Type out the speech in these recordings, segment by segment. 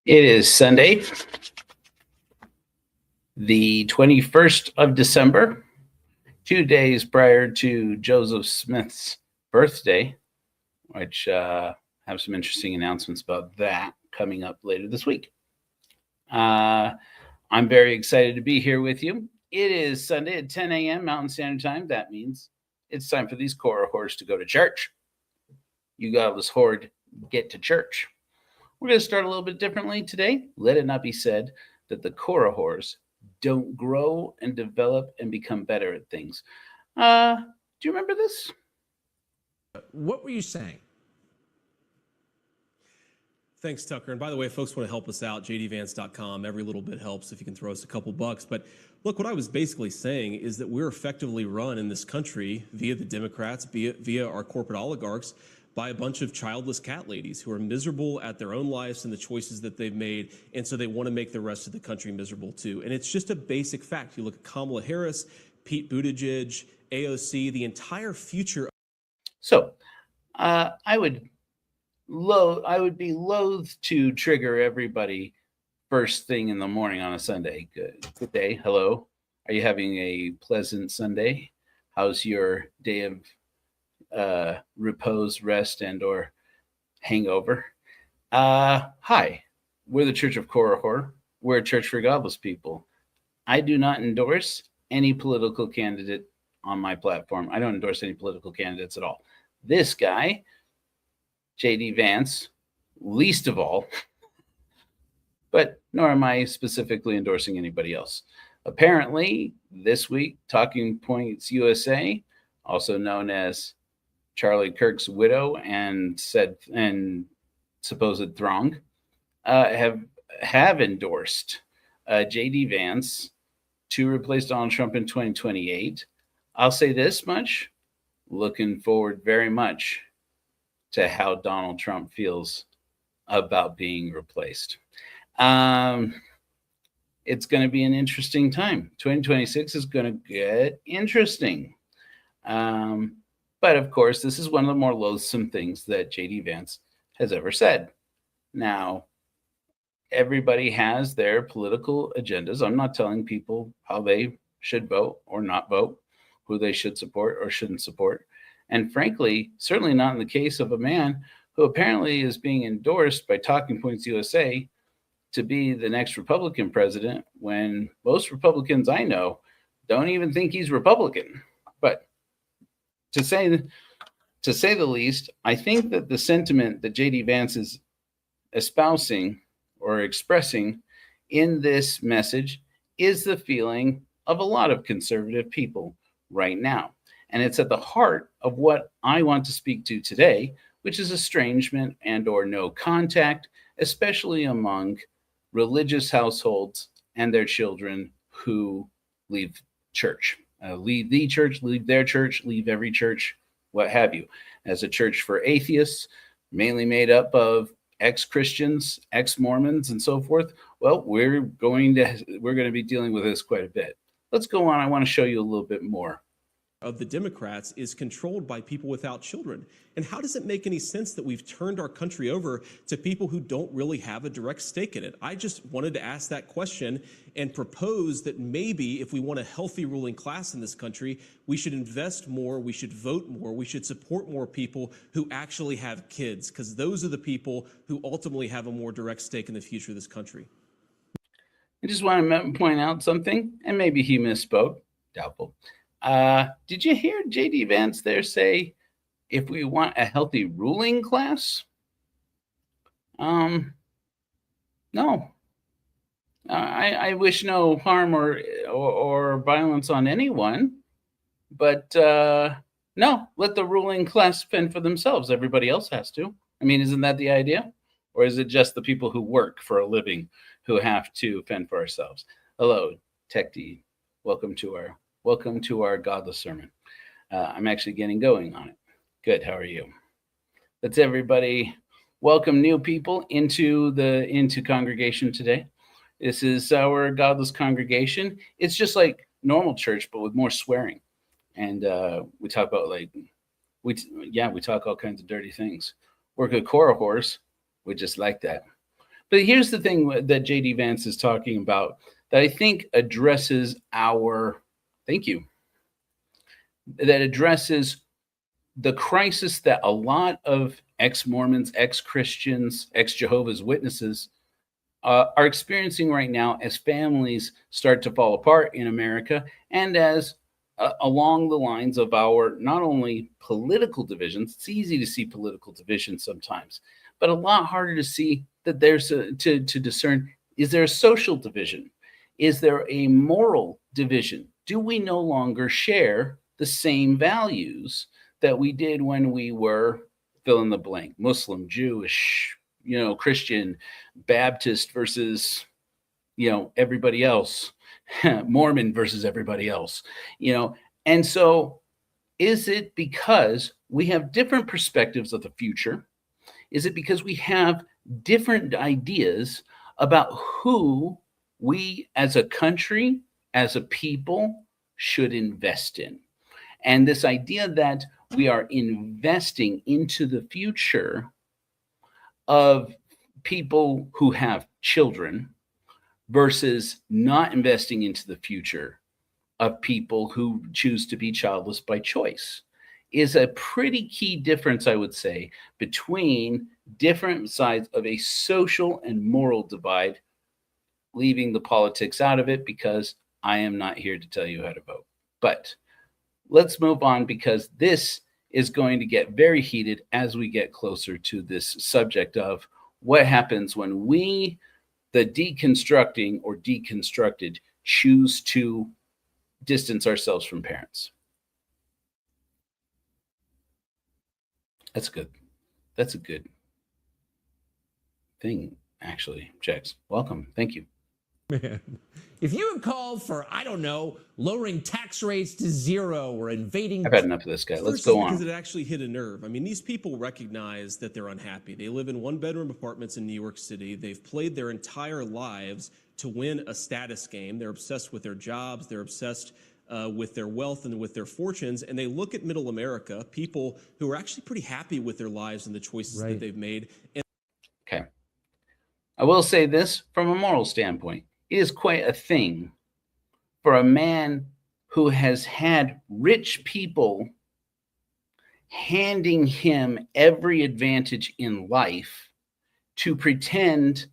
It is Sunday, the 21st of December, 2 days prior to Joseph Smith's birthday, which have some interesting announcements about that coming up later this week. I'm very excited to be here with you. It is Sunday at 10 a.m. Mountain Standard Time. That means it's time for these Korah whores to go to church. You godless horde, get to church. We're going to start a little bit differently today. Let it not be said that the Korah whores don't grow and develop and become better at things. Do you remember this? What were you saying? Thanks, Tucker. And by the way, if folks want to help us out, jdvance.com. Every little bit helps if you can throw us a couple bucks. But look, what I was basically saying is that we're effectively run in this country via the Democrats, via our corporate oligarchs, by a bunch of childless cat ladies who are miserable at their own lives and the choices that they've made, and so they want to make the rest of the country miserable too. And it's just a basic fact. You look at Kamala Harris, Pete Buttigieg, AOC, the entire future. So I would be loath to trigger everybody first thing in the morning on a Sunday. Good day. Hello. Are you having a pleasant Sunday? How's your day of repose, rest, and or hangover? Hi, we're the Church of Korah Whore. We're a church for godless people. I do not endorse any political candidate on my platform. I don't endorse any political candidates at all. This guy, JD Vance, least of all, but nor am I specifically endorsing anybody else. Apparently, this week, Talking Points USA, also known as Charlie Kirk's widow and supposed throng, have endorsed JD Vance to replace Donald Trump in 2028. I'll say this much: looking forward very much to how Donald Trump feels about being replaced. It's going to be an interesting time. 2026 is going to get interesting. But of course, this is one of the more loathsome things that JD Vance has ever said. Now, everybody has their political agendas. I'm not telling people how they should vote or not vote, who they should support or shouldn't support. And frankly, certainly not in the case of a man who apparently is being endorsed by Talking Points USA to be the next Republican president, when most Republicans I know don't even think he's Republican. But to say the least, I think that the sentiment that JD Vance is espousing or expressing in this message is the feeling of a lot of conservative people right now. And it's at the heart of what I want to speak to today, which is estrangement and or no contact, especially among religious households and their children who leave church. Leave the church, leave their church, leave every church, what have you. As a church for atheists, mainly made up of ex-Christians, ex-Mormons, and so forth, well, we're going to be dealing with this quite a bit. Let's go on. I want to show you a little bit more. Of the Democrats is controlled by people without children. And how does it make any sense that we've turned our country over to people who don't really have a direct stake in it? I just wanted to ask that question and propose that maybe if we want a healthy ruling class in this country, we should invest more, we should vote more, we should support more people who actually have kids, because those are the people who ultimately have a more direct stake in the future of this country. I just want to point out something, and maybe he misspoke, doubtful. Did you hear JD Vance there say, if we want a healthy ruling class? No. I wish no harm or violence on anyone, but no, let the ruling class fend for themselves. Everybody else has to. I mean, isn't that the idea? Or is it just the people who work for a living who have to fend for ourselves? Hello, Tech D. Welcome to our godless sermon. I'm actually getting going on it. Good. How are you? Let's everybody welcome new people into congregation today. This is our godless congregation. It's just like normal church, but with more swearing. And we talk about we talk all kinds of dirty things. We're good Korah whores. We just like that. But here's the thing that JD Vance is talking about that I think addresses our, thank you, that addresses the crisis that a lot of ex-Mormons, ex-Christians, ex-Jehovah's Witnesses are experiencing right now as families start to fall apart in America, and as along the lines of our not only political divisions. It's easy to see political divisions sometimes, but a lot harder to see that there's to discern, is there a social division? Is there a moral division? Do we no longer share the same values that we did when we were fill in the blank, Muslim, Jewish, Christian, Baptist versus, everybody else, Mormon versus everybody else, and so is it because we have different perspectives of the future? Is it because we have different ideas about who we as a country, as a people, should invest in? And this idea that we are investing into the future of people who have children versus not investing into the future of people who choose to be childless by choice is a pretty key difference, I would say, between different sides of a social and moral divide, leaving the politics out of it because I am not here to tell you how to vote. But let's move on, because this is going to get very heated as we get closer to this subject of what happens when we, the deconstructing or deconstructed, choose to distance ourselves from parents. That's good. That's a good thing, actually. Jex, welcome. Thank you. Man, if you had called for, I don't know, lowering tax rates to zero or invading... I've had enough of this guy. Let's First go is because on. it actually hit a nerve. I mean, these people recognize that they're unhappy. They live in one-bedroom apartments in New York City. They've played their entire lives to win a status game. They're obsessed with their jobs. They're obsessed with their wealth and with their fortunes. And they look at middle America, people who are actually pretty happy with their lives and the choices that they've made. Okay. I will say this from a moral standpoint. It is quite a thing for a man who has had rich people handing him every advantage in life to pretend,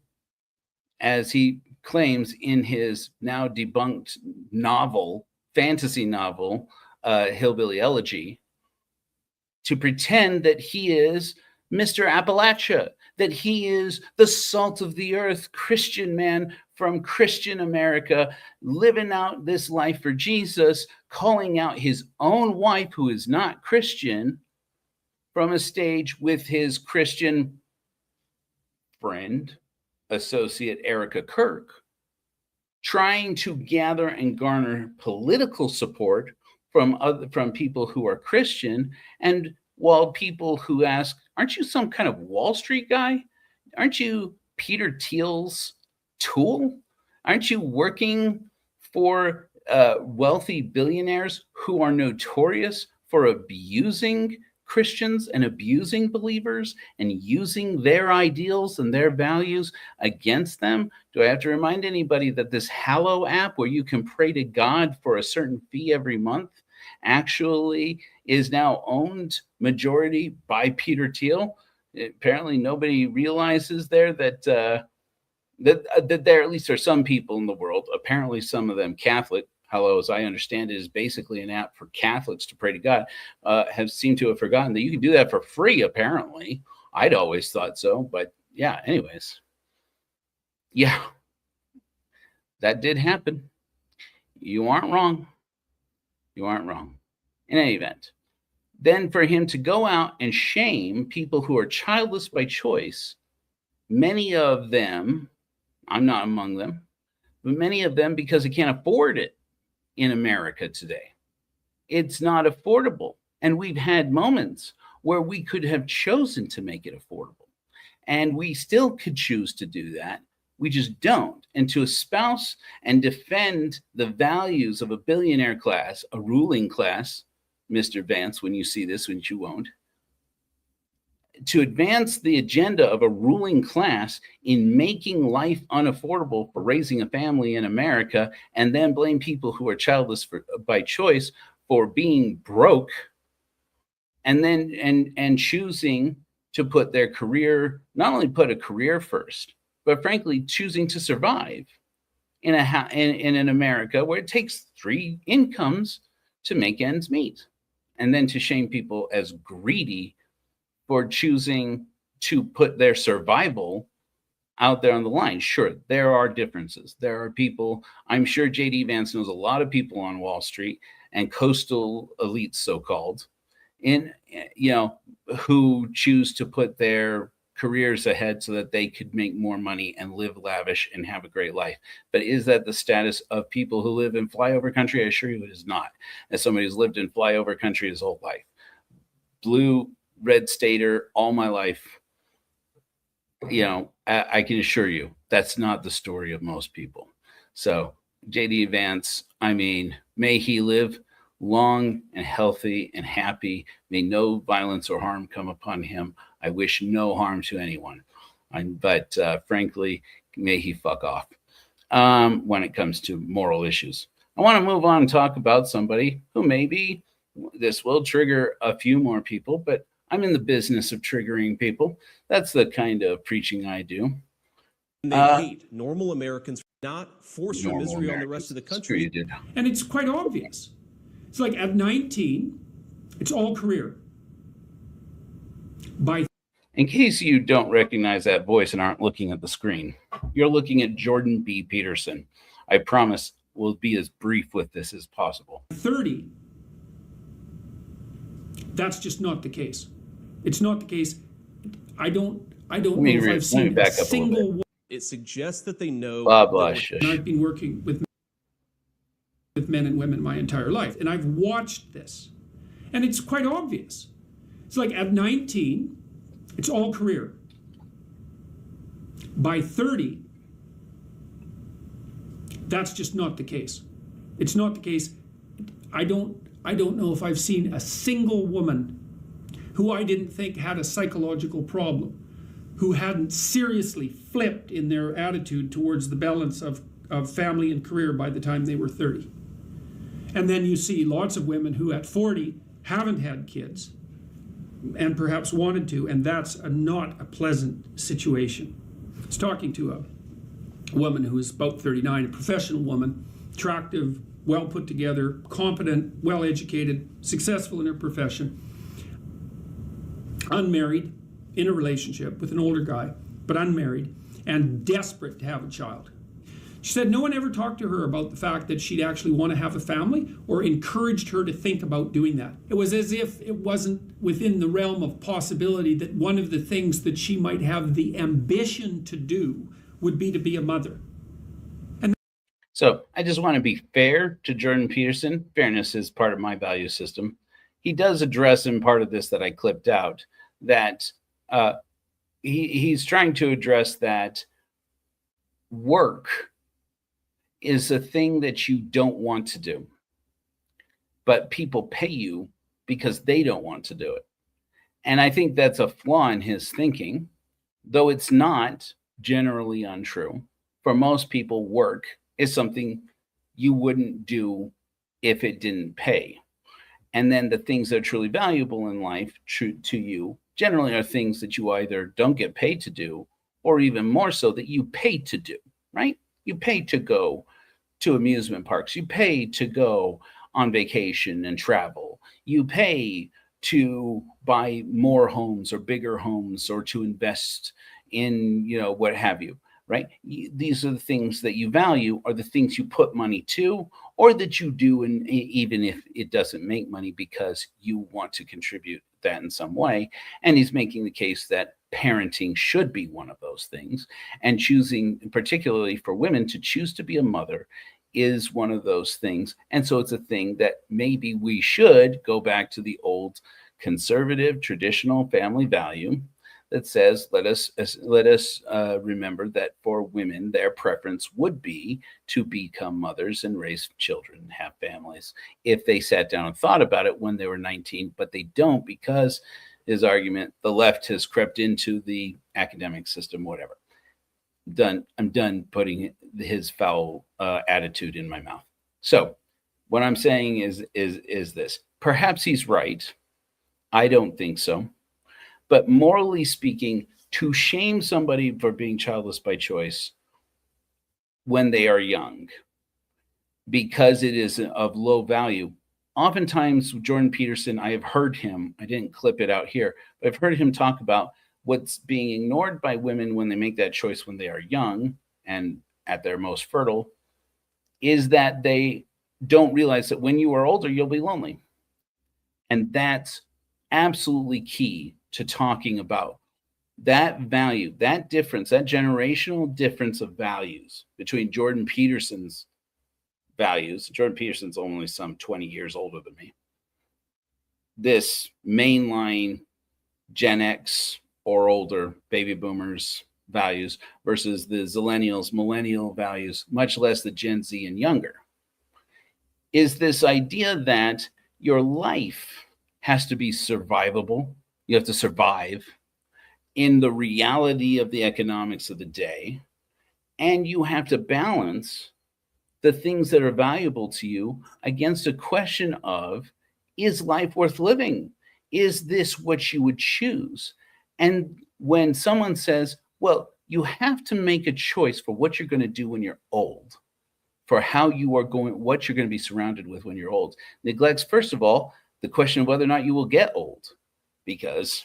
as he claims in his now debunked novel, fantasy novel, Hillbilly Elegy, to pretend that he is Mr. Appalachia, that he is the salt of the earth Christian man from Christian America, living out this life for Jesus, calling out his own wife, who is not Christian, from a stage with his Christian friend, associate Erica Kirk, trying to gather and garner political support from people who are Christian. And while people who ask, aren't you some kind of Wall Street guy? Aren't you Peter Thiel's tool? Aren't you working for wealthy billionaires who are notorious for abusing Christians and abusing believers and using their ideals and their values against them? Do I have to remind anybody that this Hallow app, where you can pray to God for a certain fee every month, actually is now owned majority by Peter Thiel? Apparently nobody realizes there that that there at least are some people in the world, apparently some of them Catholic, Hello, as I understand it, is basically an app for Catholics to pray to God, have seemed to have forgotten that you can do that for free, apparently. I'd always thought so, but yeah, anyways. Yeah, that did happen. You aren't wrong. You aren't wrong. In any event, then for him to go out and shame people who are childless by choice, many of them, I'm not among them, but many of them because they can't afford it in America today. It's not affordable. And we've had moments where we could have chosen to make it affordable. And we still could choose to do that. We just don't. And to espouse and defend the values of a billionaire class, a ruling class, Mr. Vance, when you see this, which you won't, to advance the agenda of a ruling class in making life unaffordable for raising a family in America, and then blame people who are childless by choice for being broke, and then and choosing to put their career, not only put a career first, but frankly choosing to survive in an America where it takes 3 incomes to make ends meet, and then to shame people as greedy for choosing to put their survival out there on the line. Sure, there are differences. There are people, I'm sure JD Vance knows a lot of people on Wall Street and coastal elites, so-called, in, who choose to put their careers ahead so that they could make more money and live lavish and have a great life. But is that the status of people who live in flyover country? I assure you it is not. As somebody who's lived in flyover country his whole life, blue, red stater all my life, I can assure you that's not the story of most people. So JD Vance, I mean, may he live long and healthy and happy. May no violence or harm come upon him. I wish no harm to anyone. But frankly, may he fuck off when it comes to moral issues. I want to move on and talk about somebody who maybe this will trigger a few more people, but I'm in the business of triggering people. That's the kind of preaching I do. They hate normal Americans, not force your misery on the rest of the country. And it's quite obvious. It's like at 19, it's all career. In case you don't recognize that voice and aren't looking at the screen, you're looking at Jordan B. Peterson. I promise we'll be as brief with this as possible. 30, that's just not the case. It's not the case. I don't know if I've seen a single one. It suggests that they know. Blah, blah, And I've been working with men and women my entire life, and I've watched this, and it's quite obvious. It's like at 19, it's all career. By 30, that's just not the case. It's not the case. I don't know if I've seen a single woman who I didn't think had a psychological problem, who hadn't seriously flipped in their attitude towards the balance of family and career by the time they were 30. And then you see lots of women who at 40 haven't had kids and perhaps wanted to, and that's not a pleasant situation. I was talking to a woman who is about 39, a professional woman, attractive, well put together, competent, well educated, successful in her profession, unmarried, in a relationship with an older guy, but unmarried, and desperate to have a child. She said no one ever talked to her about the fact that she'd actually want to have a family or encouraged her to think about doing that. It was as if it wasn't within the realm of possibility that one of the things that she might have the ambition to do would be to be a mother. So I just want to be fair to Jordan Peterson. Fairness is part of my value system. He does address in part of this that I clipped out that he's trying to address that work is a thing that you don't want to do, but people pay you because they don't want to do it. And I think that's a flaw in his thinking, though it's not generally untrue. For most people, work is something you wouldn't do if it didn't pay. And then the things that are truly valuable in life to you generally are things that you either don't get paid to do, or even more so that you pay to do, right? You pay to go to amusement parks. You pay to go on vacation and travel. You pay to buy more homes or bigger homes or to invest in, what have you, right? These are the things that you value, are the things you put money to, or that you do, and even if it doesn't make money because you want to contribute that in some way. And he's making the case that parenting should be one of those things, and choosing, particularly for women, to choose to be a mother is one of those things. And so it's a thing that maybe we should go back to the old conservative traditional family value that says, let us remember that for women, their preference would be to become mothers and raise children and have families if they sat down and thought about it when they were 19, but they don't, because his argument, the left has crept into the academic system, whatever. I'm done putting his foul attitude in my mouth. So what I'm saying is this. Perhaps he's right. I don't think so. But morally speaking, to shame somebody for being childless by choice when they are young, because it is of low value. Oftentimes, Jordan Peterson, I have heard him, I didn't clip it out here, but I've heard him talk about what's being ignored by women when they make that choice when they are young and at their most fertile, is that they don't realize that when you are older, you'll be lonely. And that's absolutely key to talking about that value, that difference, that generational difference of values between Jordan Peterson's values. Jordan Peterson's only some 20 years older than me. This mainline Gen X or older baby boomers values versus the zillennials, millennial values, much less the Gen Z and younger, is this idea that your life has to be survivable. You have to survive in the reality of the economics of the day. And you have to balance the things that are valuable to you against a question of, is life worth living? Is this what you would choose? And when someone says, well, you have to make a choice for what you're going to do when you're old, for how you are going, what you're going to be surrounded with when you're old, neglects, first of all, the question of whether or not you will get old, because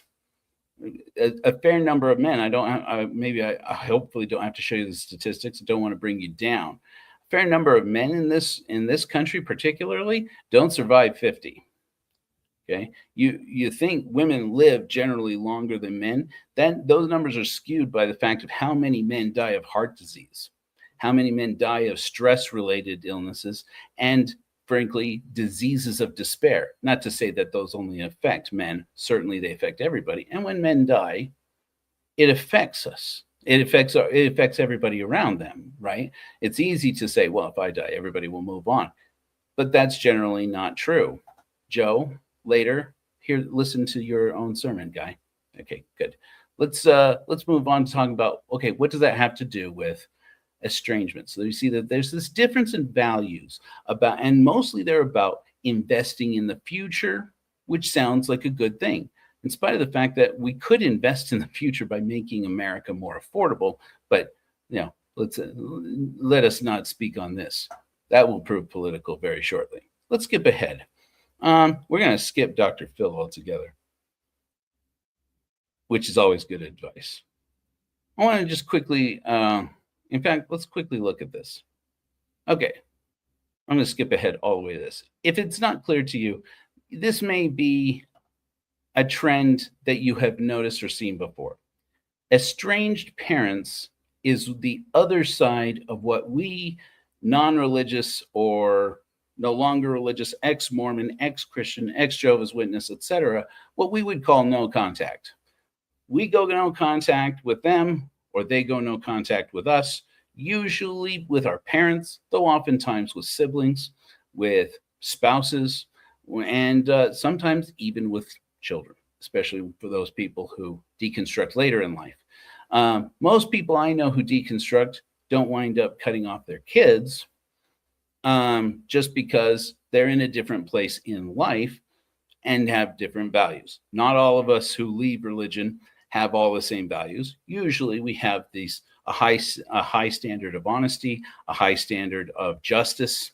a fair number of men, I hopefully don't have to show you the statistics. I don't want to bring you down. A fair number of men in this country particularly don't survive 50. Okay, you think women live generally longer than men? Then those numbers are skewed by the fact of how many men die of heart disease, how many men die of stress-related illnesses, and frankly, diseases of despair. Not to say that those only affect men. Certainly, they affect everybody. And when men die, it affects us. It affects everybody around them, right? It's easy to say, well, if I die, everybody will move on. But that's generally not true. Joe, later, here, listen to your own sermon, guy. Okay, good. Let's move on to talking about, okay, what does that have to do with estrangement? So you see that there's this difference in values about, and mostly they're about investing in the future, which sounds like a good thing, in spite of the fact that we could invest in the future by making America more affordable. But let us not speak on this. That will prove political very shortly. Let's skip ahead. We're going to skip Dr. Phil altogether, which is always good advice. I want to just quickly, in fact, let's quickly look at this. Okay, I'm going to skip ahead all the way to this. If it's not clear to you, this may be a trend that you have noticed or seen before. Estranged parents is the other side of what we non-religious or no longer religious, ex-Mormon, ex-Christian, ex-Jehovah's Witness, etc., what we would call no contact. We go no contact with them, or they go no contact with us, usually with our parents, though oftentimes with siblings, with spouses, and sometimes even with children, especially for those people who deconstruct later in life. Most people I know who deconstruct don't wind up cutting off their kids, just because they're in a different place in life and have different values. Not all of us who leave religion have all the same values. Usually we have a high standard of honesty, a high standard of justice.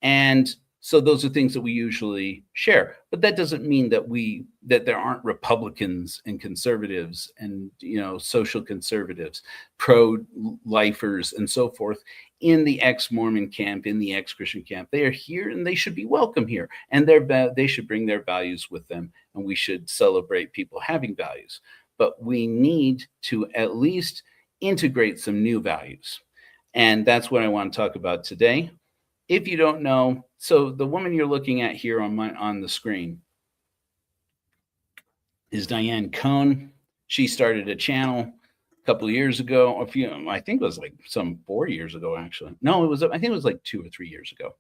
And so those are things that we usually share. But that doesn't mean that there aren't Republicans and conservatives and social conservatives, pro-lifers and so forth in the ex-Mormon camp, in the ex-Christian camp. They are here and they should be welcome here. And they should bring their values with them. And we should celebrate people having values. But we need to at least integrate some new values. And that's what I want to talk about today. If you don't know, so the woman you're looking at here on the screen is Diane Cohn. She started a channel a couple of years ago. I think it was like some 4 years ago, actually. No, I think it was like 2 or 3 years ago.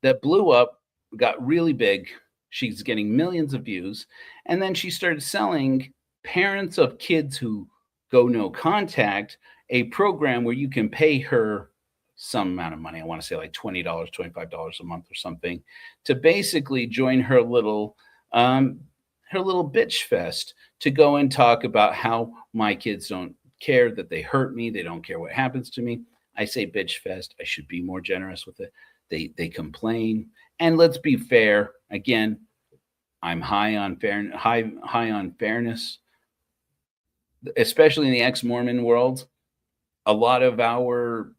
That blew up, got really big, She's getting millions of views. And then she started selling parents of kids who go no contact a program where you can pay her some amount of money. I want to say like $20, $25 a month or something, to basically join her little bitch fest, to go and talk about how my kids don't care that they hurt me. They don't care what happens to me. I say bitch fest. I should be more generous with it. They complain. And let's be fair. Again, I'm high on fairness, especially in the ex-Mormon world. A lot of our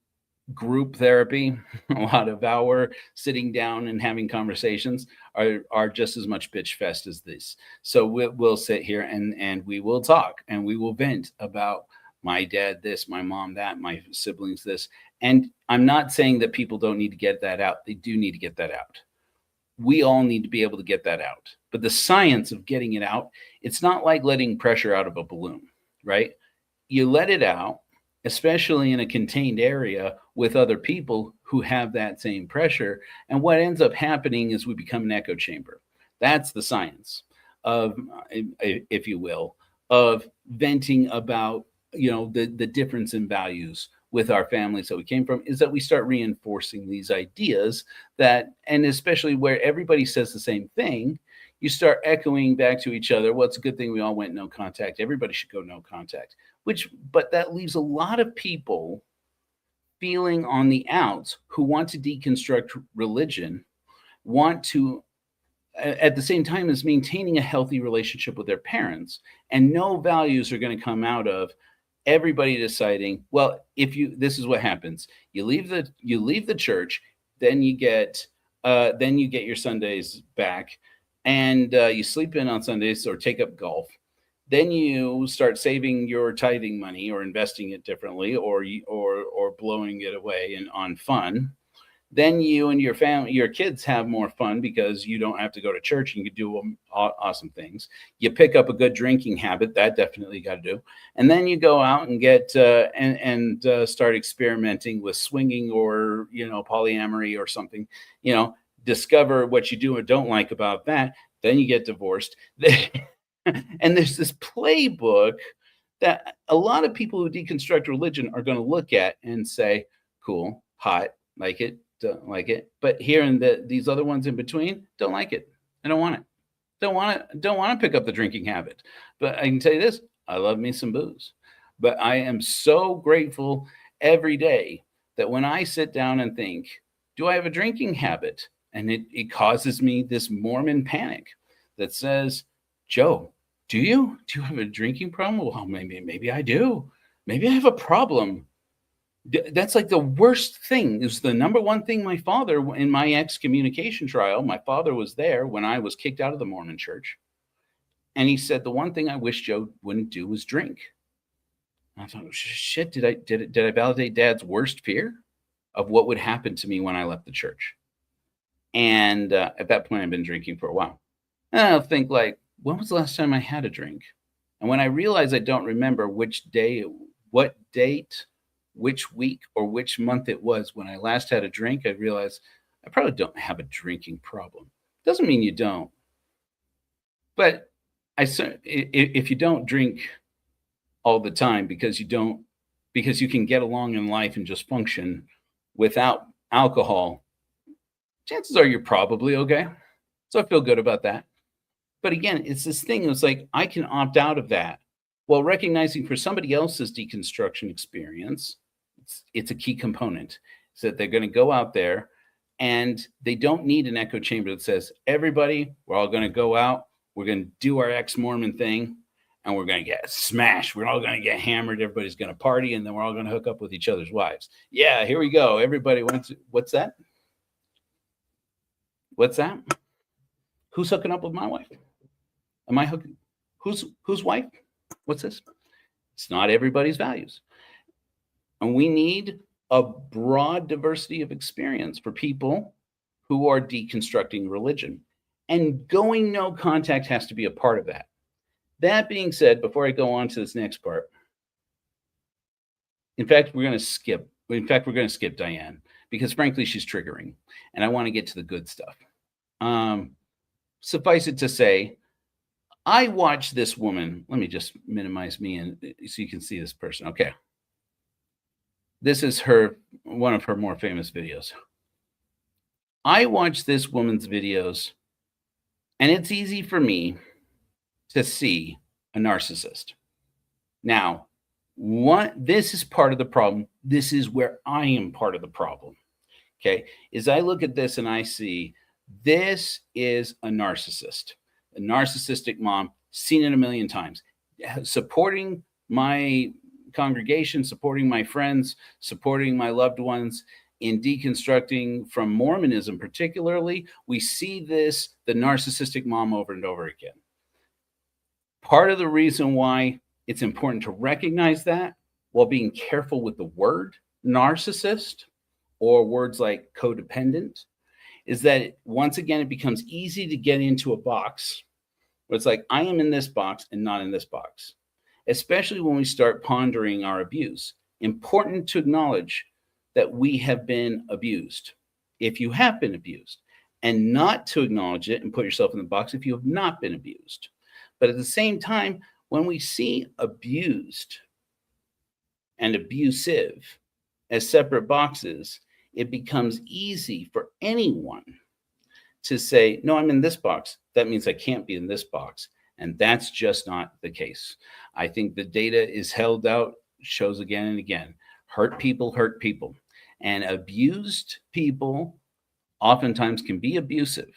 group therapy, a lot of our sitting down and having conversations are just as much bitch fest as this. So we'll sit here and we will talk and we will vent about my dad this, my mom that, my siblings this. And I'm not saying that people don't need to get that out. They do need to get that out. We all need to be able to get that out. But the science of getting it out, it's not like letting pressure out of a balloon, right? You let it out, especially in a contained area with other people who have that same pressure. And what ends up happening is we become an echo chamber. That's the science of, if you will, of venting about, the difference in values with our families that we came from, is that we start reinforcing these ideas that, and especially where everybody says the same thing, you start echoing back to each other. Well, it's a good thing we all went no contact. Everybody should go no contact, but that leaves a lot of people feeling on the outs who want to deconstruct religion, want to, at the same time as maintaining a healthy relationship with their parents, and no values are going to come out of everybody deciding, well, this is what happens. You leave the church, then you get your Sundays back, and you sleep in on Sundays or take up golf. Then you start saving your tithing money or investing it differently, or blowing it away on fun. Then you and your family, your kids have more fun because you don't have to go to church and you can do awesome things. You pick up a good drinking habit, that definitely got to do. And then you go out and get start experimenting with swinging or, polyamory or something, discover what you do or don't like about that. Then you get divorced. And there's this playbook that a lot of people who deconstruct religion are going to look at and say, cool, hot, like it, don't like it. But here in these other ones in between, don't like it. I don't want it. Don't want to pick up the drinking habit. But I can tell you this, I love me some booze. But I am so grateful every day that when I sit down and think, do I have a drinking habit? And it causes me this Mormon panic that says, Joe, do you have a drinking problem? Well, maybe I do. Maybe I have a problem. That's like the worst thing. Is the number one thing my father, in my excommunication trial, my father was there when I was kicked out of the Mormon church. And he said, the one thing I wish Joe wouldn't do was drink. And I thought, shit, did I validate Dad's worst fear of what would happen to me when I left the church? And at that point, I've been drinking for a while. And I'll think like, when was the last time I had a drink? And when I realize I don't remember which day, what date, which week, or which month it was when I last had a drink, I realized I probably don't have a drinking problem. Doesn't mean you don't. But if you don't drink all the time because you can get along in life and just function without alcohol, chances are you're probably okay. So I feel good about that. But again, it's this thing. It's like I can opt out of that while recognizing for somebody else's deconstruction experience, it's a key component. So that they're going to go out there and they don't need an echo chamber that says, everybody, we're all going to go out. We're going to do our ex-Mormon thing and we're going to get smashed. We're all going to get hammered. Everybody's going to party and then we're all going to hook up with each other's wives. Yeah, here we go. Everybody wants, what's that? What's that? Who's hooking up with my wife? Am I hooking? Whose wife? What's this? It's not everybody's values. And we need a broad diversity of experience for people who are deconstructing religion. And going no contact has to be a part of that. That being said, before I go on to this next part, in fact, we're going to skip Diane because frankly, she's triggering and I want to get to the good stuff. suffice it to say, I watched this woman. Let me just minimize me and so you can see this person. Okay. This is one of her more famous videos. I watched this woman's videos, and it's easy for me to see a narcissist. Now, this is part of the problem. This is where I am part of the problem. Okay. Is I look at this and I see this is a narcissistic mom, seen it a million times, supporting my congregation, supporting my friends, supporting my loved ones in deconstructing from Mormonism, particularly. We see the narcissistic mom over and over again. Part of the reason why it's important to recognize that while being careful with the word narcissist or words like codependent is that once again, it becomes easy to get into a box where it's like, I am in this box and not in this box, especially when we start pondering our abuse. Important to acknowledge that we have been abused. If you have been abused, and not to acknowledge it and put yourself in the box if you have not been abused. But at the same time, when we see abused and abusive as separate boxes, it becomes easy for anyone to say, no, I'm in this box. That means I can't be in this box. And that's just not the case. I think the data is held out, shows again and again, hurt people. And abused people oftentimes can be abusive.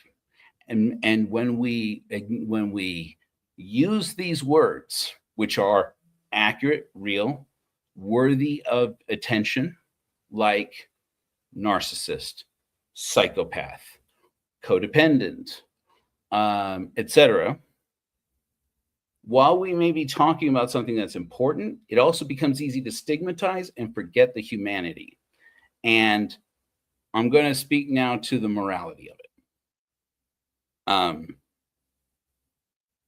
And when we use these words, which are accurate, real, worthy of attention, like narcissist, psychopath, codependent, etc. While we may be talking about something that's important, it also becomes easy to stigmatize and forget the humanity. And I'm going to speak now to the morality of it.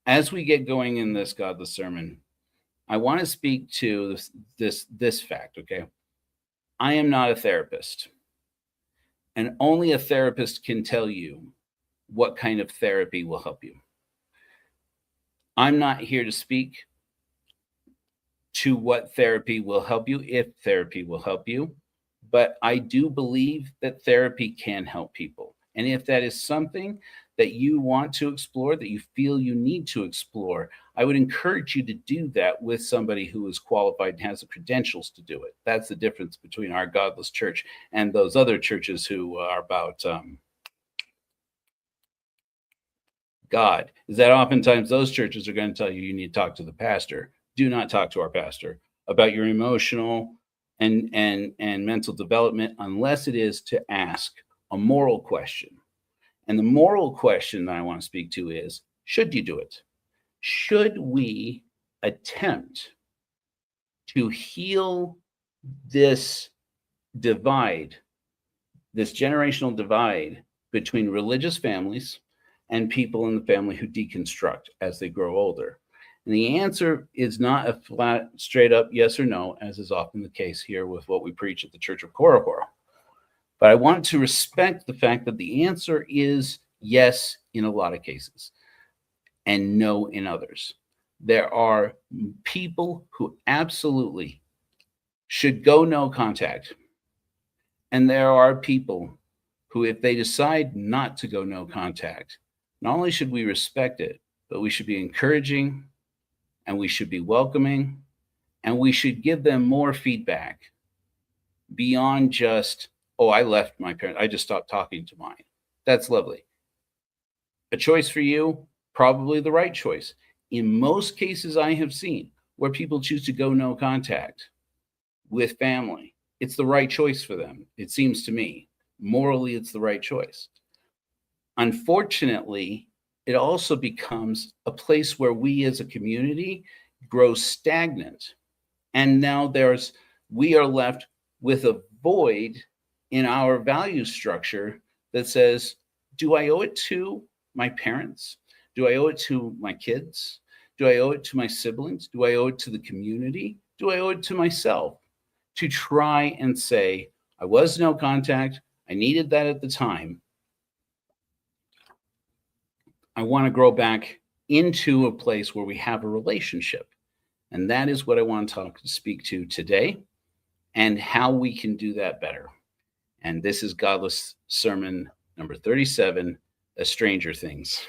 As we get going in this Godless sermon, I want to speak to this fact, okay? I am not a therapist. And only a therapist can tell you what kind of therapy will help you. I'm not here to speak to what therapy will help you, if therapy will help you, but I do believe that therapy can help people. And if that is something that you want to explore, that you feel you need to explore, I would encourage you to do that with somebody who is qualified and has the credentials to do it. That's the difference between our Godless church and those other churches who are about God, is that oftentimes those churches are going to tell you need to talk to the pastor. Do not talk to our pastor about your emotional and mental development unless it is to ask a moral question. And the moral question that I want to speak to is, should you do it? Should we attempt to heal this divide, this generational divide between religious families and people in the family who deconstruct as they grow older? And the answer is not a flat, straight up yes or no, as is often the case here with what we preach at the Church of Korahora. But I want to respect the fact that the answer is yes in a lot of cases and no in others. There are people who absolutely should go no contact. And there are people who, if they decide not to go no contact, not only should we respect it, but we should be encouraging and we should be welcoming and we should give them more feedback beyond just, oh, I left my parents, I just stopped talking to mine. That's lovely. A choice for you, probably the right choice. In most cases I have seen where people choose to go no contact with family, it's the right choice for them. It seems to me, morally, it's the right choice. Unfortunately, it also becomes a place where we as a community grow stagnant. And now we are left with a void in our value structure that says, do I owe it to my parents? Do I owe it to my kids? Do I owe it to my siblings? Do I owe it to the community? Do I owe it to myself to try and say, I was no contact, I needed that at the time, I want to grow back into a place where we have a relationship. And that is what I want to speak to today, and how we can do that better. And this is Godless sermon number 37, Estranger Things.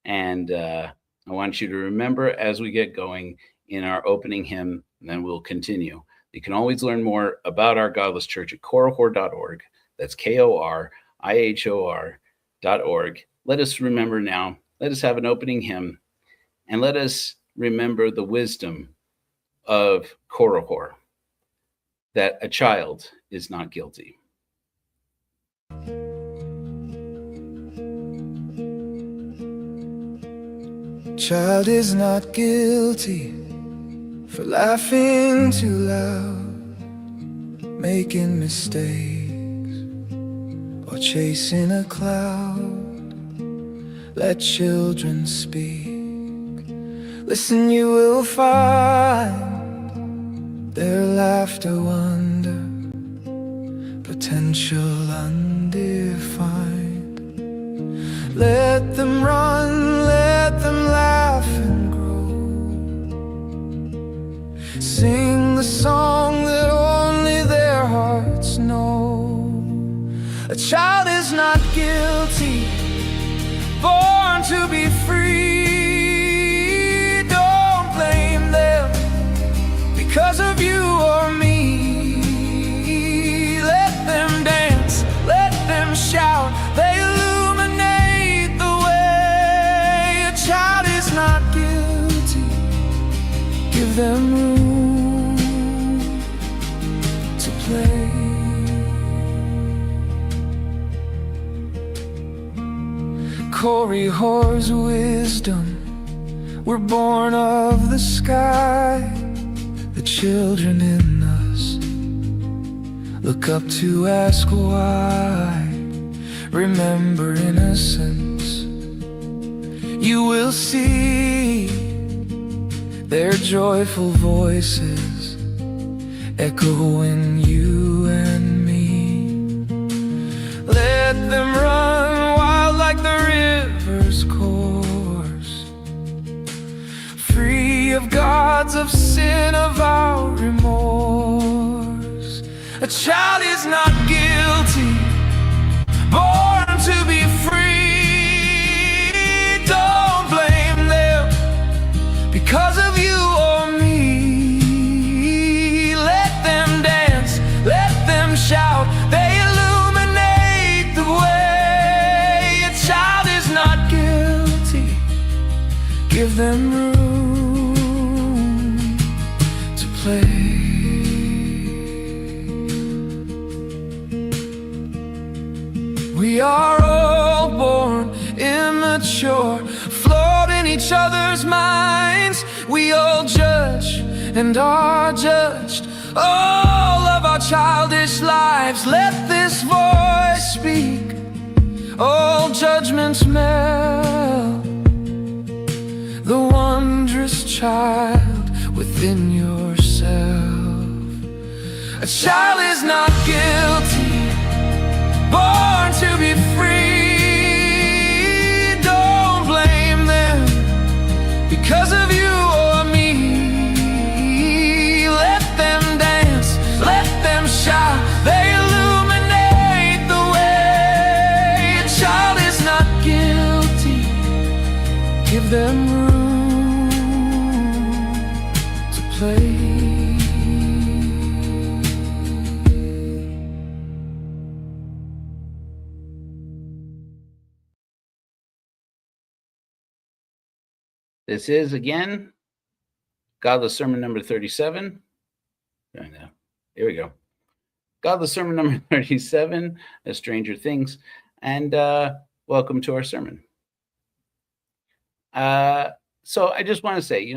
And I want you to remember as we get going in our opening hymn, and then we'll continue. You can always learn more about our Godless Church at korihor.org. That's KORIHOR.org. Let us remember now. Let us have an opening hymn, and let us remember the wisdom of Korihor, that a child is not guilty. Child is not guilty for laughing too loud, making mistakes, or chasing a cloud. Let children speak. Listen, you will find their laughter wonder, potential undefined. Let them run, let them laugh and grow. Sing the song that only their hearts know. A child is not guilty, born to be free. Don't blame them because of you or me. Let them dance, let them shout, they illuminate the way. A child is not guilty, give them room to play. Korihor's wisdom, we're born of the sky. The children in us look up to ask why. Remember innocence, you will see their joyful voices echoing you and me. Let them run wild like the river's course, free of gods, of sin, of our remorse. A child is not guilty, born to be free. Don't blame them because of you or me. Let them dance, let them shout, they illuminate the way. A child is not guilty, give them room to play. We are all born immature, flawed in each other's minds. We all judge and are judged all of our childish lives. Let this voice speak, all judgments melt. The wondrous child within yourself. A child is not guilty, born to be free. Don't blame them because of you or me. Let them dance, let them shout, they illuminate the way. A child is not guilty, give them room to play. This is, again, Godless sermon number 37. Here we go. Godless sermon number 37, Estranger Things. And welcome to our sermon. So I just want to say,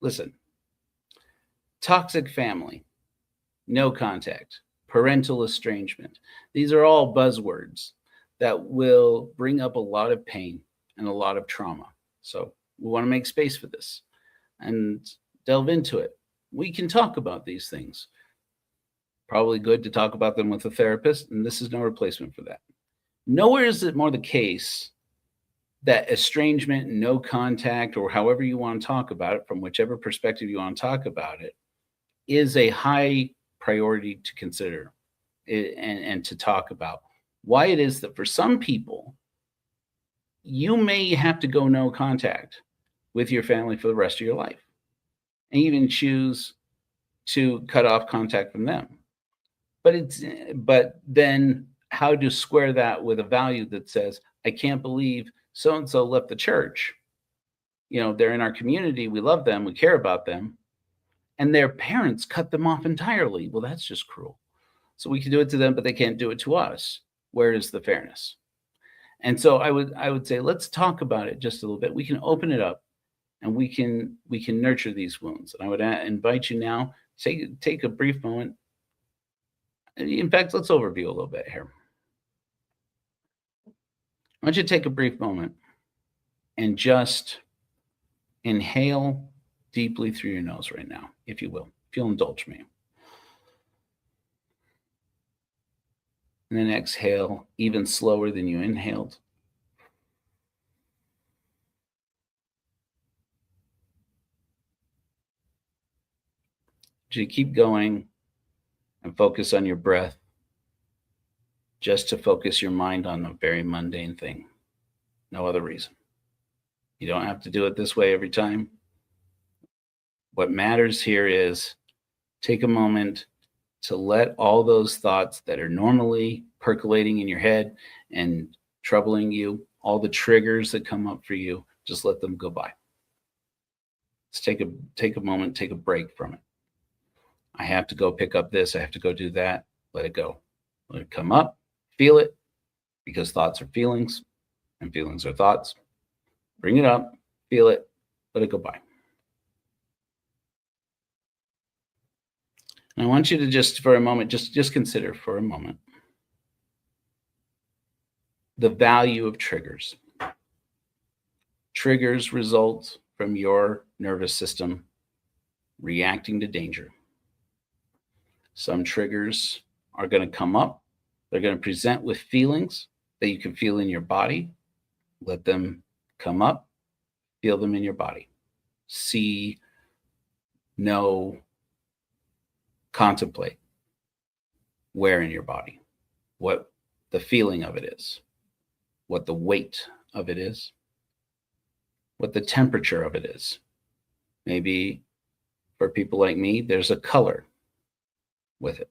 listen, toxic family, no contact, parental estrangement. These are all buzzwords that will bring up a lot of pain and a lot of trauma. So we want to make space for this and delve into it. We can talk about these things. Probably good to talk about them with a therapist, and this is no replacement for that. Nowhere is it more the case that estrangement, no contact, or however you want to talk about it, from whichever perspective you want to talk about it, is a high priority to consider and to talk about. Why it is that for some people, you may have to go no contact with your family for the rest of your life, and even choose to cut off contact from them. But then how to square that with a value that says, I can't believe so and so left the church. They're in our community, we love them, we care about them, and their parents cut them off entirely. Well, that's just cruel. So we can do it to them, but they can't do it to us. Where is the fairness? And so I would say, let's talk about it just a little bit. We can open it up, and we can nurture these wounds. And I would invite you now, take a brief moment. In fact, let's overview a little bit here. I want you to take a brief moment and just inhale deeply through your nose right now, if you will. If you'll indulge me. And then exhale even slower than you inhaled. You keep going and focus on your breath, just to focus your mind on a very mundane thing. No other reason. You don't have to do it this way every time. What matters here is take a moment to let all those thoughts that are normally percolating in your head and troubling you, all the triggers that come up for you, just let them go by. Let's take a moment, take a break from it. I have to go pick up this, I have to go do that. Let it go. Let it come up, feel it, because thoughts are feelings and feelings are thoughts. Bring it up, feel it, let it go by. And I want you to just for a moment, just consider for a moment the value of triggers. Triggers result from your nervous system reacting to danger. Some triggers are going to come up. They're going to present with feelings that you can feel in your body. Let them come up, feel them in your body. See, know, contemplate where in your body, what the feeling of it is, what the weight of it is, what the temperature of it is. Maybe for people like me, there's a color with it.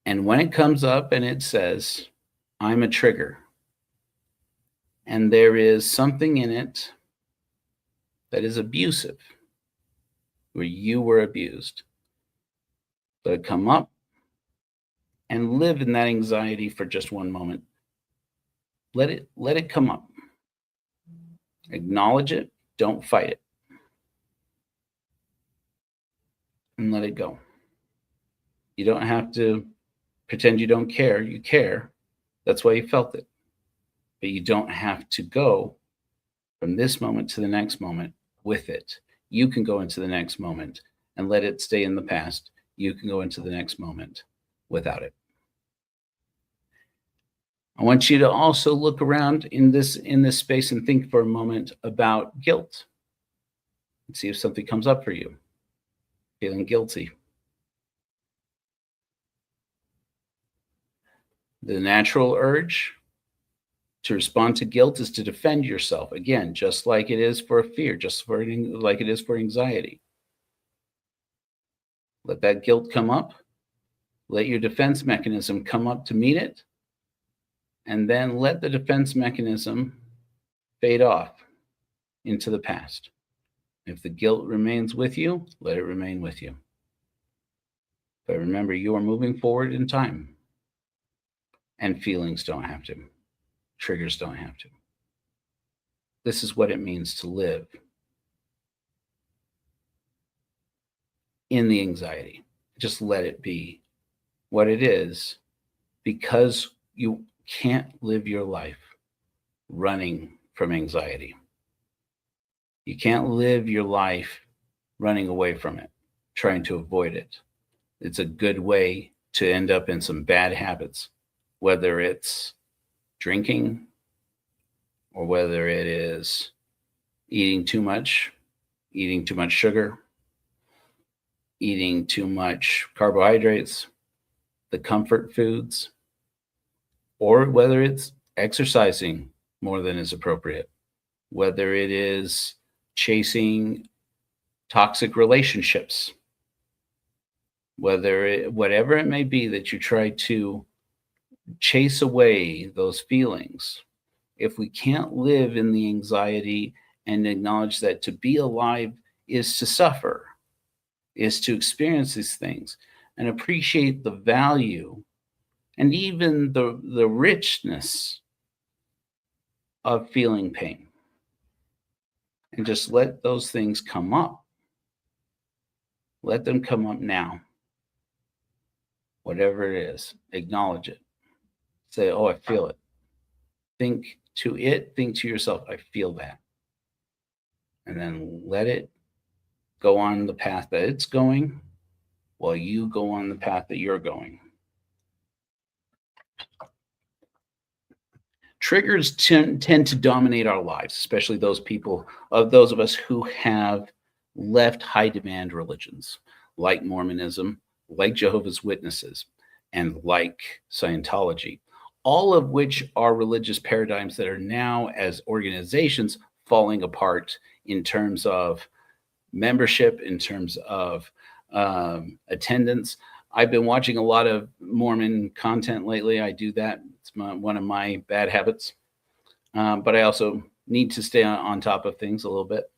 And when it comes up and it says, I'm a trigger, and there is something in it that is abusive, where you were abused, let it come up and live in that anxiety for just one moment. Let it come up. Acknowledge it. Don't fight it. And let it go. You don't have to pretend you don't care. You care. That's why you felt it. But you don't have to go from this moment to the next moment with it. You can go into the next moment and let it stay in the past. You can go into the next moment without it. I want you to also look around in this space and think for a moment about guilt. And see if something comes up for you. Feeling guilty. The natural urge to respond to guilt is to defend yourself. Again, just like it is for fear, like it is for anxiety. Let that guilt come up. Let your defense mechanism come up to meet it. And then let the defense mechanism fade off into the past. If the guilt remains with you, let it remain with you. But remember, you are moving forward in time. And feelings don't have to. Triggers don't have to. This is what it means to live in the anxiety. Just let it be what it is, because you can't live your life running from anxiety. You can't live your life running away from it, trying to avoid it. It's a good way to end up in some bad habits whether it's drinking or whether it is eating too much sugar, eating too much carbohydrates, the comfort foods, or whether it's exercising more than is appropriate, whether it is chasing toxic relationships, whatever it may be that you try to chase away those feelings. If we can't live in the anxiety and acknowledge that to be alive is to suffer, is to experience these things and appreciate the value and even the richness of feeling pain, and just let those things come up. Let them come up now. Whatever it is, acknowledge it. Say, oh, I feel it. Think to yourself, I feel that. And then let it go on the path that it's going while you go on the path that you're going. Triggers tend to dominate our lives, especially those of us who have left high demand religions like Mormonism, like Jehovah's Witnesses, and like Scientology, all of which are religious paradigms that are now, as organizations, falling apart in terms of membership, in terms of attendance. I've been watching a lot of Mormon content lately. I do that. It's one of my bad habits. But I also need to stay on top of things a little bit.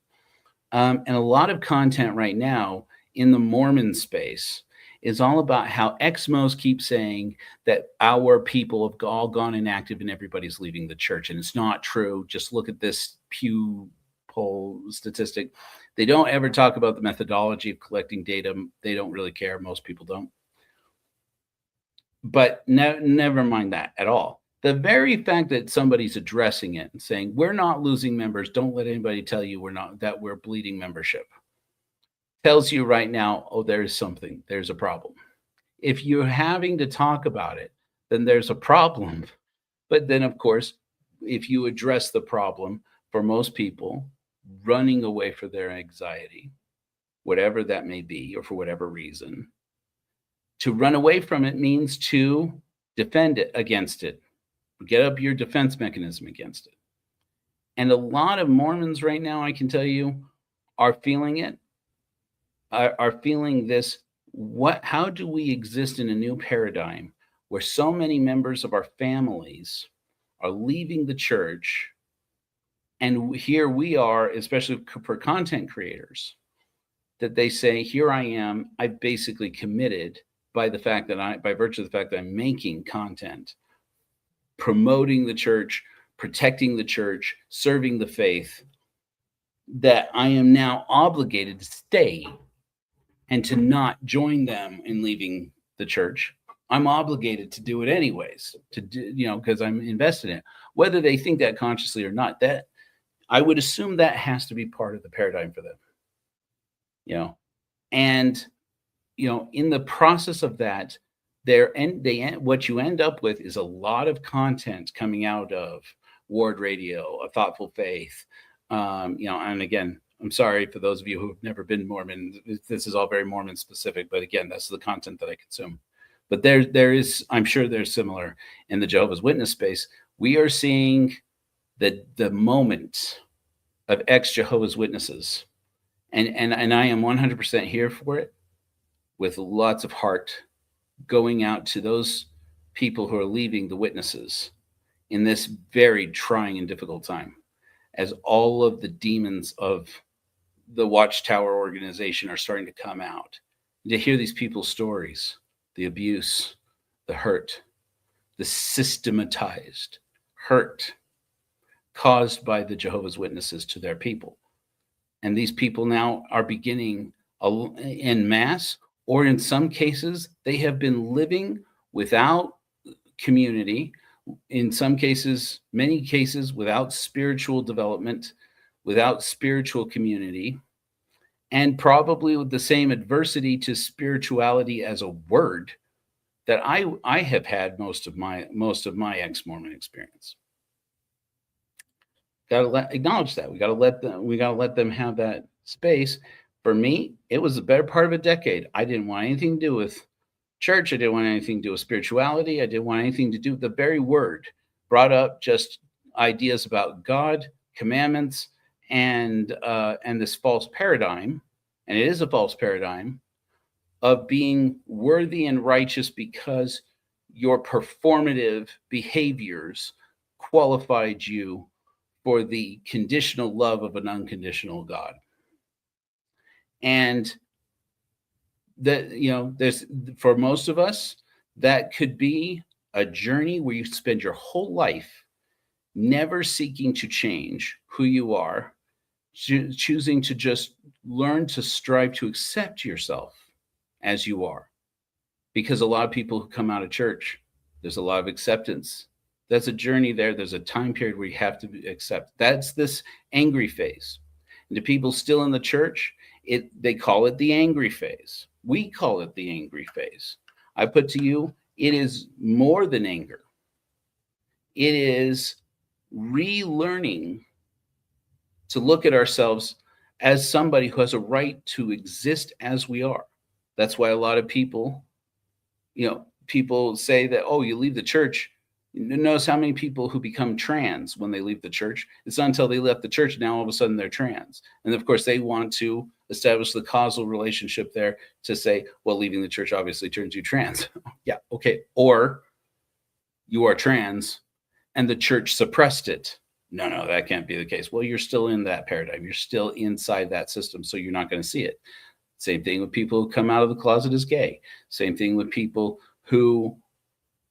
And a lot of content right now in the Mormon space is all about how Exmos keep saying that our people have all gone inactive and everybody's leaving the church. And it's not true. Just look at this Pew poll statistic. They don't ever talk about the methodology of collecting data. They don't really care. Most people don't. But never mind that at all. The very fact that somebody's addressing it and saying, we're not losing members, don't let anybody tell you we're bleeding membership, tells you right now, oh, there's something, there's a problem. If you're having to talk about it, then there's a problem. But then, of course, if you address the problem, for most people, running away from their anxiety, whatever that may be, or for whatever reason, to run away from it means to defend it against it. Get up your defense mechanism against it. And a lot of Mormons right now, I can tell you, are feeling it, are feeling this. How do we exist in a new paradigm where so many members of our families are leaving the church? And here we are, especially for content creators, that they say, here I am, I've basically committed by virtue of the fact that I'm making content, promoting the church, protecting the church, serving the faith, that I am now obligated to stay and to not join them in leaving the church. I'm obligated to do it anyways, because I'm invested in it. Whether they think that consciously or not, that I would assume that has to be part of the paradigm for them. And in the process of that, what you end up with is a lot of content coming out of Ward Radio, A Thoughtful Faith. And again, I'm sorry for those of you who have never been Mormon. This is all very Mormon specific, but again, that's the content that I consume. But there is, I'm sure there's similar in the Jehovah's Witness space. We are seeing the moment of ex-Jehovah's Witnesses. And I am 100% here for it, with lots of heart, going out to those people who are leaving the witnesses in this very trying and difficult time, as all of the demons of the Watchtower organization are starting to come out. And to hear these people's stories, the abuse, the hurt, the systematized hurt caused by the Jehovah's Witnesses to their people. And these people now are beginning en masse, or in some cases, they have been living without community, in some cases, many cases, without spiritual development, without spiritual community, and probably with the same adversity to spirituality as a word that I have had most of my ex-Mormon experience. Acknowledge that. We got to let them have that space. For me, it was the better part of a decade. I didn't want anything to do with church. I didn't want anything to do with spirituality. I didn't want anything to do with the very word brought up just ideas about God, commandments, and this false paradigm, and it is a false paradigm, of being worthy and righteous because your performative behaviors qualified you for the conditional love of an unconditional God. And that, there's, for most of us, that could be a journey where you spend your whole life never seeking to change who you are, choosing to just learn to strive to accept yourself as you are. Because a lot of people who come out of church, there's a lot of acceptance. That's a journey there. There's a time period where you have to accept. That's this angry phase. And the people still in the church, they call it the angry phase. We call it the angry phase. I put to you, it is more than anger. It is relearning to look at ourselves as somebody who has a right to exist as we are. That's why a lot of people, people say that, oh, you leave the church. Notice how many people who become trans when they leave the church. It's not until they left the church, now all of a sudden they're trans. And of course, they want to establish the causal relationship there to say, well, leaving the church obviously turns you trans. Yeah, okay. Or you are trans and the church suppressed it. No, that can't be the case. Well, you're still in that paradigm. You're still inside that system, so you're not going to see it. Same thing with people who come out of the closet as gay. Same thing with people who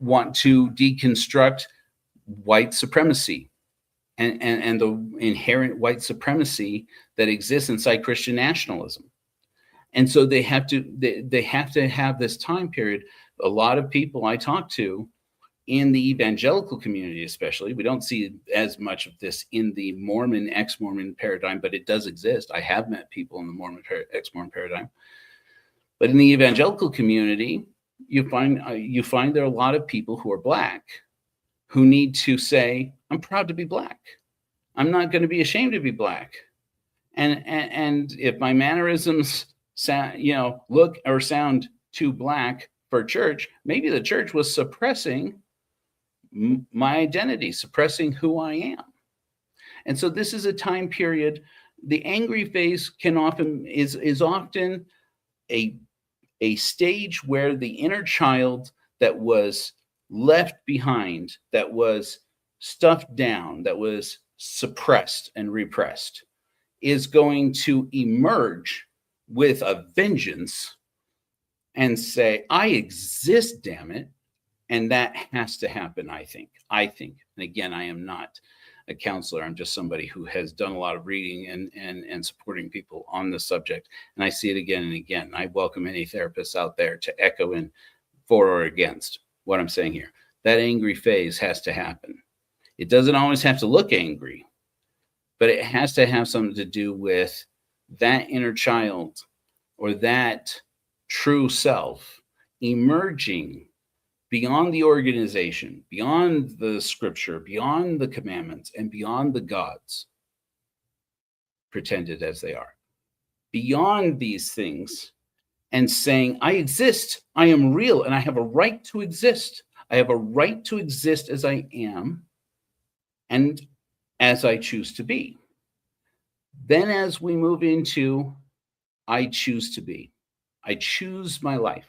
want to deconstruct white supremacy and the inherent white supremacy that exists inside Christian nationalism. And so they have to have this time period. A lot of people I talk to in the evangelical community, especially, we don't see as much of this in the Mormon, ex-Mormon paradigm, but it does exist. I have met people in the Mormon, ex-Mormon paradigm. But in the evangelical community, you find there are a lot of people who are Black who need to say, I'm proud to be Black. I'm not going to be ashamed to be Black. And if my mannerisms look or sound too Black for church, maybe the church was suppressing my identity, suppressing who I am. And so this is a time period. The angry phase is often a stage where the inner child that was left behind, that was stuffed down, that was suppressed and repressed, is going to emerge with a vengeance and say, I exist, damn it. And that has to happen, I think. And again, I am not a counselor. I'm just somebody who has done a lot of reading and supporting people on the subject. And I see it again and again. I welcome any therapists out there to echo in for or against what I'm saying here. That angry phase has to happen. It doesn't always have to look angry, but it has to have something to do with that inner child or that true self emerging beyond the organization, beyond the scripture, beyond the commandments, and beyond the gods, pretended as they are, beyond these things, and saying, I exist, I am real, and I have a right to exist. I have a right to exist as I am and as I choose to be. Then as we move into, I choose to be, I choose my life.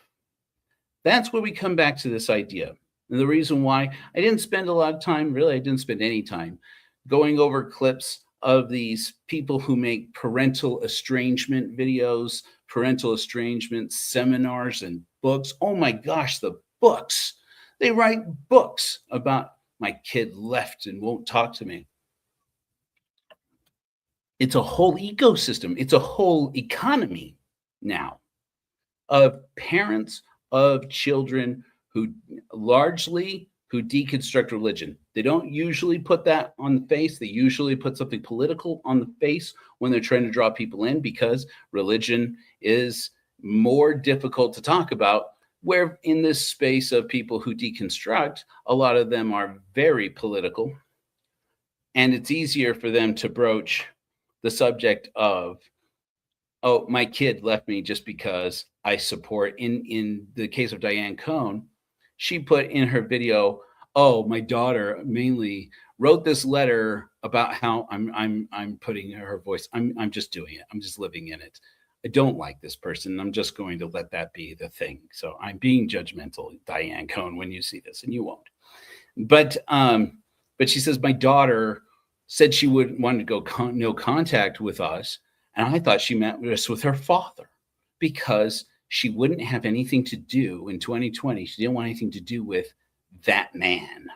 That's where we come back to this idea. And the reason why I didn't spend a lot of time, really, I didn't spend any time going over clips of these people who make parental estrangement videos, parental estrangement seminars and books. Oh my gosh, the books. They write books about my kid left and won't talk to me. It's a whole ecosystem. It's a whole economy now of parents of children who deconstruct religion. They don't usually put that on the face. They usually put something political on the face when they're trying to draw people in, because religion is more difficult to talk about where in this space of people who deconstruct, a lot of them are very political, and it's easier for them to broach the subject of, oh, my kid left me just because I support. In the case of Diane Cohn, she put in her video, oh, my daughter mainly wrote this letter about how I'm putting her voice. I'm just doing it. I'm just living in it. I don't like this person. I'm just going to let that be the thing. So I'm being judgmental, Diane Cohn, when you see this, and you won't. But she says, my daughter said she would want to go no contact with us. And I thought she meant this with her father, because she wouldn't have anything to do in 2020. She didn't want anything to do with that man,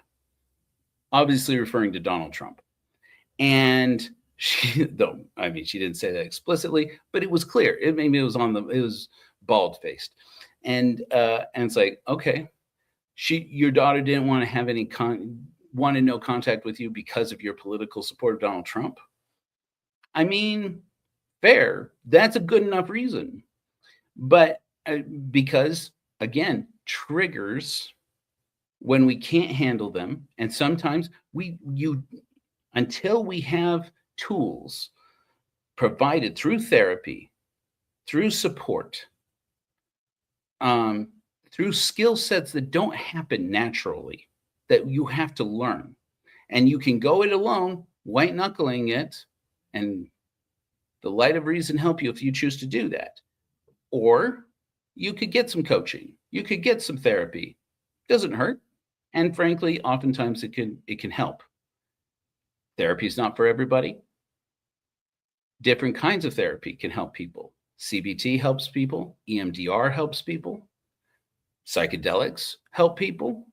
obviously referring to Donald Trump. And she, though, I mean, she didn't say that explicitly, but it was clear. It was bald faced. And it's like, okay, your daughter didn't want to have any wanted no contact with you because of your political support of Donald Trump. I mean, fair. That's a good enough reason. But because, again, triggers, when we can't handle them, and sometimes until we have tools provided through therapy, through support, through skill sets that don't happen naturally, that you have to learn. And you can go it alone, white knuckling it, and the light of reason help you if you choose to do that. Or you could get some coaching. You could get some therapy. Doesn't hurt. And frankly, oftentimes it can help. Therapy is not for everybody. Different kinds of therapy can help people. CBT helps people. EMDR helps people. Psychedelics help people.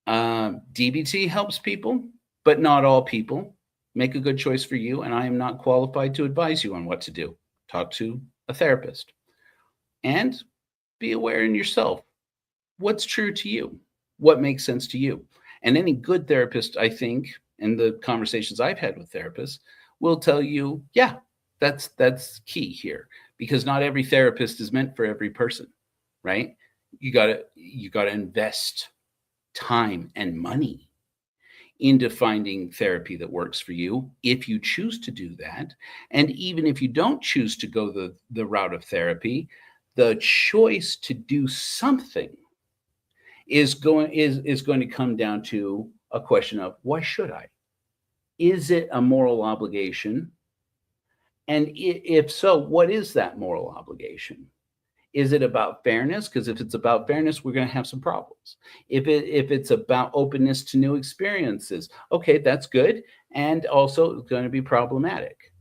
DBT helps people, but not all people. Make a good choice for you, and I am not qualified to advise you on what to do. Talk to a therapist. And be aware in yourself. What's true to you? What makes sense to you? And any good therapist, I think, in the conversations I've had with therapists, will tell you, yeah, that's key here, because not every therapist is meant for every person, right? You gotta invest time and money into finding therapy that works for you, if you choose to do that. And even if you don't choose to go the route of therapy, the choice to do something is going to come down to a question of, why should I? Is it a moral obligation? And if so, what is that moral obligation? Is it about fairness? Because if it's about fairness, we're going to have some problems. If it's about openness to new experiences, okay, that's good. And also it's going to be problematic.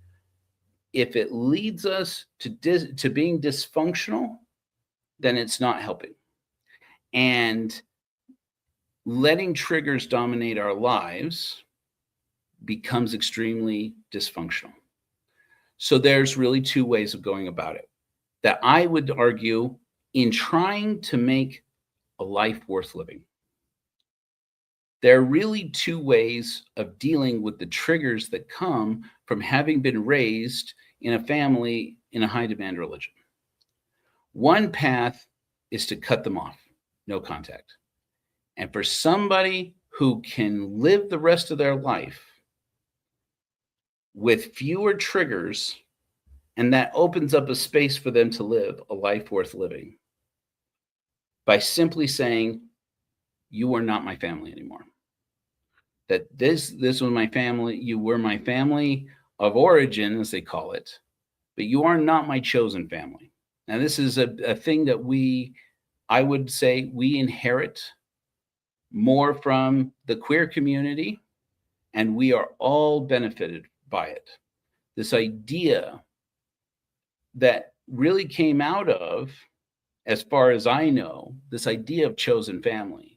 If it leads us to being dysfunctional, then it's not helping. And letting triggers dominate our lives becomes extremely dysfunctional. So there's really two ways of going about it, that I would argue, in trying to make a life worth living. There are really two ways of dealing with the triggers that come from having been raised in a family in a high demand religion. One path is to cut them off, no contact. And for somebody who can live the rest of their life with fewer triggers, and that opens up a space for them to live a life worth living, by simply saying, you are not my family anymore. That this was my family, you were my family of origin, as they call it, but you are not my chosen family. Now, this is a thing that I would say we inherit more from the queer community, and we are all benefited by it. This idea that really came out of, as far as I know, this idea of chosen family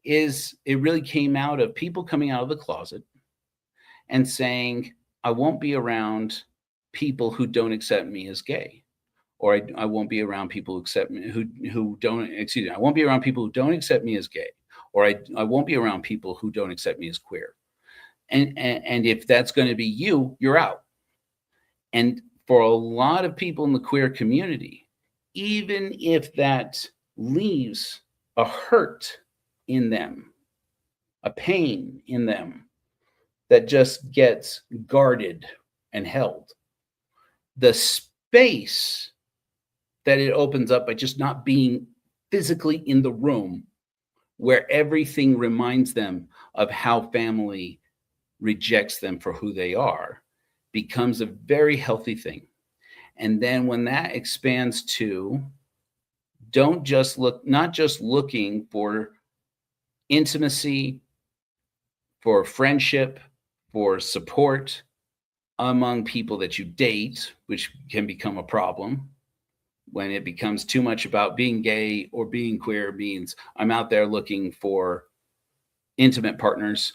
it really came out of people coming out of the closet and saying, I won't be around people who don't accept me as gay, or I won't be around people who accept me I won't be around people who don't accept me as gay, or I won't be around people who don't accept me as queer. And if that's going to be you, you're out. And for a lot of people in the queer community, even if that leaves a hurt in them, a pain in them that just gets guarded and held. The space that it opens up by just not being physically in the room, where everything reminds them of how family rejects them for who they are, becomes a very healthy thing. And then when that expands to, not just looking for intimacy, for friendship, for support among people that you date, which can become a problem when it becomes too much about being gay or being queer. Means I'm out there looking for intimate partners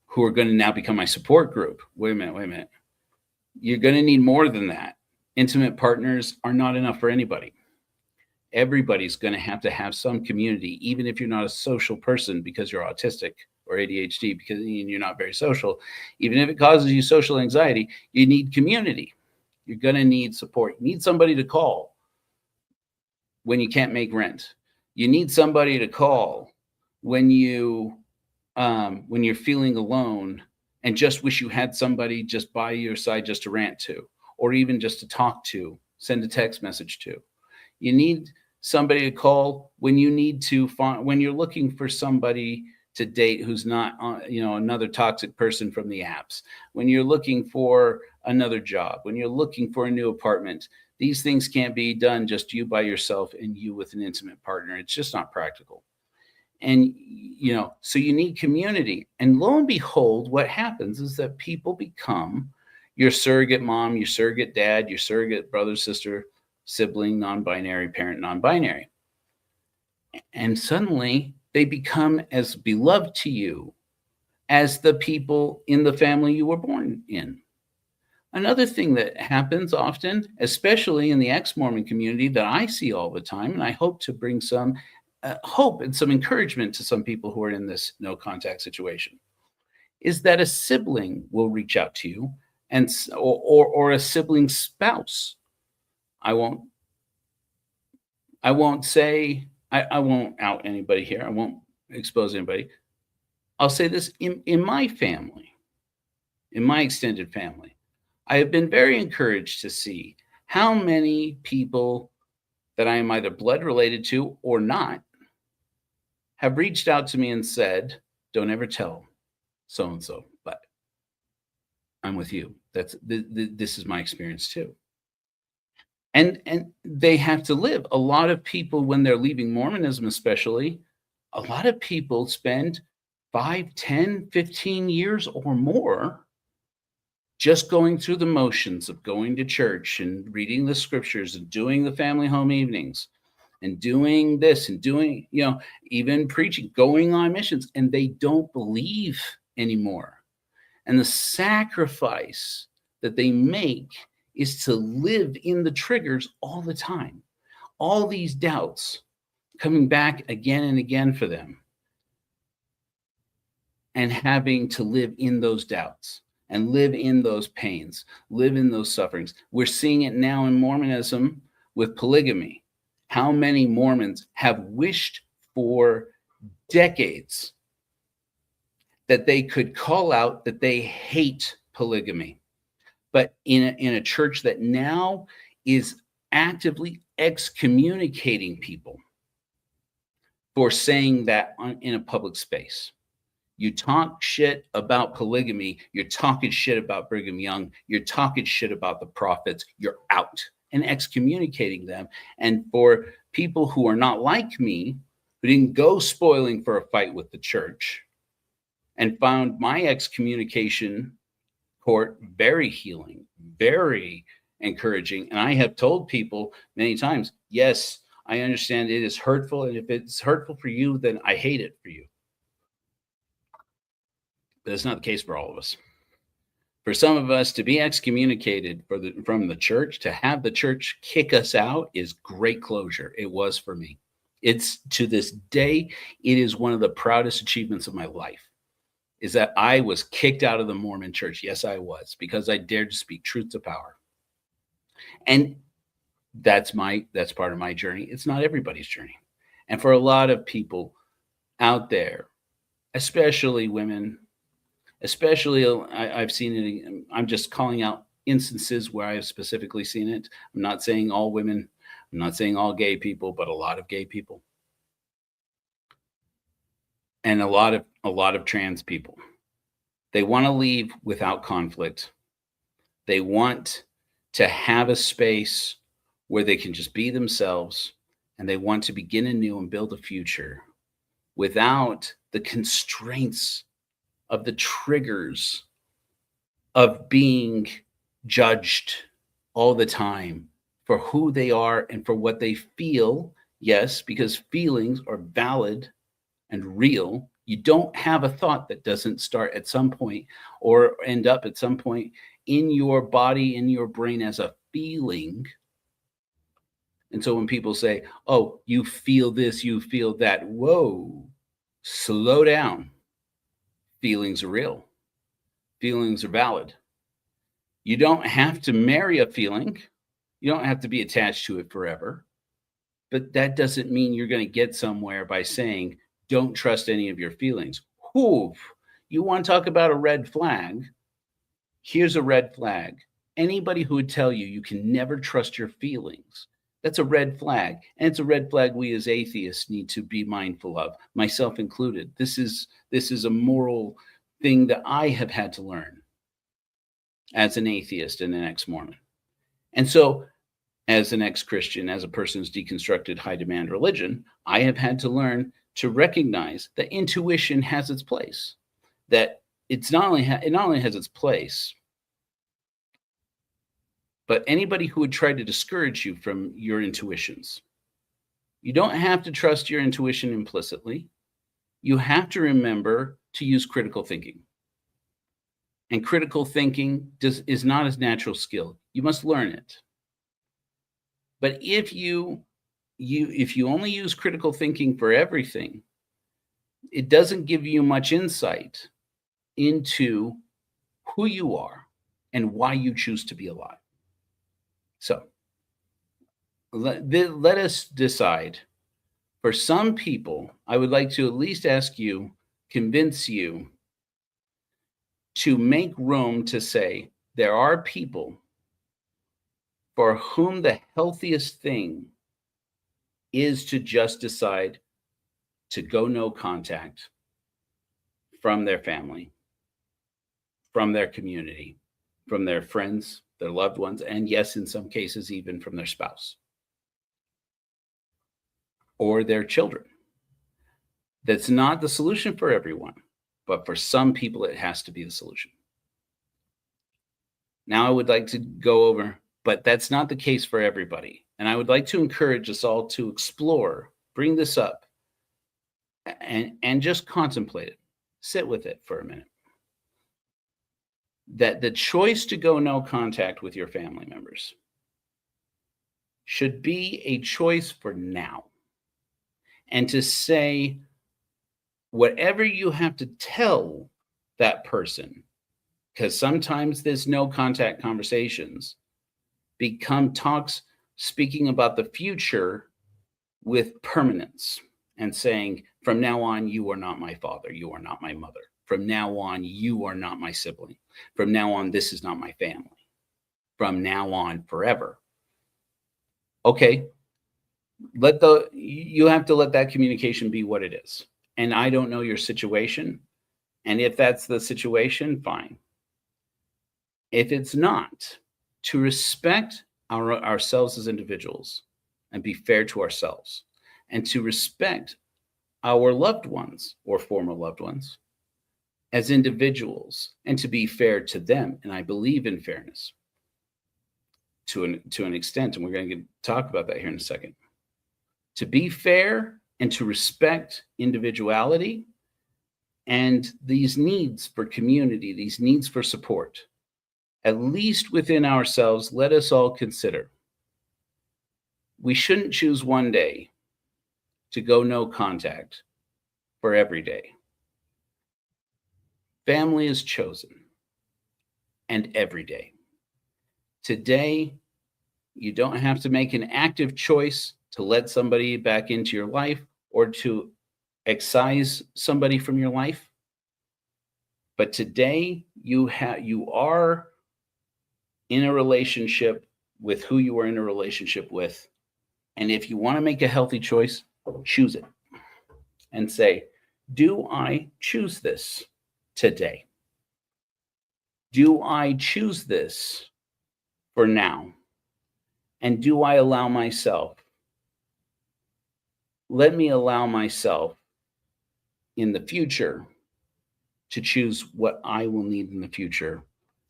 who are going to now become my support group. Wait a minute. You're going to need more than that. Intimate partners are not enough for anybody. Everybody's going to have some community, even if you're not a social person because you're autistic or ADHD, because you're not very social. Even if it causes you social anxiety, you need community. You're going to need support. You need somebody to call when you can't make rent. You need somebody to call when you're feeling alone and just wish you had somebody just by your side just to rant to, or even just to talk to, send a text message to. You need somebody to call when you need to find, when you're looking for somebody to date who's not, another toxic person from the apps, when you're looking for another job, when you're looking for a new apartment. These things can't be done just you by yourself and you with an intimate partner. It's just not practical. And, so you need community. And lo and behold, what happens is that people become your surrogate mom, your surrogate dad, your surrogate brother, sister, sibling, non-binary, parent, non-binary. And suddenly they become as beloved to you as the people in the family you were born in. Another thing that happens often, especially in the ex-Mormon community that I see all the time, and I hope to bring some hope and some encouragement to some people who are in this no contact situation, is that a sibling will reach out to you or a sibling spouse. I won't say, I won't out anybody here. I won't expose anybody. I'll say this, in my family, in my extended family, I have been very encouraged to see how many people that I am either blood related to or not have reached out to me and said, don't ever tell so-and-so, but I'm with you. This is my experience too. And they have to live. A lot of people, when they're leaving Mormonism especially, a lot of people spend 5, 10, 15 years or more just going through the motions of going to church and reading the scriptures and doing the family home evenings and doing this and doing, even preaching, going on missions, and they don't believe anymore. And the sacrifice that they make is to live in the triggers all the time. All these doubts coming back again and again for them, and having to live in those doubts and live in those pains, live in those sufferings. We're seeing it now in Mormonism with polygamy. How many Mormons have wished for decades that they could call out that they hate polygamy, but in a church that now is actively excommunicating people for saying that in a public space. You talk shit about polygamy, you're talking shit about Brigham Young, you're talking shit about the prophets, you're out, and excommunicating them. And for people who are not like me, who didn't go spoiling for a fight with the church and found my excommunication court very healing, very encouraging. And I have told people many times, yes, I understand it is hurtful. And if it's hurtful for you, then I hate it for you. But it's not the case for all of us. For some of us to be excommunicated from the church, to have the church kick us out, is great closure. It was for me. It's, to this day, it is one of the proudest achievements of my life, is that I was kicked out of the Mormon church. Yes, I was, because I dared to speak truth to power. And that's part of my journey. It's not everybody's journey. And for a lot of people out there, especially women, especially I've seen it. I'm just calling out instances where I've specifically seen it. I'm not saying all women, I'm not saying all gay people, but a lot of gay people and a lot of trans people. They want to leave without conflict. They want to have a space where they can just be themselves, and they want to begin anew and build a future without the constraints of the triggers of being judged all the time for who they are and for what they feel. Yes, because feelings are valid and real. You don't have a thought that doesn't start at some point or end up at some point in your body, in your brain as a feeling. And so when people say, oh, you feel this, you feel that, whoa, slow down. Feelings are real. Feelings are valid. You don't have to marry a feeling. You don't have to be attached to it forever. But that doesn't mean you're going to get somewhere by saying, don't trust any of your feelings. Whew, you want to talk about a red flag? Here's a red flag. Anybody who would tell you you can never trust your feelings, that's a red flag. And it's a red flag we as atheists need to be mindful of, myself included. This is a moral thing that I have had to learn as an atheist and an ex-Mormon. And so as an ex-Christian, as a person who's deconstructed high demand religion, I have had to learn to recognize that intuition has its place, that it not only has its place, but anybody who would try to discourage you from your intuitions, you don't have to trust your intuition implicitly. You have to remember to use critical thinking. And critical thinking is not a natural skill. You must learn it. But if you only use critical thinking for everything, it doesn't give you much insight into who you are and why you choose to be alive. So let us decide. For some people, I would like to at least ask you, convince you to make room to say there are people for whom the healthiest thing is to just decide to go no contact from their family, from their community, from their friends, their loved ones, and yes, in some cases, even from their spouse or their children. That's not the solution for everyone, but for some people, it has to be the solution. Now, I would like to go over, but that's not the case for everybody. And I would like to encourage us all to explore, bring this up, and just contemplate it. Sit with it for a minute. That the choice to go no contact with your family members should be a choice for now. And to say, whatever you have to tell that person, because sometimes there's no contact conversations, become talks speaking about the future with permanence and saying, from now on, you are not my father, you are not my mother. From now on, you are not my sibling. From now on, this is not my family. From now on, forever. Okay, you have to let that communication be what it is. And I don't know your situation. And if that's the situation, fine. If it's not, to respect ourselves as individuals and be fair to ourselves, and to respect our loved ones or former loved ones as individuals, and to be fair to them. And I believe in fairness to an extent, and we're going to talk about that here in a second. To be fair and to respect individuality and these needs for community, these needs for support, at least within ourselves, let us all consider. We shouldn't choose one day to go no contact for every day. Family is chosen, and every day. Today, you don't have to make an active choice to let somebody back into your life or to excise somebody from your life. But today you are in a relationship with who you are in a relationship with. And if you want to make a healthy choice, choose it and say, do I choose this today? Do I choose this for now? And do I allow myself? Let me allow myself in the future to choose what I will need in the future,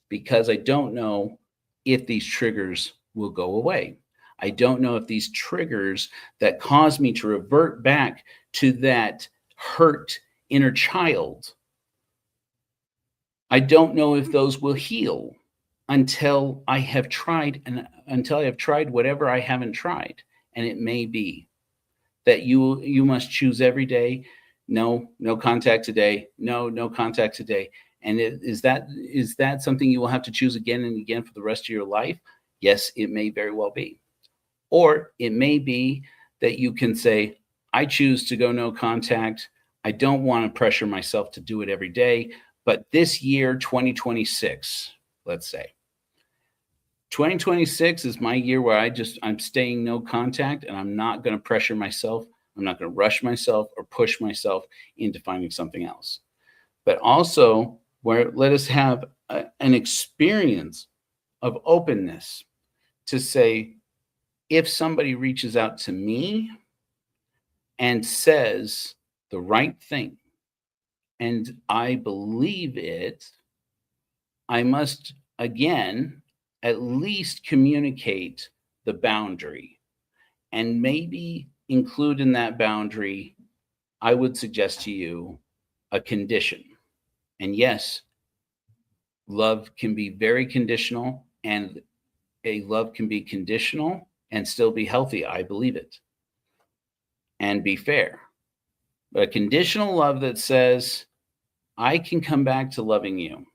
because I don't know if these triggers will go away. I don't know if these triggers that cause me to revert back to that hurt inner child, I don't know if those will heal until I have tried, and until I have tried whatever I haven't tried. And it may be that you must choose every day, no contact today, no contact today. And is that something you will have to choose again and again for the rest of your life? Yes, it may very well be. Or it may be that you can say, I choose to go no contact. I don't want to pressure myself to do it every day. But this year, 2026, let's say, 2026 is my year where I'm staying no contact, and I'm not going to pressure myself. I'm not going to rush myself or push myself into finding something else. But also, let us have an experience of openness to say, if somebody reaches out to me and says the right thing, and I believe it, I must, again, at least communicate the boundary, and maybe include in that boundary, I would suggest to you, a condition. And yes, love can be very conditional, and a love can be conditional and still be healthy. I believe it. And be fair. But a conditional love that says, I can come back to loving you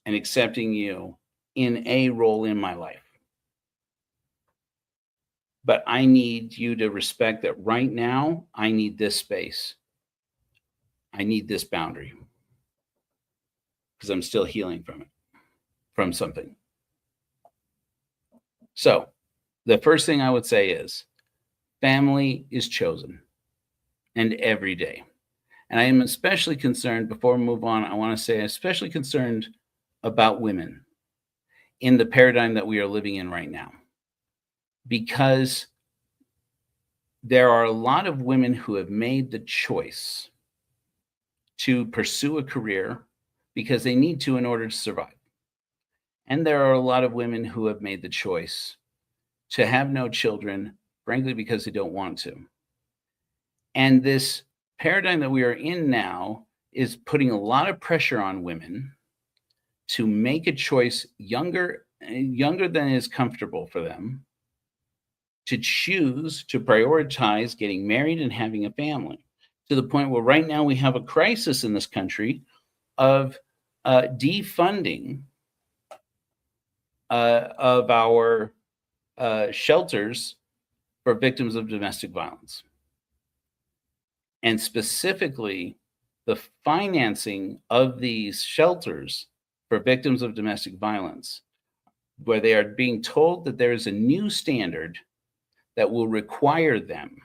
and accepting you in a role in my life. But I need you to respect that right now, I need this space. I need this boundary, because I'm still healing from something. So the first thing I would say is, family is chosen, and every day. And I am especially concerned, before we move on, I want to say especially concerned about women in the paradigm that we are living in right now. Because there are a lot of women who have made the choice to pursue a career because they need to in order to survive. And there are a lot of women who have made the choice to have no children, frankly, because they don't want to. And this paradigm that we are in now is putting a lot of pressure on women to make a choice younger than is comfortable for them, to choose to prioritize getting married and having a family, to the point where right now we have a crisis in this country of defunding of our shelters for victims of domestic violence. And specifically, the financing of these shelters for victims of domestic violence, where they are being told that there is a new standard that will require them,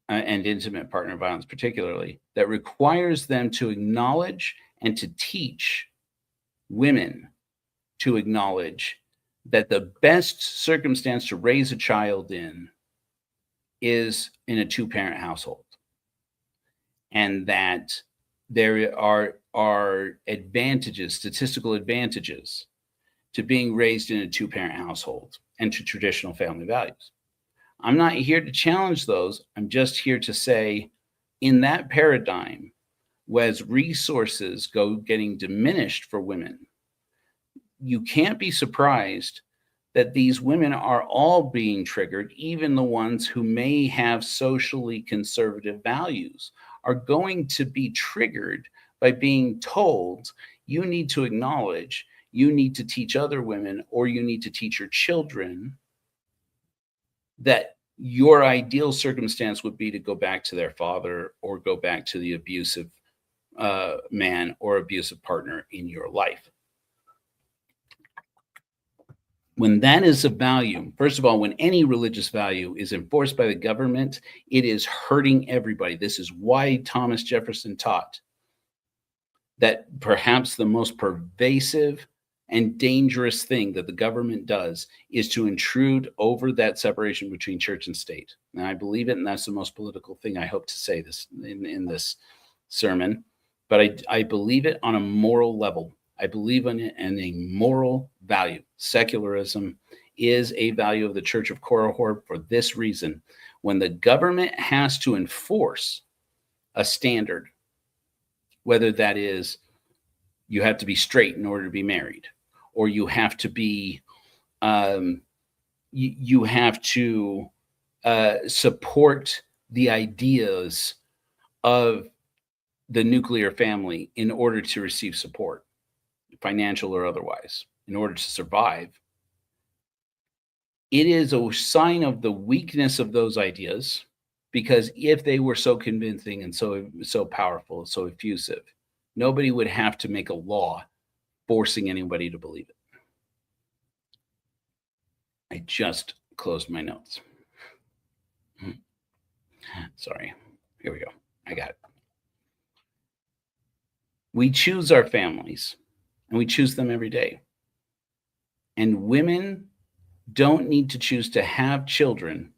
and intimate partner violence particularly, that requires them to acknowledge and to teach women to acknowledge that the best circumstance to raise a child in is in a two-parent household. And that there are advantages, statistical advantages, to being raised in a two-parent household and to traditional family values. I'm not here to challenge those. I'm just here to say, in that paradigm, as resources go getting diminished for women, you can't be surprised that these women are all being triggered. Even the ones who may have socially conservative values are going to be triggered by being told, you need to acknowledge, you need to teach other women, or you need to teach your children that your ideal circumstance would be to go back to their father or go back to the abusive man or abusive partner in your life. When that is a value, first of all, when any religious value is enforced by the government, it is hurting everybody. This is why Thomas Jefferson taught that perhaps the most pervasive and dangerous thing that the government does is to intrude over that separation between church and state. And I believe it, and that's the most political thing I hope to say this in this sermon. But I believe it on a moral level. I believe in it and a moral value. Secularism is a value of the Church of Korihor for this reason. When the government has to enforce a standard, whether that is you have to be straight in order to be married, or you have to be, you have to support the ideas of the nuclear family in order to receive support, financial or otherwise, in order to survive. It is a sign of the weakness of those ideas, because if they were so convincing and so powerful, so effusive, nobody would have to make a law forcing anybody to believe it. I just closed my notes. Sorry. Here we go. I got it. We choose our families, and we choose them every day. And women don't need to choose to have children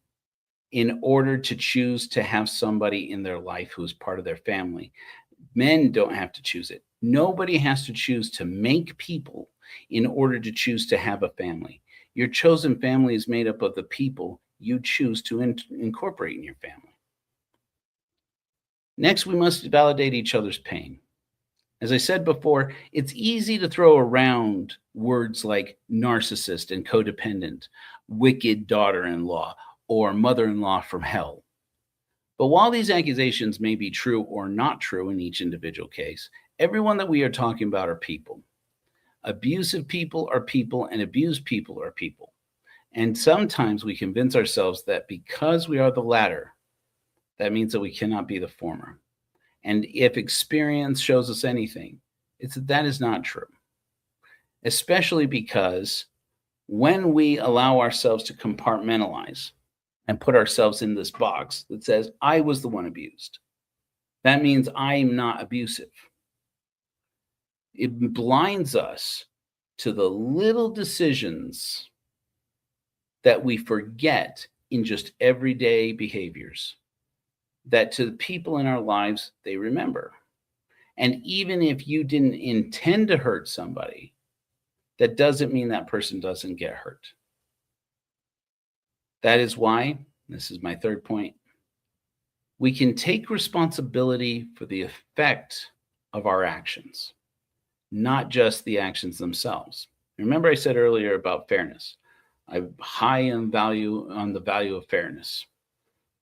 in order to choose to have somebody in their life who is part of their family. Men don't have to choose it. Nobody has to choose to make people in order to choose to have a family. Your chosen family is made up of the people you choose to incorporate in your family. Next, we must validate each other's pain. As I said before, it's easy to throw around words like narcissist and codependent, wicked daughter-in-law, or mother-in-law from hell. But while these accusations may be true or not true in each individual case, everyone that we are talking about are people. Abusive people are people, and abused people are people. And sometimes we convince ourselves that because we are the latter, that means that we cannot be the former. And if experience shows us anything, it's that is not true. Especially because when we allow ourselves to compartmentalize and put ourselves in this box that says, I was the one abused, that means I'm not abusive. It blinds us to the little decisions that we forget in just everyday behaviors, that to the people in our lives, they remember. And even if you didn't intend to hurt somebody, that doesn't mean that person doesn't get hurt. That is why, this is my third point, we can take responsibility for the effect of our actions, not just the actions themselves. Remember I said earlier about fairness. I'm high on the value of fairness,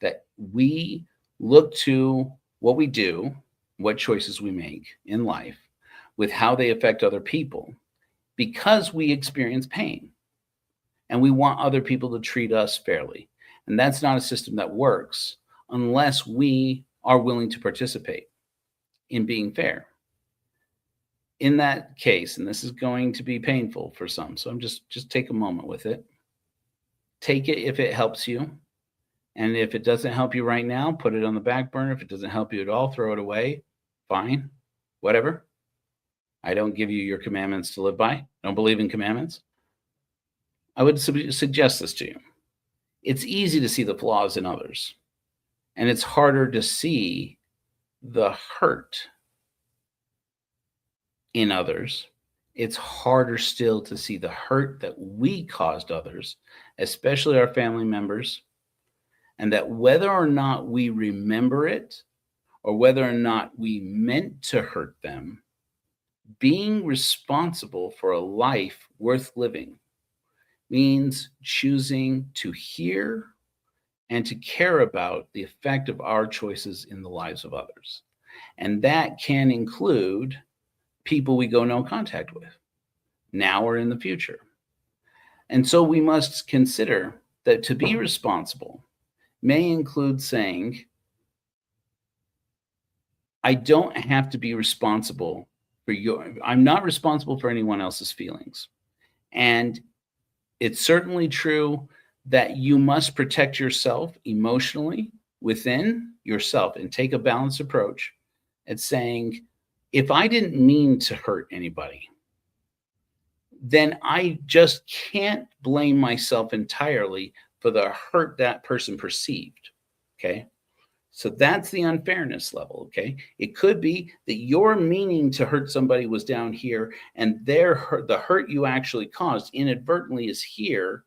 that we look to what we do, what choices we make in life, with how they affect other people, because we experience pain and we want other people to treat us fairly. And that's not a system that works unless we are willing to participate in being fair. In that case, and this is going to be painful for some, so I'm just take a moment with it. Take it if it helps you. And if it doesn't help you right now, put it on the back burner. If it doesn't help you at all, throw it away. Fine, whatever. I don't give you your commandments to live by. I don't believe in commandments. I would suggest this to you. It's easy to see the flaws in others, and it's harder to see the hurt in others. It's harder still to see the hurt that we caused others, especially our family members, and that whether or not we remember it or whether or not we meant to hurt them, being responsible for a life worth living means choosing to hear and to care about the effect of our choices in the lives of others. And that can include people we go no contact with, now or in the future. And so we must consider that to be responsible may include saying, I don't have to be responsible for I'm not responsible for anyone else's feelings. And it's certainly true that you must protect yourself emotionally within yourself and take a balanced approach at saying, if I didn't mean to hurt anybody, then I just can't blame myself entirely for the hurt that person perceived. Okay. So that's the unfairness level. Okay. It could be that your meaning to hurt somebody was down here and the hurt you actually caused inadvertently is here.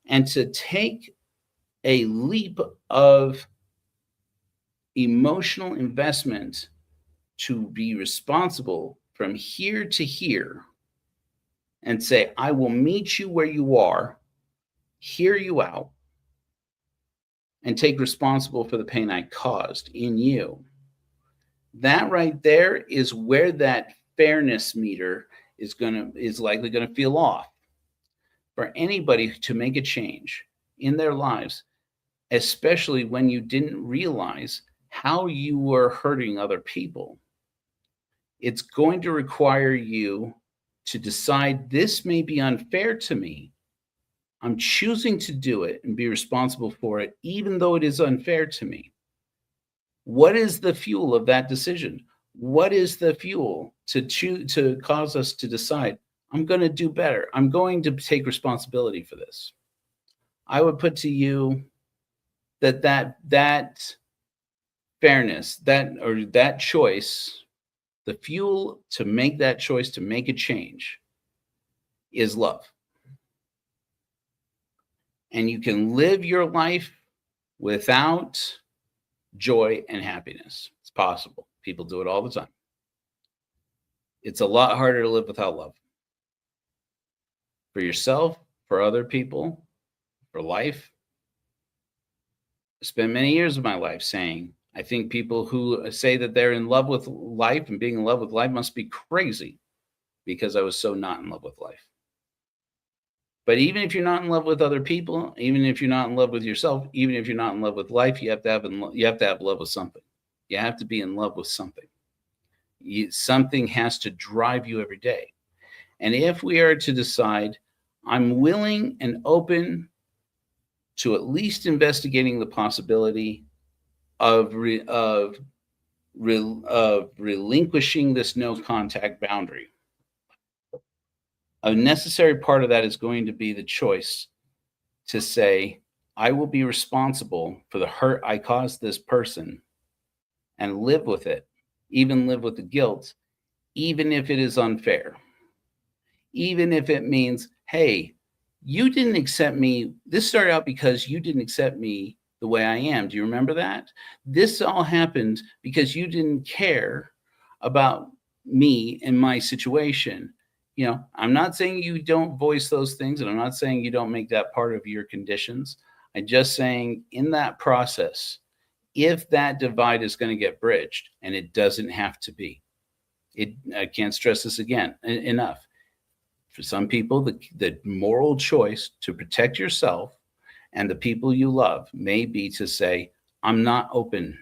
And to take a leap of emotional investment to be responsible from here to here and say, I will meet you where you are, hear you out, and take responsible for the pain I caused in you. That right there is where that fairness meter is likely going to feel off. For anybody to make a change in their lives, especially when you didn't realize how you were hurting other people, it's going to require you to decide, this may be unfair to me. I'm choosing to do it and be responsible for it, even though it is unfair to me. What is the fuel of that decision? What is the fuel to cause us to decide, I'm going to do better. I'm going to take responsibility for this. I would put to you that fairness, that choice, the fuel to make that choice, to make a change, is love. And you can live your life without joy and happiness. It's possible. People do it all the time. It's a lot harder to live without love. For yourself, for other people, for life. I spent many years of my life saying, I think people who say that they're in love with life and being in love with life must be crazy, because I was so not in love with life. But even if you're not in love with other people, even if you're not in love with yourself, even if you're not in love with life, you have to have love with something. You have to be in love with something. Something has to drive you every day. And if we are to decide, I'm willing and open to at least investigating the possibility of relinquishing this no contact boundary. A necessary part of that is going to be the choice to say, I will be responsible for the hurt I caused this person and live with it, even live with the guilt, even if it is unfair. Even if it means, hey, you didn't accept me. This started out because you didn't accept me the way I am. Do you remember that? This all happened because you didn't care about me and my situation. You know, I'm not saying you don't voice those things, and I'm not saying you don't make that part of your conditions. I'm just saying in that process, if that divide is going to get bridged, and it doesn't have to be, I can't stress this enough. For some people, the moral choice to protect yourself and the people you love may be to say, I'm not open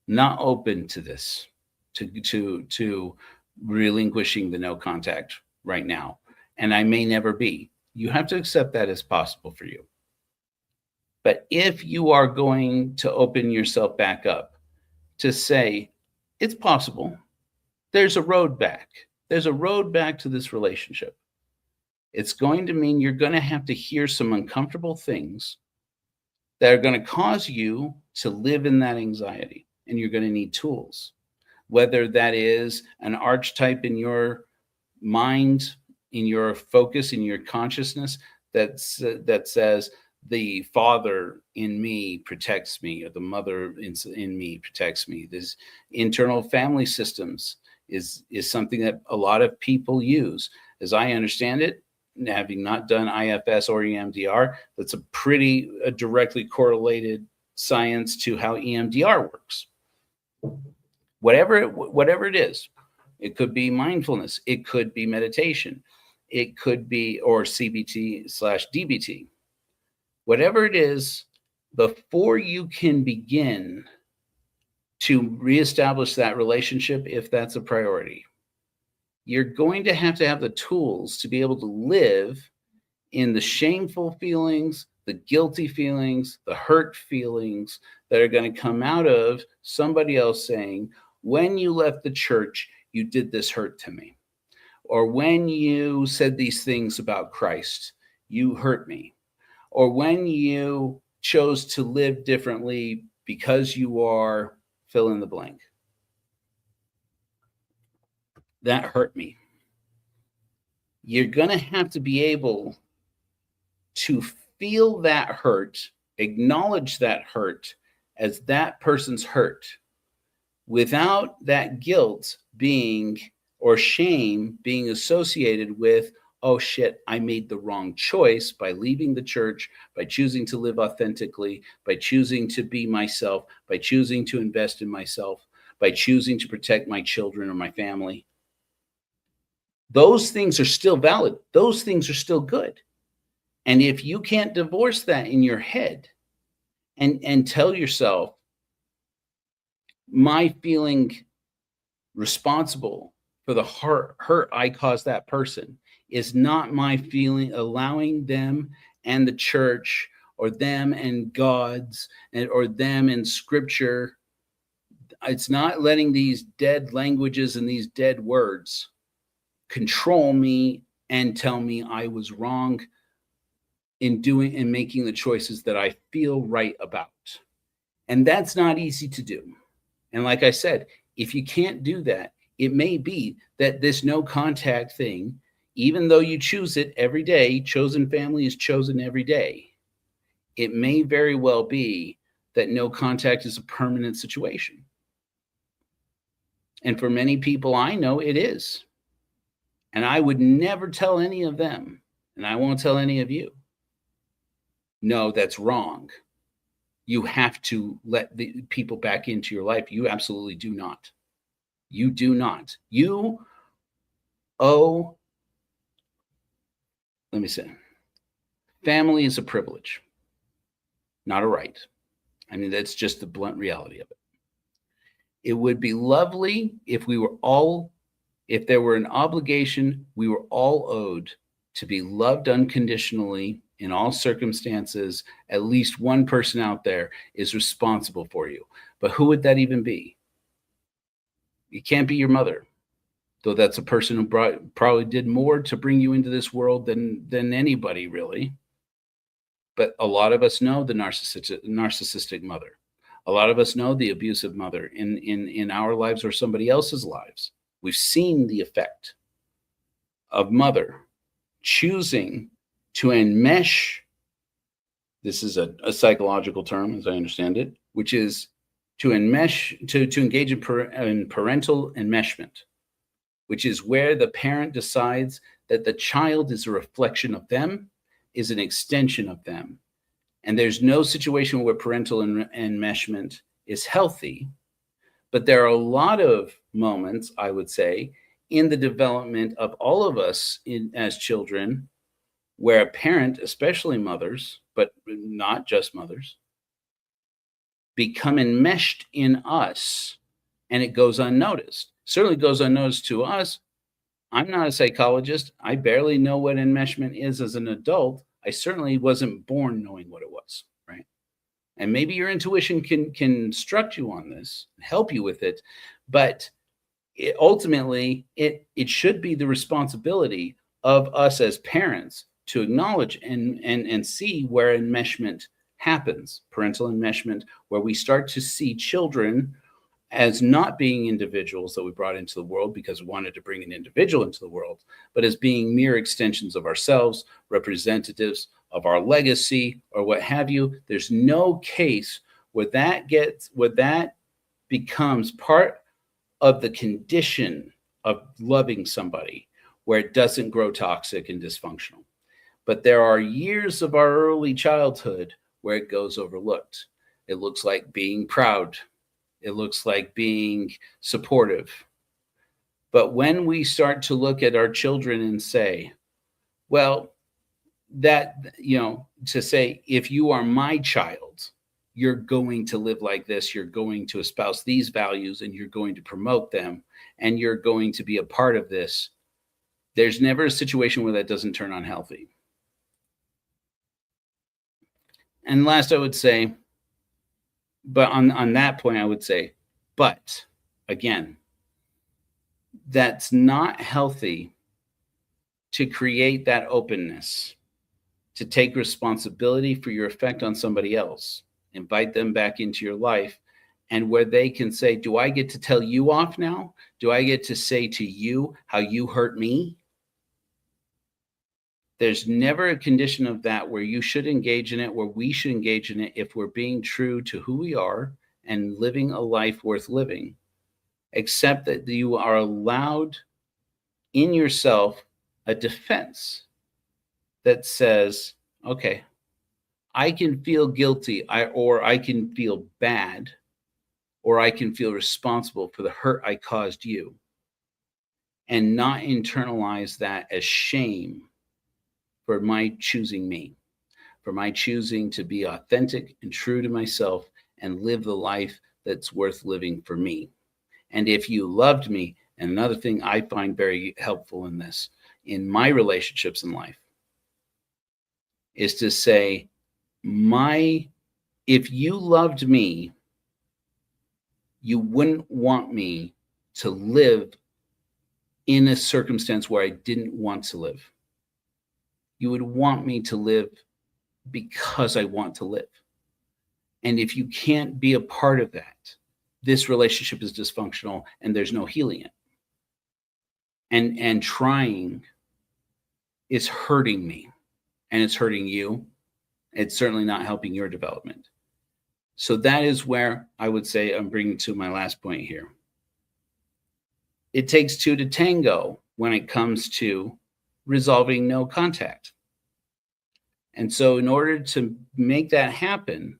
to this, to relinquishing the no contact right now. And I may never be. You have to accept that as possible for you. But if you are going to open yourself back up to say, it's possible, there's a road back. There's a road back to this relationship. It's going to mean you're going to have to hear some uncomfortable things that are going to cause you to live in that anxiety. And you're going to need tools, whether that is an archetype in your mind, in your focus, in your consciousness that says, the father in me protects me, or the mother in me protects me. This internal family systems is something that a lot of people use. As I understand it, having not done IFS or EMDR, that's a pretty directly correlated science to how EMDR works. Whatever it is, it could be mindfulness, it could be meditation, it could be, or CBT/DBT. Whatever it is, before you can begin to reestablish that relationship, if that's a priority, you're going to have the tools to be able to live in the shameful feelings, the guilty feelings, the hurt feelings that are going to come out of somebody else saying, when you left the church, you did this hurt to me. Or when you said these things about Christ, you hurt me. Or when you chose to live differently because you are fill in the blank. That hurt me. You're going to have to be able to feel that hurt, acknowledge that hurt as that person's hurt, without that guilt being, or shame being associated with, oh shit, I made the wrong choice by leaving the church, by choosing to live authentically, by choosing to be myself, by choosing to invest in myself, by choosing to protect my children or my family. Those things are still valid. Those things are still good. And if you can't divorce that in your head and tell yourself, my feeling responsible for the hurt I caused that person is not my feeling, allowing them and the church, or them and God's, or them and scripture. It's not letting these dead languages and these dead words control me and tell me I was wrong in doing and making the choices that I feel right about. And that's not easy to do. And like I said, if you can't do that, it may be that this no contact thing, even though you choose it every day, chosen family is chosen every day, it may very well be that no contact is a permanent situation. And for many people I know, it is. And I would never tell any of them, and I won't tell any of you, no, that's wrong. You have to let the people back into your life. You absolutely do not. You do not. You owe, let me say, family is a privilege, not a right. I mean, that's just the blunt reality of it. It would be lovely if we were all, if there were an obligation we were all owed to be loved unconditionally in all circumstances. At least one person out there is responsible for you. But who would that even be? It can't be your mother, though that's a person who probably did more to bring you into this world than anybody really. But a lot of us know the narcissistic mother. A lot of us know the abusive mother in our lives or somebody else's lives. We've seen the effect of mother choosing to enmesh. This is a psychological term, as I understand it, which is to enmesh, to engage in parental enmeshment, which is where the parent decides that the child is a reflection of them, is an extension of them. And there's no situation where parental enmeshment is healthy, but there are a lot of moments, I would say, in the development of all of us as children, where a parent, especially mothers, but not just mothers, become enmeshed in us, and it goes unnoticed. Certainly goes unnoticed to us. I'm not a psychologist. I barely know what enmeshment is as an adult. I certainly wasn't born knowing what it was, right? And maybe your intuition can instruct you on this, help you with it, but ultimately, it should be the responsibility of us as parents to acknowledge and see where enmeshment happens, parental enmeshment, where we start to see children as not being individuals that we brought into the world because we wanted to bring an individual into the world, but as being mere extensions of ourselves, representatives of our legacy, or what have you. There's no case where that becomes part of the condition of loving somebody, where it doesn't grow toxic and dysfunctional. But there are years of our early childhood where it goes overlooked. It looks like being proud. It looks like being supportive. But when we start to look at our children and say, well, that, to say, if you are my child, you're going to live like this, you're going to espouse these values, and you're going to promote them, and you're going to be a part of this. There's never a situation where that doesn't turn unhealthy. And last, I would say, but on that point, I would say, but again, that's not healthy to create that openness, to take responsibility for your effect on somebody else, invite them back into your life, and where they can say, do I get to tell you off now? Do I get to say to you how you hurt me? There's never a condition of that where you should engage in it, where we should engage in it if we're being true to who we are and living a life worth living, except that you are allowed in yourself a defense that says, okay, I can feel guilty, or I can feel bad, or I can feel responsible for the hurt I caused you, and not internalize that as shame for my choosing me, for my choosing to be authentic and true to myself and live the life that's worth living for me. And if you loved me, and another thing I find very helpful in this, in my relationships in life, is to say, if you loved me, you wouldn't want me to live in a circumstance where I didn't want to live. You would want me to live because I want to live. And if you can't be a part of that, this relationship is dysfunctional and there's no healing it. And trying is hurting me, and it's hurting you. It's certainly not helping your development. So that is where I would say I'm bringing to my last point here. It takes two to tango when it comes to resolving no contact. And so in order to make that happen,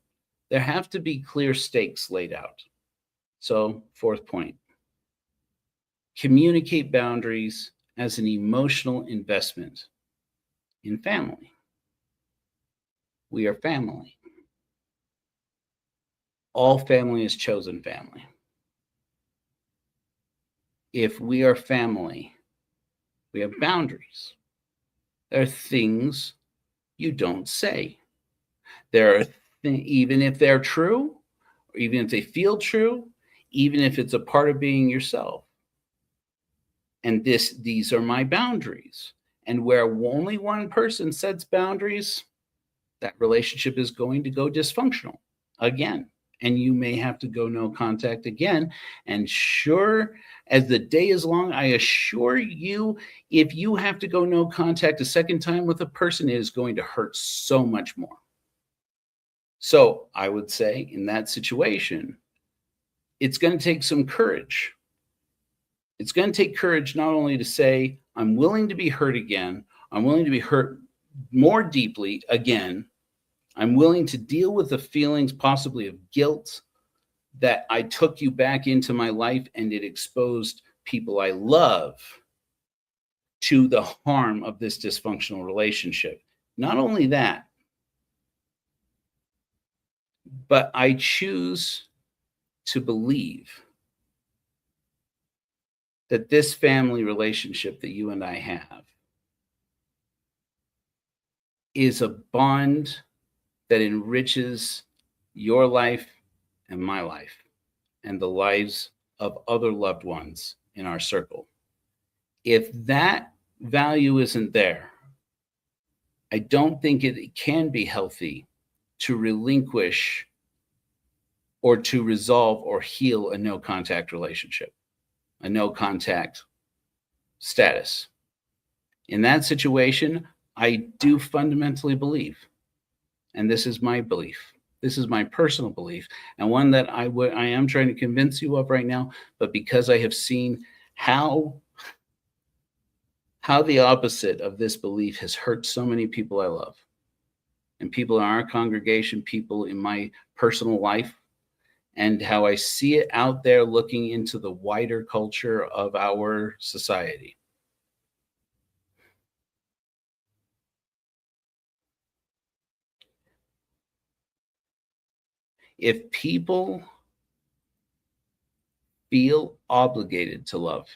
there have to be clear stakes laid out. So, fourth point, communicate boundaries as an emotional investment in family. We are family. All family is chosen family. If we are family, we have boundaries. There are things you don't say. There are even if they're true, or even if they feel true, even if it's a part of being yourself. And these are my boundaries. And where only one person sets boundaries, that relationship is going to go dysfunctional again. And you may have to go no contact again. And sure, as the day is long, I assure you, if you have to go no contact a second time with a person, it is going to hurt so much more. So I would say in that situation, it's going to take some courage. It's going to take courage not only to say, I'm willing to be hurt again, I'm willing to be hurt more deeply again, I'm willing to deal with the feelings possibly of guilt that I took you back into my life and it exposed people I love to the harm of this dysfunctional relationship. Not only that, but I choose to believe that this family relationship that you and I have is a bond that enriches your life and my life and the lives of other loved ones in our circle. If that value isn't there, I don't think it can be healthy to relinquish or to resolve or heal a no contact relationship, a no contact status. In that situation, I do fundamentally believe, and this is my belief, this is my personal belief, and one that I am trying to convince you of right now, but because I have seen how the opposite of this belief has hurt so many people I love, and people in our congregation, people in my personal life, and how I see it out there looking into the wider culture of our society. If people feel obligated to love,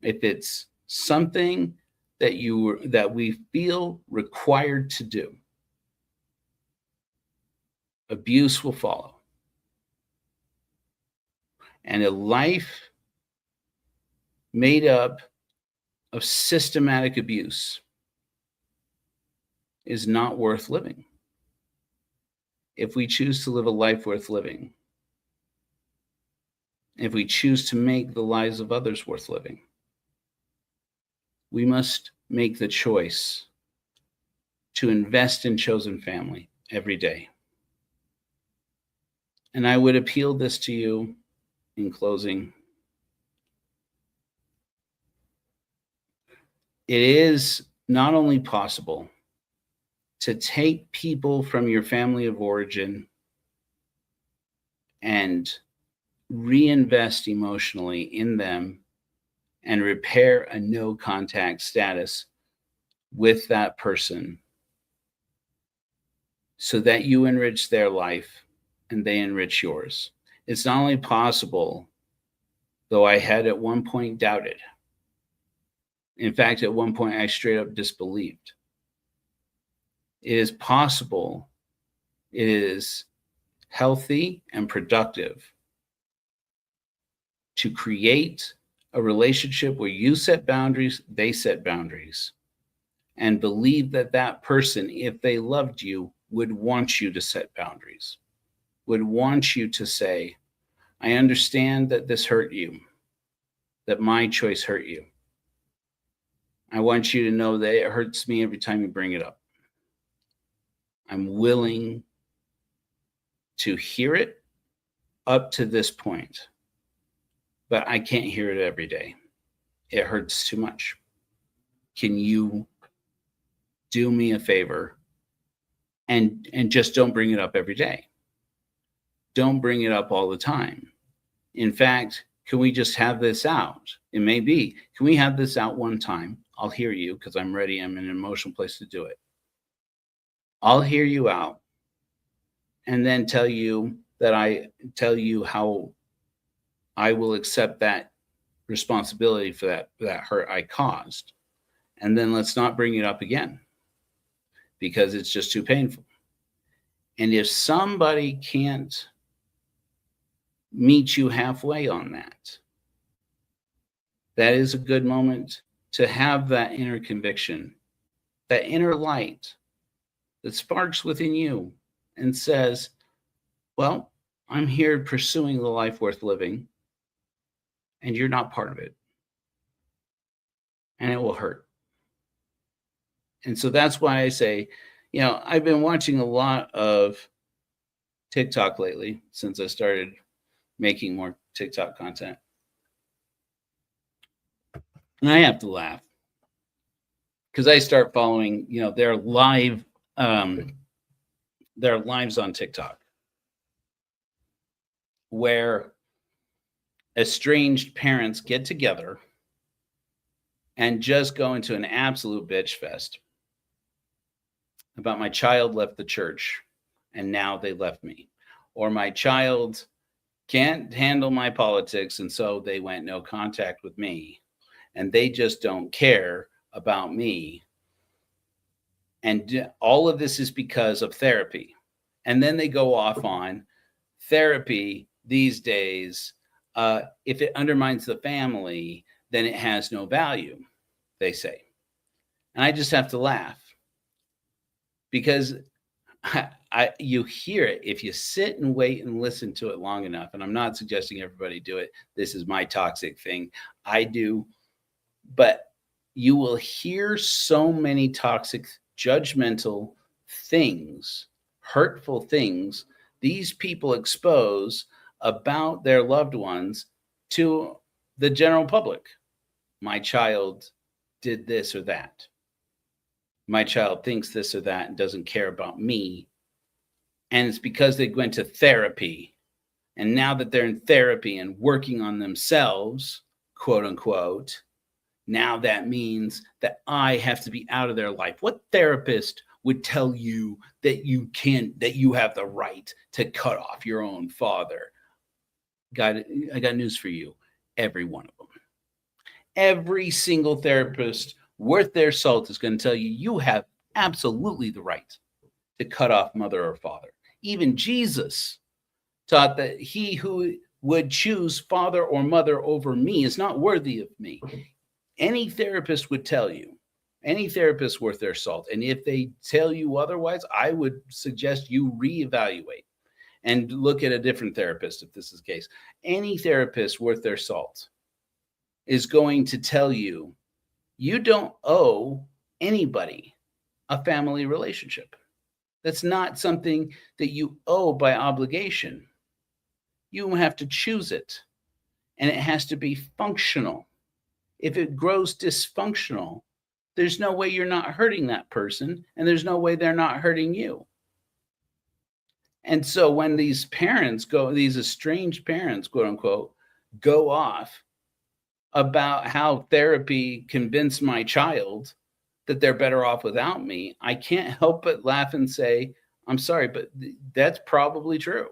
if it's something that we feel required to do, abuse will follow. And a life made up of systematic abuse is not worth living. If we choose to live a life worth living, if we choose to make the lives of others worth living, we must make the choice to invest in chosen family every day. And I would appeal this to you in closing. It is not only possible to take people from your family of origin and reinvest emotionally in them and repair a no contact status with that person so that you enrich their life and they enrich yours. It's not only possible, though I had at one point doubted. In fact, at one point I straight up disbelieved. It is possible, it is healthy and productive to create a relationship where you set boundaries, they set boundaries, and believe that that person, if they loved you, would want you to set boundaries, would want you to say, I understand that this hurt you, that my choice hurt you. I want you to know that it hurts me every time you bring it up. I'm willing to hear it up to this point, but I can't hear it every day. It hurts too much. Can you do me a favor and just don't bring it up every day? Don't bring it up all the time. In fact, can we just have this out? It may be, can we have this out one time? I'll hear you because I'm ready. I'm in an emotional place to do it. I'll hear you out and then tell you how I will accept that responsibility for that hurt I caused. And then let's not bring it up again because it's just too painful. And if somebody can't meet you halfway on that, that is a good moment to have that inner conviction, that inner light that sparks within you and says, well, I'm here pursuing the life worth living, and you're not part of it. And it will hurt. And so that's why I say, I've been watching a lot of TikTok lately since I started making more TikTok content. And I have to laugh because I start following, their lives on TikTok where estranged parents get together and just go into an absolute bitch fest about my child left the church and now they left me, or my child can't handle my politics and so they went no contact with me and they just don't care about me. And all of this is because of therapy. And then they go off on therapy these days. If it undermines the family, then it has no value, they say. And I just have to laugh because you hear it. If you sit and wait and listen to it long enough, and I'm not suggesting everybody do it. This is my toxic thing. I do. But you will hear so many toxic, judgmental things, hurtful things these people expose about their loved ones to the general public. My child did this or that. My child thinks this or that and doesn't care about me. And it's because they went to therapy. And now that they're in therapy and working on themselves, quote unquote, now that means that I have to be out of their life. What therapist would tell you that you have the right to cut off your own father. I got news for you. Every one of them. Every single therapist worth their salt is going to tell you you have absolutely the right to cut off mother or father. Even Jesus taught that he who would choose father or mother over me is not worthy of me. Any therapist would tell you, any therapist worth their salt. And if they tell you otherwise, I would suggest you reevaluate and look at a different therapist if this is the case. Any therapist worth their salt is going to tell you, you don't owe anybody a family relationship. That's not something that you owe by obligation. You have to choose it, and it has to be functional. If it grows dysfunctional, there's no way you're not hurting that person, and there's no way they're not hurting you. And so when these parents these estranged parents, quote unquote, go off about how therapy convinced my child that they're better off without me, I can't help but laugh and say, I'm sorry, but that's probably true.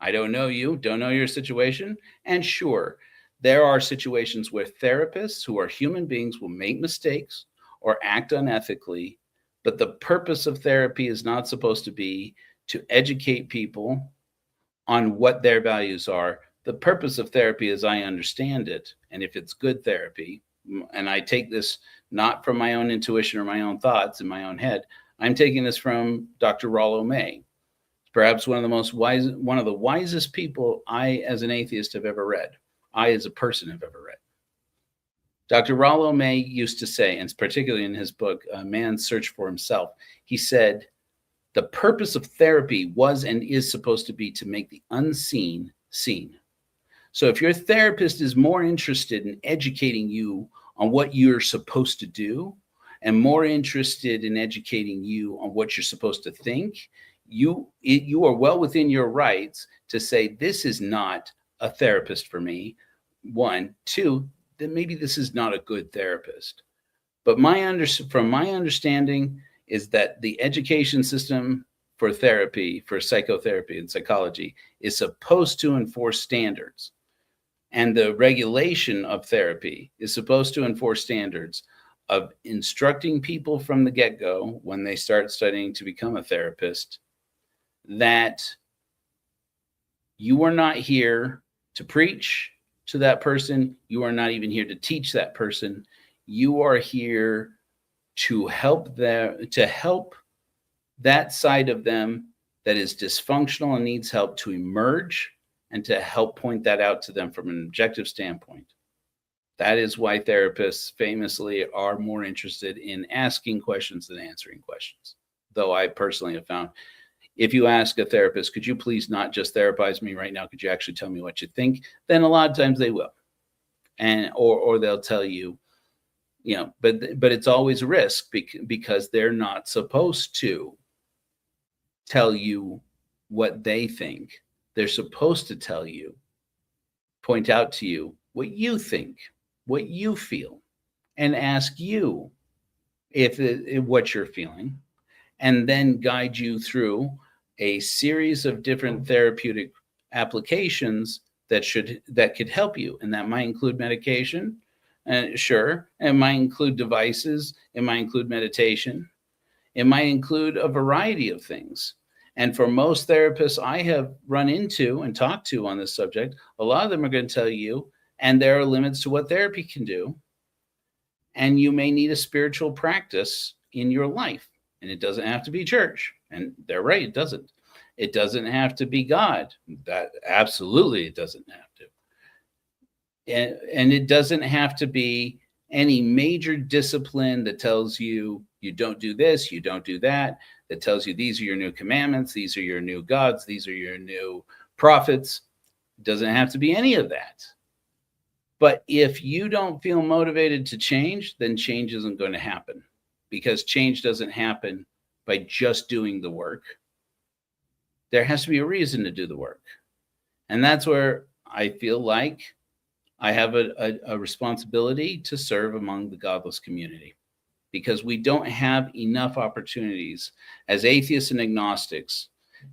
I don't know you, don't know your situation. And sure, there are situations where therapists who are human beings will make mistakes or act unethically, but the purpose of therapy is not supposed to be to educate people on what their values are. The purpose of therapy, as I understand it, and if it's good therapy, and I take this not from my own intuition or my own thoughts in my own head, I'm taking this from Dr. Rollo May, perhaps one of the wisest people I, as an atheist, have ever read. I, as a person, have ever read. Dr. Rollo May used to say, and particularly in his book, Man's Search for Himself, he said, the purpose of therapy was and is supposed to be to make the unseen seen. So if your therapist is more interested in educating you on what you're supposed to do and more interested in educating you on what you're supposed to think, you are well within your rights to say, this is not a therapist for me. One, two, then maybe this is not a good therapist. But from my understanding is that the education system for therapy, for psychotherapy and psychology, is supposed to enforce standards. And the regulation of therapy is supposed to enforce standards of instructing people from the get-go when they start studying to become a therapist that you are not here to preach to that person. You are not even here to teach that person. You are here to help that side of them that is dysfunctional and needs help to emerge, and to help point that out to them from an objective standpoint. That is why therapists famously are more interested in asking questions than answering questions. Though I personally have found, if you ask a therapist, could you please not just therapize me right now? Could you actually tell me what you think? Then a lot of times they will. And or they'll tell you, but it's always a risk because they're not supposed to tell you what they think. They're supposed to tell you, point out to you what you think, what you feel, and ask you if what you're feeling, and then guide you through a series of different therapeutic applications that could help you. And that might include medication, sure. It might include devices. It might include meditation. It might include a variety of things. And for most therapists I have run into and talked to on this subject, a lot of them are going to tell you, and there are limits to what therapy can do. And you may need a spiritual practice in your life. And it doesn't have to be church. And they're right, it doesn't. It doesn't have to be God. That absolutely it doesn't have to. And it doesn't have to be any major discipline that tells you you don't do this, you don't do that, that tells you these are your new commandments, these are your new gods, these are your new prophets. It doesn't have to be any of that. But if you don't feel motivated to change, then change isn't going to happen, because change doesn't happen by just doing the work. There has to be a reason to do the work. And that's where I feel like I have a responsibility to serve among the godless community. because we don't have enough opportunities as atheists and agnostics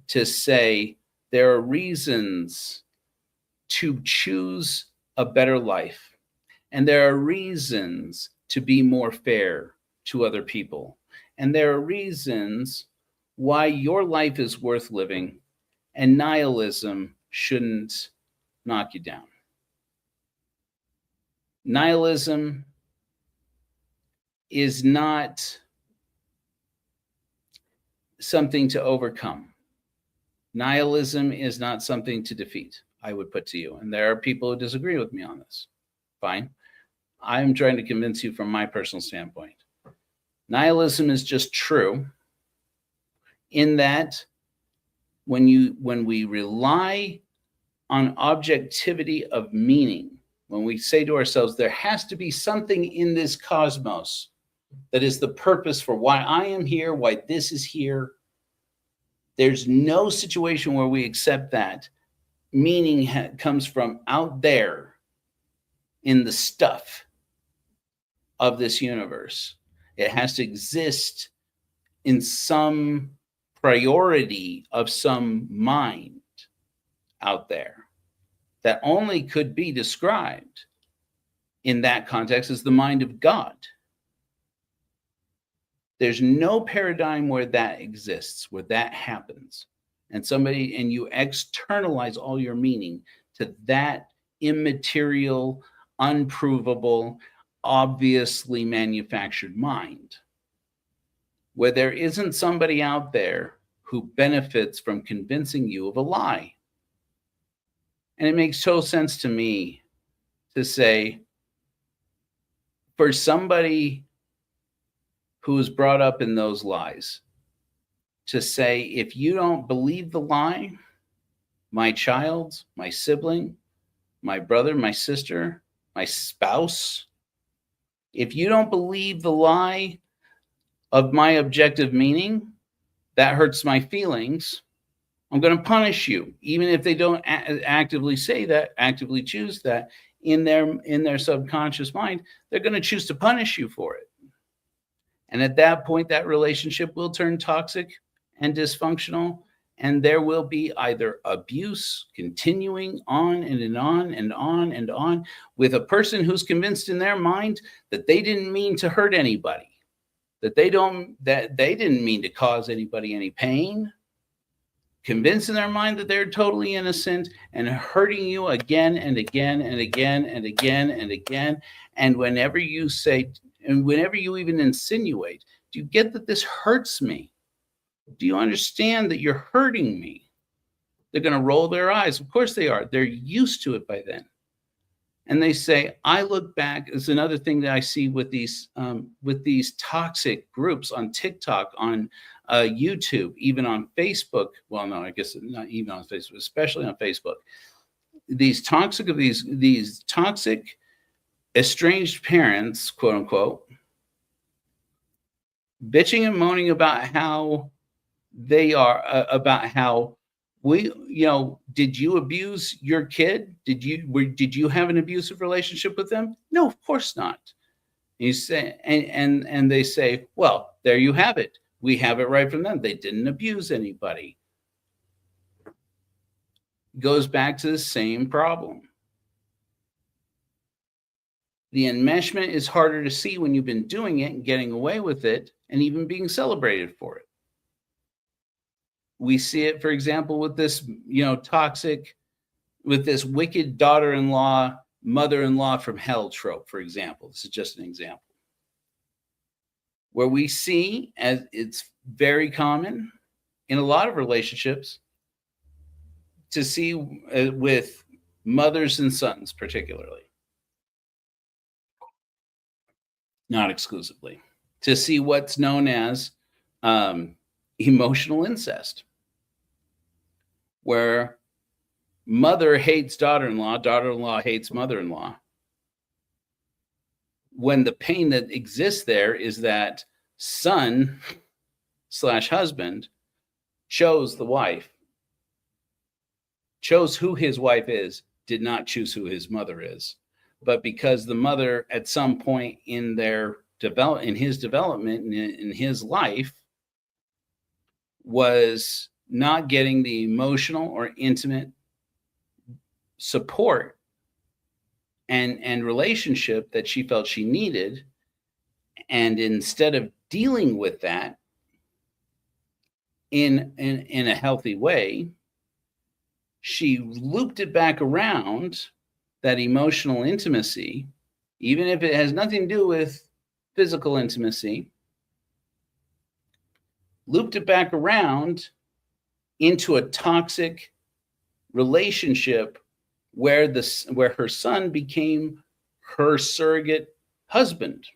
to say there are reasons to choose a better life, and there are reasons to be more fair to other people, and there are reasons why your life is worth living, and nihilism shouldn't knock you down. Nihilism is not something to overcome. Nihilism is not something to defeat, I would put to you. And there are people who disagree with me on this. Fine. I'm trying to convince you from my personal standpoint. Nihilism is just true in that when we rely on objectivity of meaning, when we say to ourselves, there has to be something in this cosmos that is the purpose for why I am here, why this is here, there's no situation where we accept that meaning comes from out there in the stuff of this universe. It has to exist in some priority of some mind out there that only could be described in that context as the mind of God. There's no paradigm where that exists, where that happens. And you externalize all your meaning to that immaterial, unprovable, obviously manufactured mind, where there isn't somebody out there who benefits from convincing you of a lie. And it makes total sense to me to say, for somebody who was brought up in those lies, to say, if you don't believe the lie, my child, my sibling, my brother, my sister, my spouse, if you don't believe the lie of my objective meaning, that hurts my feelings, I'm going to punish you. Even if they don't actively say that, actively choose that in their subconscious mind, they're going to choose to punish you for it. And at that point, that relationship will turn toxic and dysfunctional, and there will be either abuse continuing on and on and on and on with a person who's convinced in their mind that they didn't mean to hurt anybody, that they didn't mean to cause anybody any pain, convinced in their mind that they're totally innocent and hurting you again and again and again and again and again. And whenever you say, and whenever you even insinuate, do you get that this hurts me? Do you understand that you're hurting me? They're going to roll their eyes. Of course they are. They're used to it by then. And they say, I look back, is another thing that I see with these toxic groups on TikTok, on YouTube, even on Facebook. Well, no, I guess not even on Facebook, especially on Facebook. These toxic estranged parents, quote unquote, bitching and moaning about how they are, about how did you abuse your kid? Did you have an abusive relationship with them? No, of course not. You say, and they say, well, there you have it. We have it right from them. They didn't abuse anybody. Goes back to the same problem. The enmeshment is harder to see when you've been doing it and getting away with it and even being celebrated for it. We see it, for example, with this, toxic, with this wicked daughter-in-law, mother-in-law from hell trope, for example. This is just an example. Where we see, as it's very common in a lot of relationships, to see with mothers and sons particularly, not exclusively, to see what's known as emotional incest, where mother hates daughter-in-law, daughter-in-law hates mother-in-law, when the pain that exists there is that son/husband chose the wife, chose who his wife is, did not choose who his mother is. But because the mother at some point in their development in his life was not getting the emotional or intimate support and relationship that she felt she needed. And instead of dealing with that in a healthy way, she looped it back around, that emotional intimacy, even if it has nothing to do with physical intimacy, looped it back around into a toxic relationship where her son became her surrogate husband.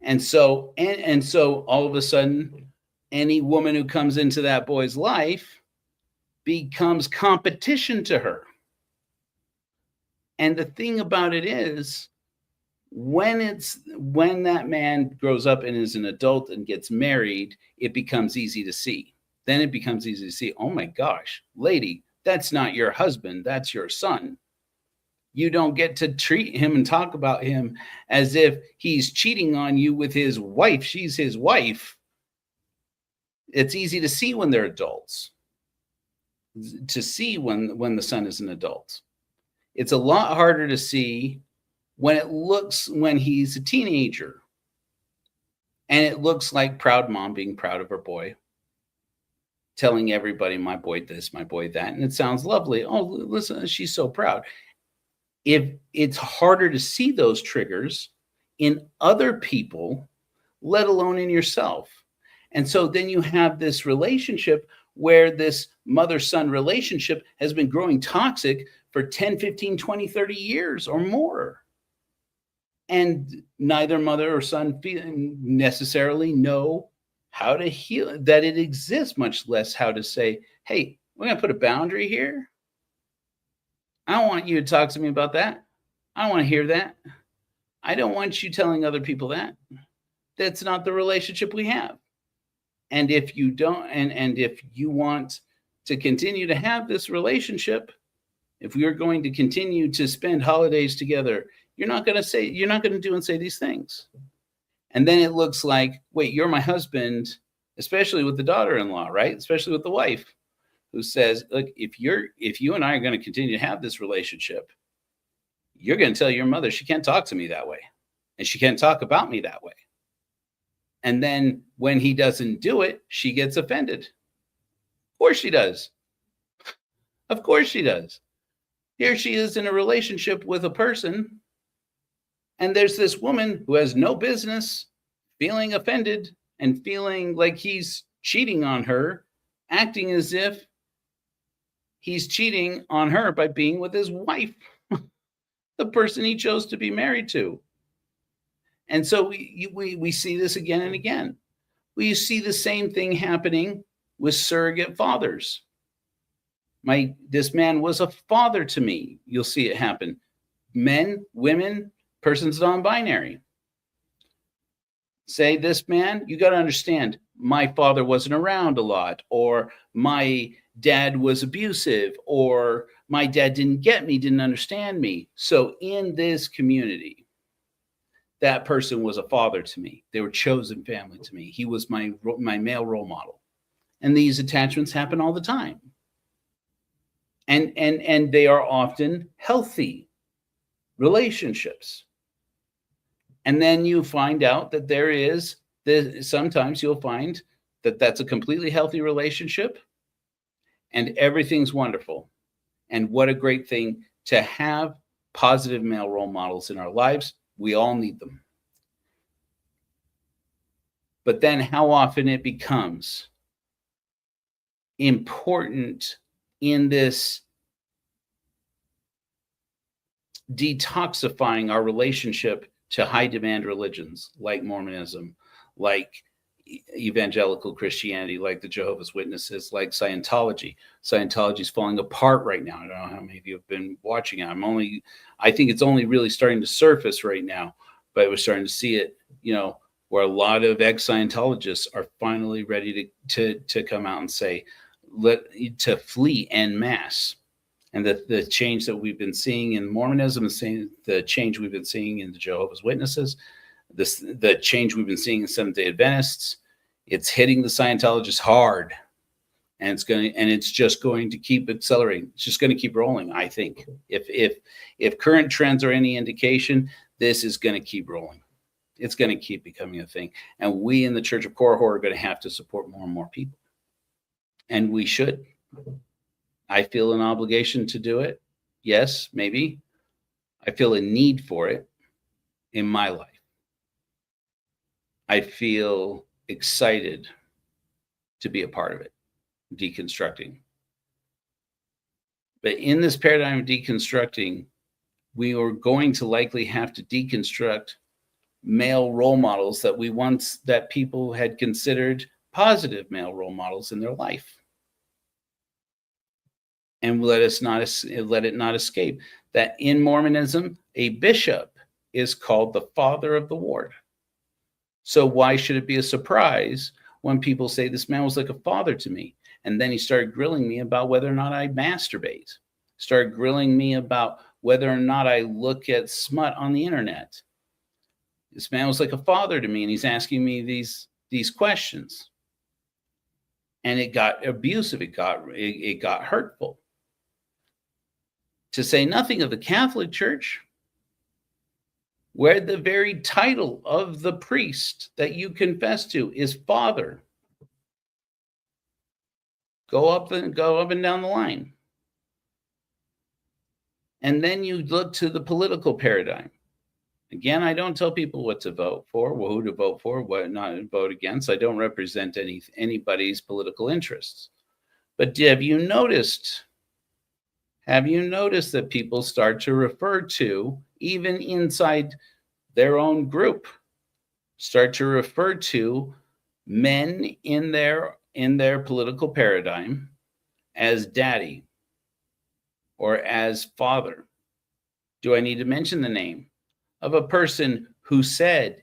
And so all of a sudden, any woman who comes into that boy's life becomes competition to her. And the thing about it is, when that man grows up and is an adult and gets married, it becomes easy to see. Then it becomes easy to see, oh my gosh, lady, that's not your husband, that's your son. You don't get to treat him and talk about him as if he's cheating on you with his wife. She's his wife. It's easy to see when they're adults, to see when the son is an adult. It's a lot harder to see when he's a teenager and it looks like proud mom being proud of her boy, telling everybody, my boy this, my boy that, and it sounds lovely. Oh, listen, she's so proud. If it's harder to see those triggers in other people, let alone in yourself. And so then you have this relationship where this mother-son relationship has been growing toxic for 10, 15, 20, 30 years or more. And neither mother or son necessarily know how to heal that it exists, much less how to say, hey, we're going to put a boundary here. I don't want you to talk to me about that. I don't want to hear that. I don't want you telling other people that. That's not the relationship we have. And if you don't, and if you want to continue to have this relationship, if we are going to continue to spend holidays together, you're not going to do and say these things. And then it looks like, wait, you're my husband, especially with the daughter-in-law, right? Especially with the wife, who says, look, if you and I are going to continue to have this relationship, you're going to tell your mother she can't talk to me that way, and she can't talk about me that way. And then when he doesn't do it, she gets offended. Of course she does. Of course she does. Here she is in a relationship with a person, and there's this woman who has no business feeling offended and feeling like he's cheating on her, acting as if he's cheating on her by being with his wife, the person he chose to be married to. And so we see this again and again. We see the same thing happening with surrogate fathers. This man was a father to me. You'll see it happen. Men, women, persons non-binary. Say, this man, you got to understand, my father wasn't around a lot, or my dad was abusive, or my dad didn't get me, didn't understand me. So in this community, that person was a father to me. They were chosen family to me. He was my male role model. And these attachments happen all the time. And they are often healthy relationships. And then you find out that sometimes you'll find that that's a completely healthy relationship and everything's wonderful. And what a great thing to have positive male role models in our lives. We all need them. But then how often it becomes important in this detoxifying our relationship to high demand religions like Mormonism, like evangelical Christianity, like the Jehovah's Witnesses, like Scientology. Scientology is falling apart right now. I don't know how many of you have been watching it. I think it's only really starting to surface right now, but we're starting to see it, where a lot of ex-Scientologists are finally ready to come out and say, to flee en masse. And the change that we've been seeing in Mormonism, the change we've been seeing in the Jehovah's Witnesses, the change we've been seeing in Seventh-day Adventists, it's hitting the Scientologists hard, and it's just going to keep accelerating. It's just going to keep rolling. I think if current trends are any indication, this is going to keep rolling. It's going to keep becoming a thing, and we in the Church of Korihor are going to have to support more and more people, and we should. I feel an obligation to do it. Yes, maybe. I feel a need for it in my life. I feel excited to be a part of it, deconstructing. But in this paradigm of deconstructing, we are going to likely have to deconstruct male role models that people had considered positive male role models in their life. And let it not escape that in Mormonism, a bishop is called the father of the ward. So why should it be a surprise when people say this man was like a father to me? And then he started grilling me about whether or not I masturbate, started grilling me about whether or not I look at smut on the internet. This man was like a father to me, and he's asking me these questions. And it got abusive. It got hurtful. To say nothing of the Catholic Church, where the very title of the priest that you confess to is father. Go up and down the line. And then you look to the political paradigm. Again, I don't tell people what to vote for, who to vote for, what not to vote against. I don't represent anybody's political interests. But have you noticed that people start to refer to, even inside their own group, start to refer to men in their political paradigm as daddy or as father? Do I need to mention the name of a person who said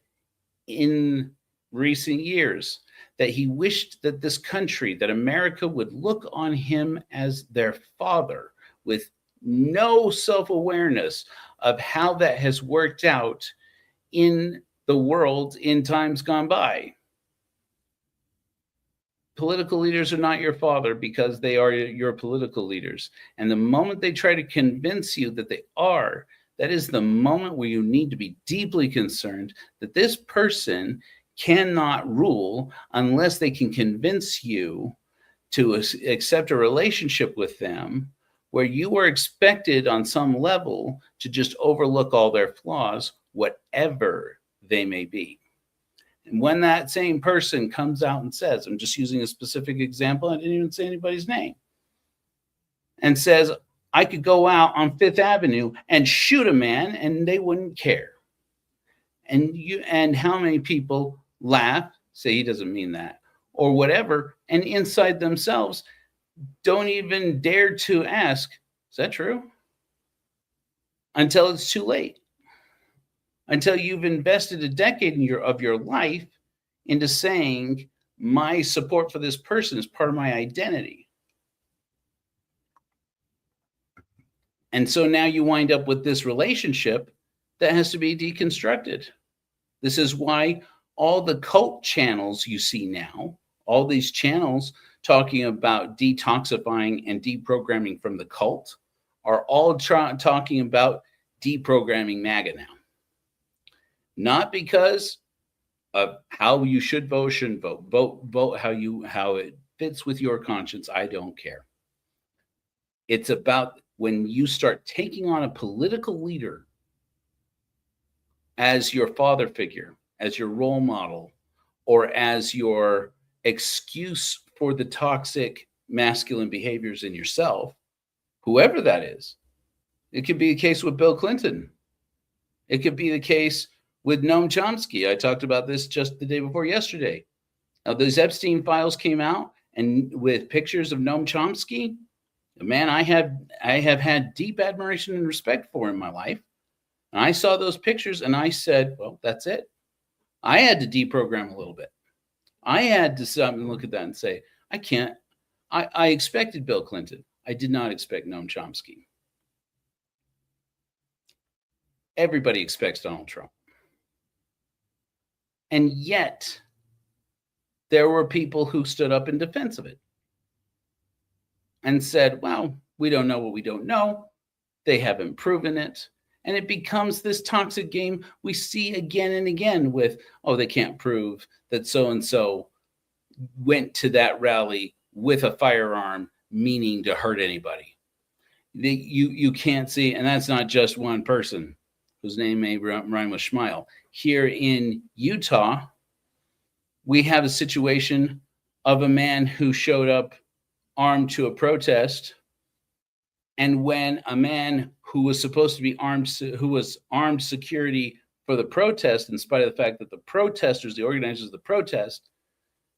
in recent years that he wished that this country, that America, would look on him as their father, with no self-awareness of how that has worked out in the world in times gone by? Political leaders are not your father because they are your political leaders. And the moment they try to convince you that they are, that is the moment where you need to be deeply concerned that this person cannot rule unless they can convince you to accept a relationship with them where you are expected on some level to just overlook all their flaws, whatever they may be. And when that same person comes out and says, I'm just using a specific example, I didn't even say anybody's name, and says, I could go out on Fifth Avenue and shoot a man and they wouldn't care. And how many people laugh, say he doesn't mean that, or whatever, and inside themselves don't even dare to ask, is that true? Until it's too late. Until you've invested a decade of your life into saying, my support for this person is part of my identity. And so now you wind up with this relationship that has to be deconstructed. This is why all the cult channels you see now, all these channels talking about detoxifying and deprogramming from the cult, are all talking about deprogramming MAGA now. Not because of how you should vote, shouldn't vote. Vote how it fits with your conscience. I don't care. It's about when you start taking on a political leader as your father figure, as your role model, or as your excuse for the toxic masculine behaviors in yourself, whoever that is. It could be the case with Bill Clinton. It could be the case with Noam Chomsky. I talked about this just the day before yesterday. Now, those Epstein files came out, and with pictures of Noam Chomsky, a man I have had deep admiration and respect for in my life. And I saw those pictures and I said, well, that's it. I had to deprogram a little bit. I had to stop and look at that and say, I can't. I expected Bill Clinton. I did not expect Noam Chomsky. Everybody expects Donald Trump. And yet, there were people who stood up in defense of it and said, well, we don't know what we don't know. They haven't proven it. And it becomes this toxic game we see again and again with, oh, they can't prove that so-and-so went to that rally with a firearm, meaning to hurt anybody. You can't see, and that's not just one person whose name may rhyme with Schmeil. Here in Utah, we have a situation of a man who showed up armed to a protest. And when a man who was supposed to be armed, who was armed security for the protest, in spite of the fact that the protesters, the organizers of the protest,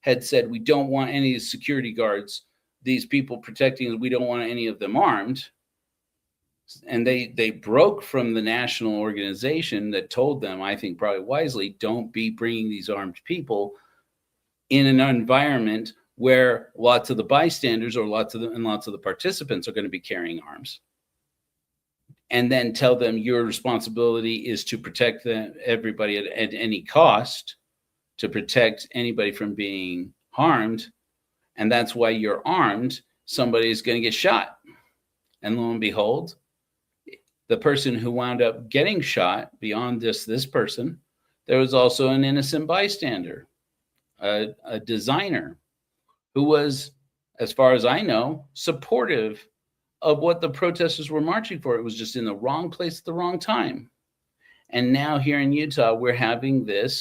had said, we don't want any security guards, these people protecting us, we don't want any of them armed. And they broke from the national organization that told them, I think probably wisely, don't be bringing these armed people in an environment where lots of the bystanders or lots of the participants are going to be carrying arms. And then tell them your responsibility is to protect everybody at any cost, to protect anybody from being harmed. And that's why you're armed. Somebody is going to get shot. And lo and behold, the person who wound up getting shot, beyond this person, there was also an innocent bystander, a designer who was, as far as I know, supportive of what the protesters were marching for. It was just in the wrong place at the wrong time. And now here in Utah, we're having to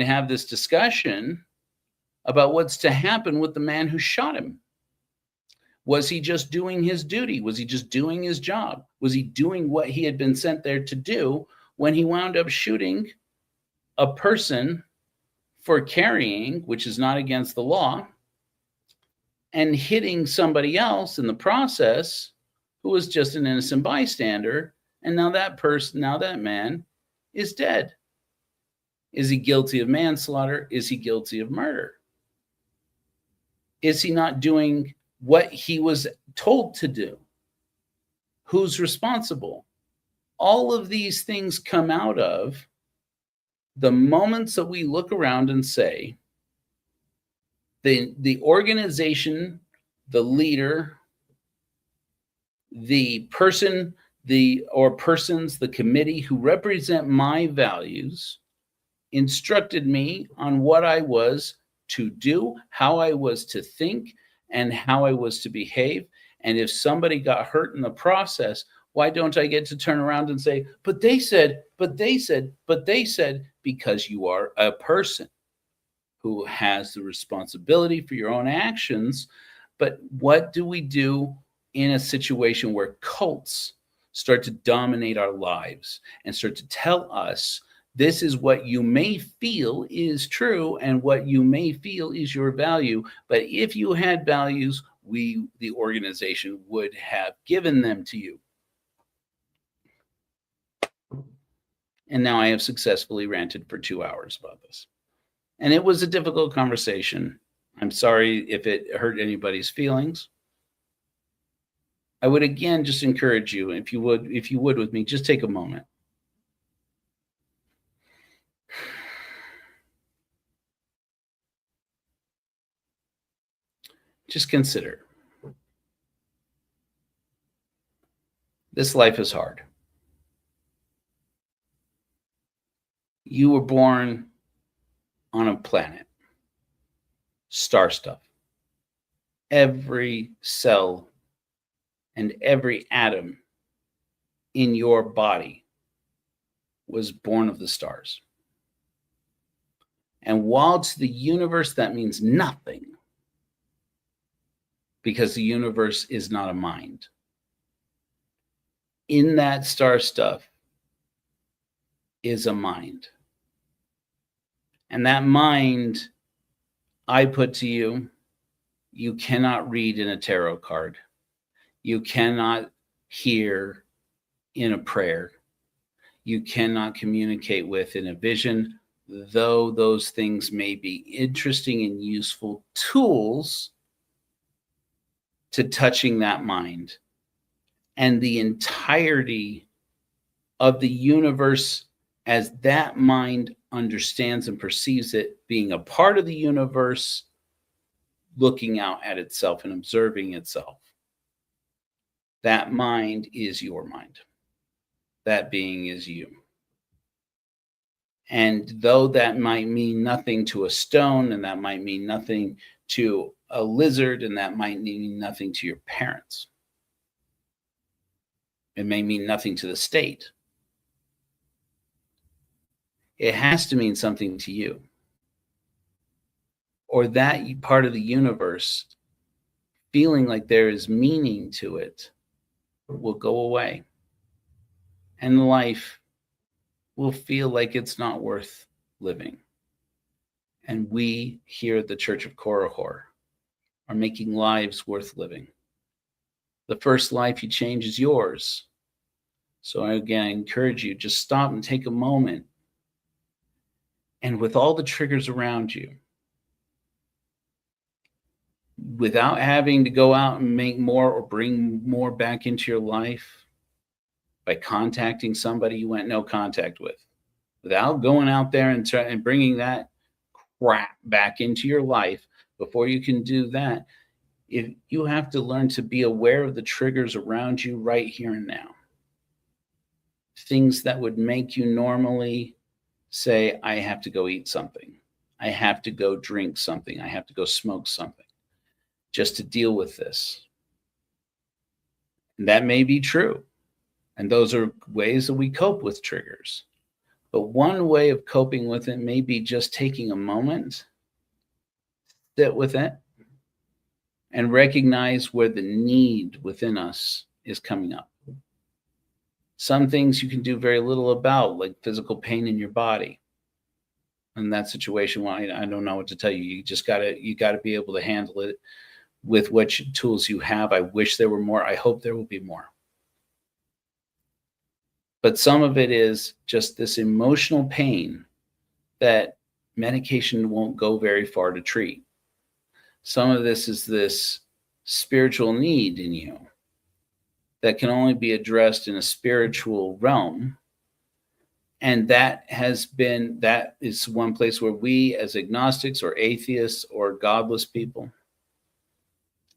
have this discussion about what's to happen with the man who shot him. Was he just doing his duty? Was he just doing his job? Was he doing what he had been sent there to do when he wound up shooting a person for carrying, which is not against the law, and hitting somebody else in the process who was just an innocent bystander? And now that man is dead. Is he guilty of manslaughter? Is he guilty of murder? Is he not doing what he was told to do? Who's responsible? All of these things come out of the moments that we look around and say, the organization, the leader, the person, persons, the committee who represent my values instructed me on what I was to do, how I was to think, and how I was to behave. And if somebody got hurt in the process, why don't I get to turn around and say, but they said, because you are a person who has the responsibility for your own actions. But what do we do in a situation where cults start to dominate our lives and start to tell us, this is what you may feel is true and what you may feel is your value. But if you had values, the organization, would have given them to you. And now I have successfully ranted for 2 hours about this. And it was a difficult conversation. I'm sorry if it hurt anybody's feelings. I would again just encourage you, if you would with me, just take a moment. Just consider. This life is hard. You were born on a planet. Star stuff. Every cell and every atom in your body was born of the stars. And while to the universe that means nothing, because the universe is not a mind, in that star stuff is a mind. And that mind, I put to you, you cannot read in a tarot card. You cannot hear in a prayer. You cannot communicate with in a vision, though those things may be interesting and useful tools to touching that mind. And the entirety of the universe as that mind understands and perceives it, being a part of the universe, looking out at itself and observing itself. That mind is your mind. That being is you. And though that might mean nothing to a stone, and that might mean nothing to a lizard, and that might mean nothing to your parents, it may mean nothing to the state, it has to mean something to you. Or that part of the universe, feeling like there is meaning to it, will go away. And life will feel like it's not worth living. And we here at the Church of Korihor are making lives worth living. The first life you change is yours. So again, I encourage you, just stop and take a moment. And with all the triggers around you, without having to go out and make more or bring more back into your life, by contacting somebody you went no contact with, without going out there and bringing that crap back into your life, before you can do that, if you have to learn to be aware of the triggers around you right here and now. Things that would make you normally say, I have to go eat something. I have to go drink something. I have to go smoke something just to deal with this. And that may be true. And those are ways that we cope with triggers. But one way of coping with it may be just taking a moment, sit with it, and recognize where the need within us is coming up. Some things you can do very little about, like physical pain in your body. In that situation, well, I don't know what to tell you. You just gotta be able to handle it with what tools you have. I wish there were more. I hope there will be more. But some of it is just this emotional pain that medication won't go very far to treat. Some of this is this spiritual need in you that can only be addressed in a spiritual realm. And that is one place where we as agnostics or atheists or godless people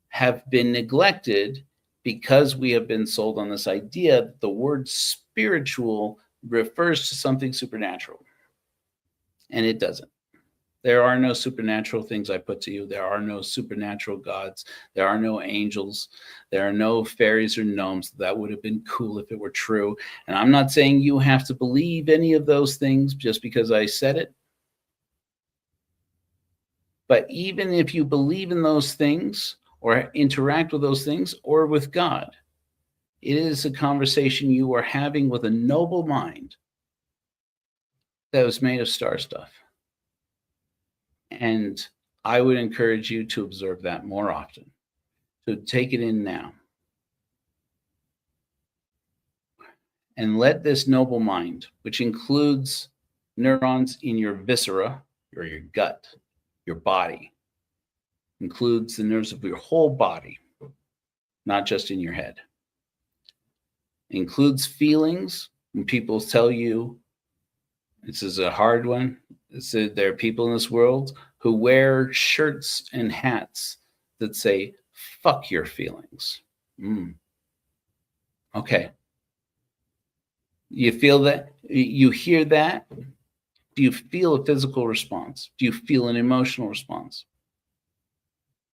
have been neglected, because we have been sold on this idea that the word spiritual refers to something supernatural. And it doesn't. There are no supernatural things, I put to you. There are no supernatural gods. There are no angels. There are no fairies or gnomes. That would have been cool if it were true. And I'm not saying you have to believe any of those things just because I said it. But even if you believe in those things or interact with those things or with God, it is a conversation you are having with a noble mind that was made of star stuff. And I would encourage you to observe that more often, to take it in now. And let this noble mind, which includes neurons in your viscera, or your gut, your body, includes the nerves of your whole body, not just in your head. Includes feelings. When people tell you, this is a hard one, there are people in this world who wear shirts and hats that say, fuck your feelings. Okay. You feel that? You hear that? Do you feel a physical response? Do you feel an emotional response?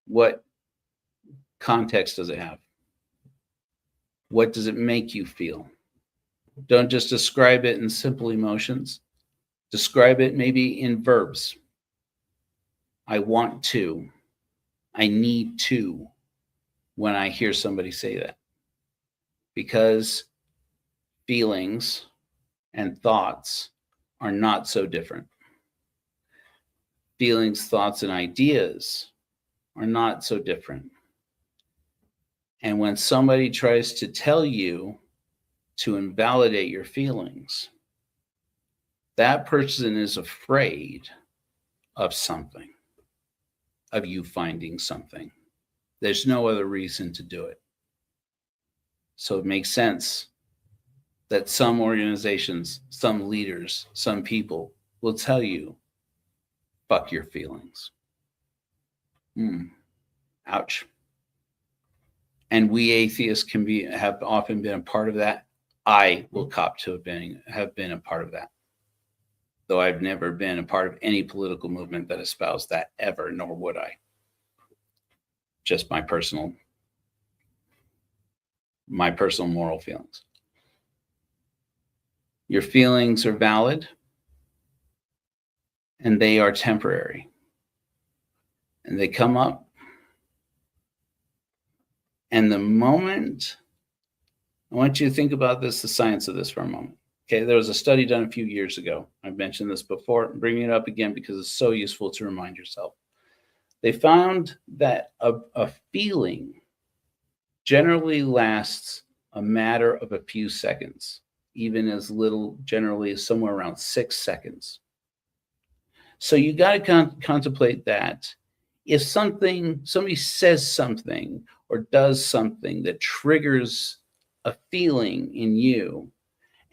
What context does it have? What does it make you feel? Don't just describe it in simple emotions. Describe it maybe in verbs. I want to. I need to, when I hear somebody say that. Because feelings and thoughts are not so different. Feelings, thoughts, and ideas are not so different. And when somebody tries to tell you to invalidate your feelings, that person is afraid of something, of you finding something. There's no other reason to do it. So it makes sense that some organizations, some leaders, some people will tell you, fuck your feelings. Ouch. And we atheists have often been a part of that. I will cop to have been a part of that. Though I've never been a part of any political movement that espoused that ever, nor would I. Just my personal moral feelings. Your feelings are valid and they are temporary. And they come up. And the moment, I want you to think about this, the science of this for a moment. Okay, there was a study done a few years ago. I've mentioned this before. I'm bringing it up again because it's so useful to remind yourself. They found that a feeling generally lasts a matter of a few seconds, even as little, generally, as somewhere around 6 seconds. So you got to contemplate that. If somebody says something or does something that triggers a feeling in you,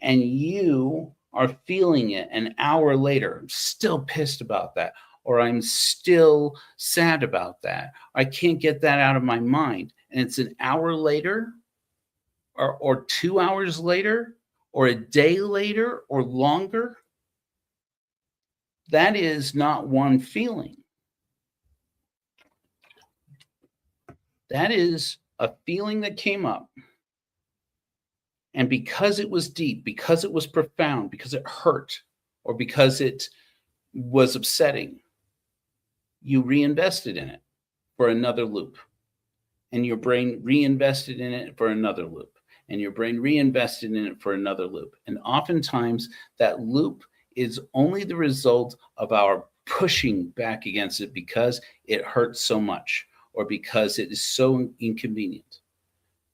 and you are feeling it an hour later, I'm still pissed about that, or I'm still sad about that, I can't get that out of my mind, and it's an hour later, or 2 hours later, or a day later, or longer, that is not one feeling. That is a feeling that came up. And because it was deep, because it was profound, because it hurt, or because it was upsetting, you reinvested in it for another loop. And your brain reinvested in it for another loop. And your brain reinvested in it for another loop. And oftentimes that loop is only the result of our pushing back against it because it hurts so much, or because it is so inconvenient,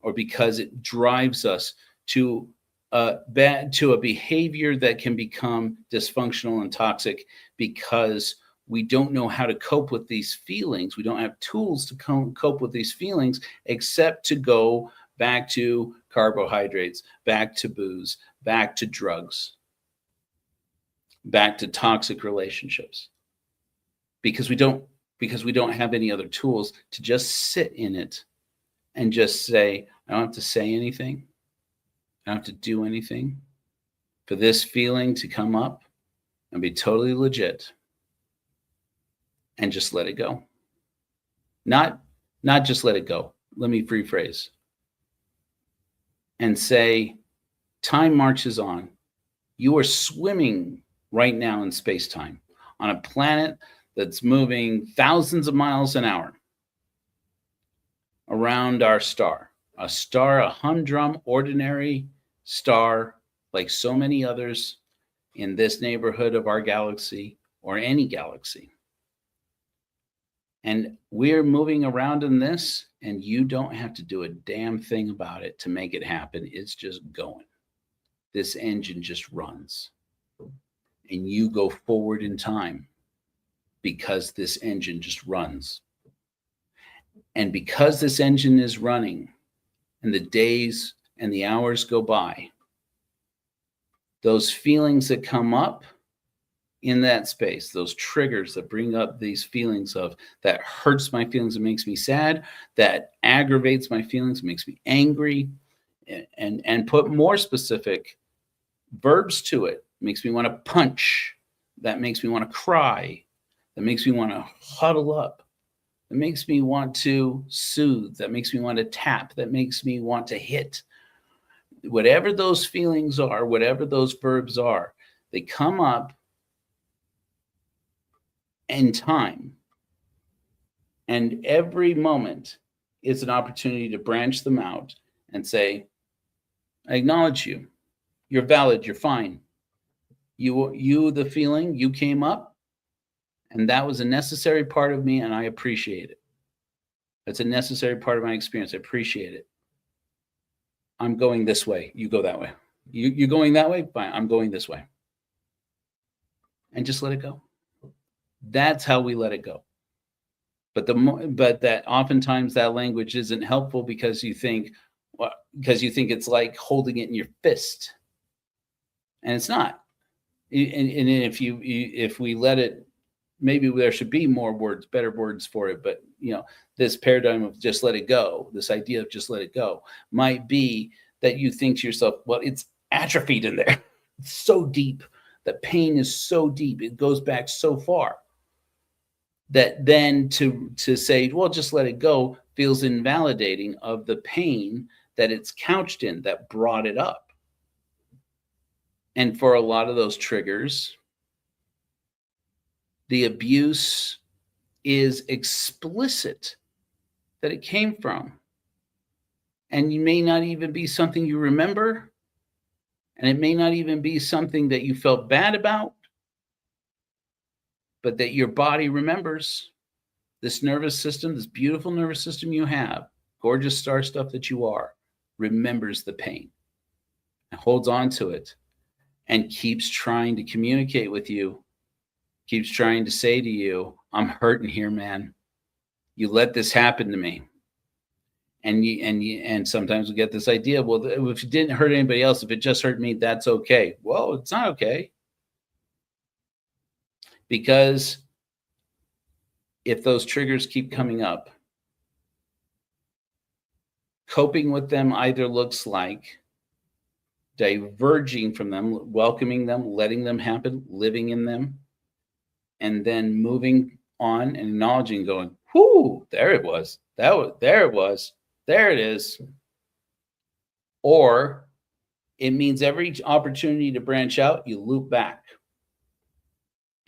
or because it drives us to a behavior that can become dysfunctional and toxic because we don't know how to cope with these feelings. We don't have tools to cope with these feelings except to go back to carbohydrates, back to booze, back to drugs, back to toxic relationships, because we don't have any other tools to just sit in it and just say, I don't have to say anything. I don't have to do anything for this feeling to come up and be totally legit, and just let it go. Not just let it go. Let me rephrase and say, time marches on. You are swimming right now in space-time on a planet that's moving thousands of miles an hour around our star. A humdrum, ordinary star, like so many others in this neighborhood of our galaxy or any galaxy. And we're moving around in this, and you don't have to do a damn thing about it to make it happen. It's just going. This engine just runs. And you go forward in time because this engine just runs. And because this engine is running, and the days and the hours go by, those feelings that come up in that space, those triggers that bring up these feelings of that hurts my feelings, it makes me sad, that aggravates my feelings, makes me angry, and put more specific verbs to it, makes me want to punch, that makes me want to cry, that makes me want to huddle up, that makes me want to soothe, that makes me want to tap, that makes me want to hit. Whatever those feelings are, whatever those verbs are, they come up in time. And every moment is an opportunity to branch them out and say, I acknowledge you. You're valid. You're fine. You, the feeling, you came up. And that was a necessary part of me, and I appreciate it. That's a necessary part of my experience. I appreciate it. I'm going this way. You go that way. You're going that way? Fine. I'm going this way. And just let it go. That's how we let it go. But but that oftentimes that language isn't helpful because you think it's like holding it in your fist, and it's not. And if we let it, maybe there should be more words, better words for it. But this paradigm of just let it go, this idea of just let it go, might be that you think to yourself, well, it's atrophied in there. It's so deep. The pain is so deep. It goes back so far that then to say, well, just let it go, feels invalidating of the pain that it's couched in, that brought it up. And for a lot of those triggers, the abuse is explicit that it came from. And you may not even be something you remember. And it may not even be something that you felt bad about, but that your body remembers. This nervous system, this beautiful nervous system you have, gorgeous star stuff that you are, remembers the pain and holds on to it and keeps trying to communicate with you, keeps trying to say to you, I'm hurting here, man. You let this happen to me. And sometimes we get this idea, well, if it didn't hurt anybody else, if it just hurt me, that's okay. Well, it's not okay. Because if those triggers keep coming up, coping with them either looks like diverging from them, welcoming them, letting them happen, living in them, and then moving on and acknowledging, going, whoo, there it was. There it was. There it is. Or it means every opportunity to branch out, you loop back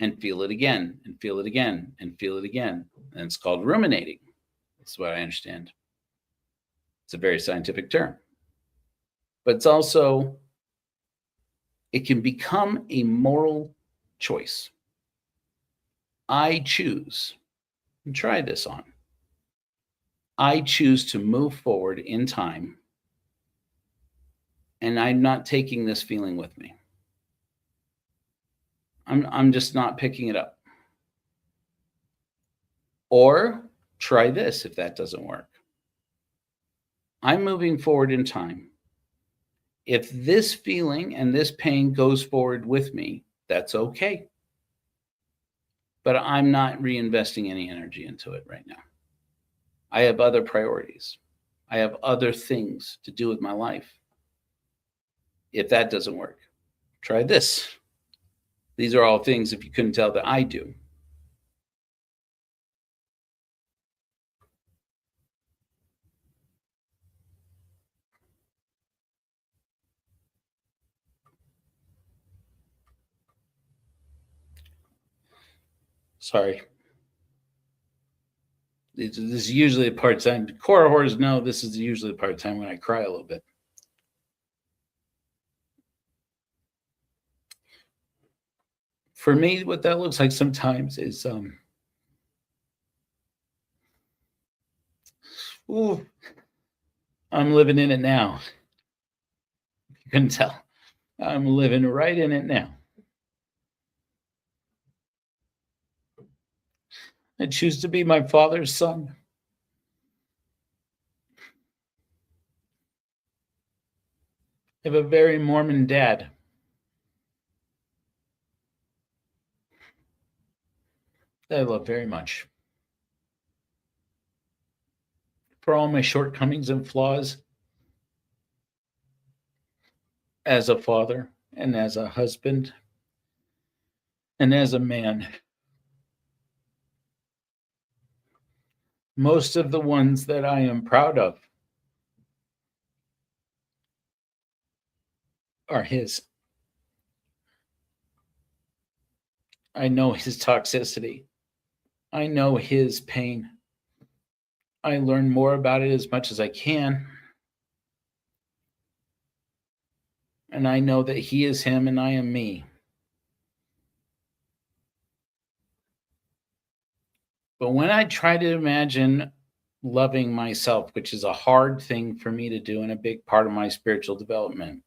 and feel it again and feel it again and feel it again. And it's called ruminating. That's what I understand. It's a very scientific term. But it's also, it can become a moral choice. I choose, and try this on. I choose to move forward in time, and I'm not taking this feeling with me. I'm just not picking it up. Or try this if that doesn't work. I'm moving forward in time. If this feeling and this pain goes forward with me, that's okay. But I'm not reinvesting any energy into it right now. I have other priorities. I have other things to do with my life. If that doesn't work, try this. These are all things, if you couldn't tell, that I do. Sorry. This is usually a part-time. Core horrors know this is usually a part-time when I cry a little bit. For me, what that looks like sometimes is I'm living in it now. You couldn't tell. I'm living right in it now. I choose to be my father's son. I have a very Mormon dad. That I love very much. For all my shortcomings and flaws as a father and as a husband and as a man. Most of the ones that I am proud of are his. I know his toxicity. I know his pain. I learn more about it as much as I can. And I know that he is him and I am me. But when I try to imagine loving myself, which is a hard thing for me to do and a big part of my spiritual development,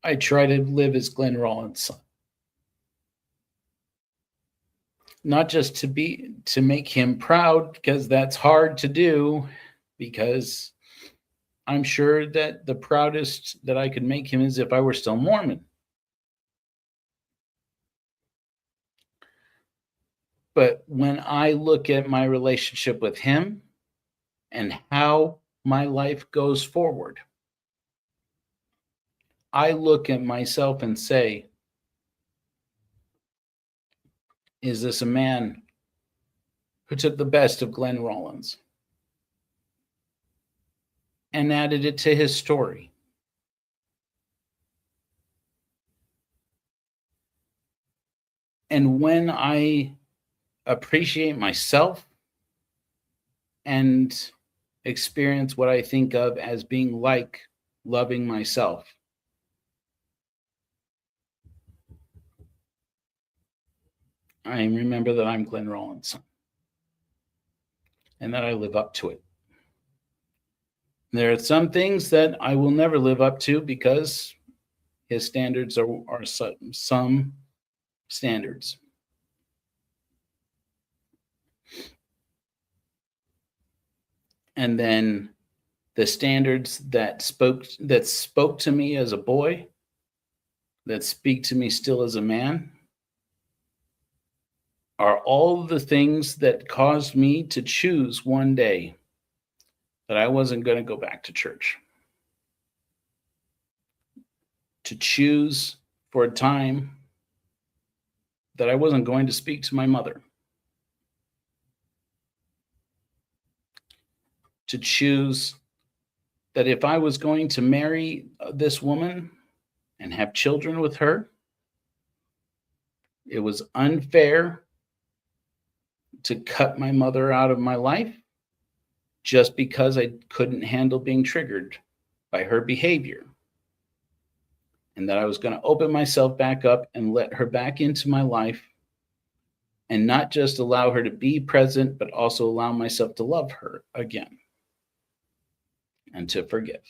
I try to live as Glenn Rollins. not just to make him proud, because that's hard to do, because I'm sure that the proudest that I could make him is if I were still Mormon. But when I look at my relationship with him and how my life goes forward, I look at myself and say, is this a man who took the best of Glenn Rollins and added it to his story? And when I appreciate myself and experience what I think of as being like loving myself, I remember that I'm Glenn Rollins and that I live up to it. There are some things that I will never live up to because his standards are some standards. And then the standards that spoke to me as a boy, that speak to me still as a man, are all the things that caused me to choose one day that I wasn't going to go back to church. To choose for a time that I wasn't going to speak to my mother. To choose that if I was going to marry this woman and have children with her, it was unfair to cut my mother out of my life just because I couldn't handle being triggered by her behavior. And that I was going to open myself back up and let her back into my life, and not just allow her to be present, but also allow myself to love her again and to forgive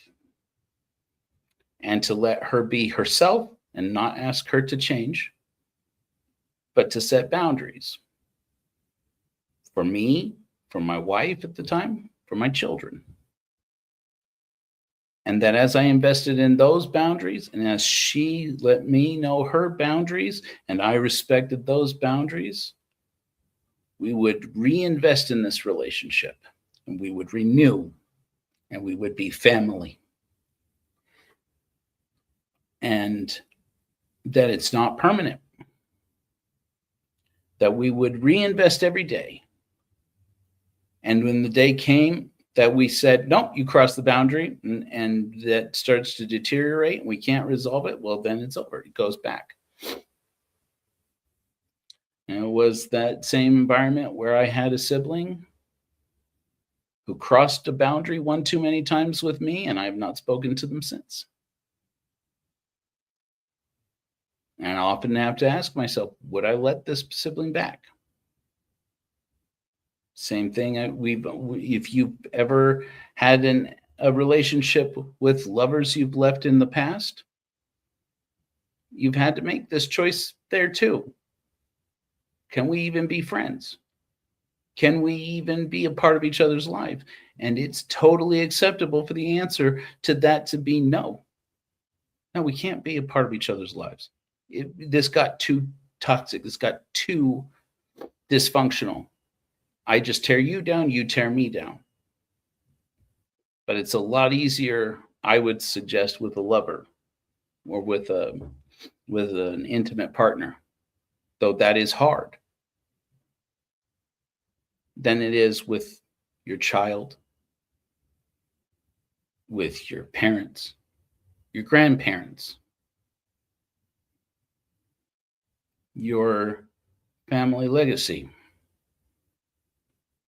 and to let her be herself and not ask her to change, but to set boundaries for me, for my wife at the time, for my children. And that as I invested in those boundaries, and as she let me know her boundaries, and I respected those boundaries, we would reinvest in this relationship, and we would renew, and we would be family. And that it's not permanent. That we would reinvest every day. And when the day came that we said, nope, you crossed the boundary, and that starts to deteriorate and we can't resolve it, well, then it's over. It goes back. And it was that same environment where I had a sibling who crossed a boundary one too many times with me, and I have not spoken to them since. And I often have to ask myself, would I let this sibling back? Same thing. If you've ever had a relationship with lovers you've left in the past, you've had to make this choice there too. Can we even be friends? Can we even be a part of each other's life? And it's totally acceptable for the answer to that to be no. No, we can't be a part of each other's lives. This got too toxic. This got too dysfunctional. I just tear you down, you tear me down. But it's a lot easier, I would suggest, with a lover or with an intimate partner, though that is hard, than it is with your child, with your parents, your grandparents, your family legacy.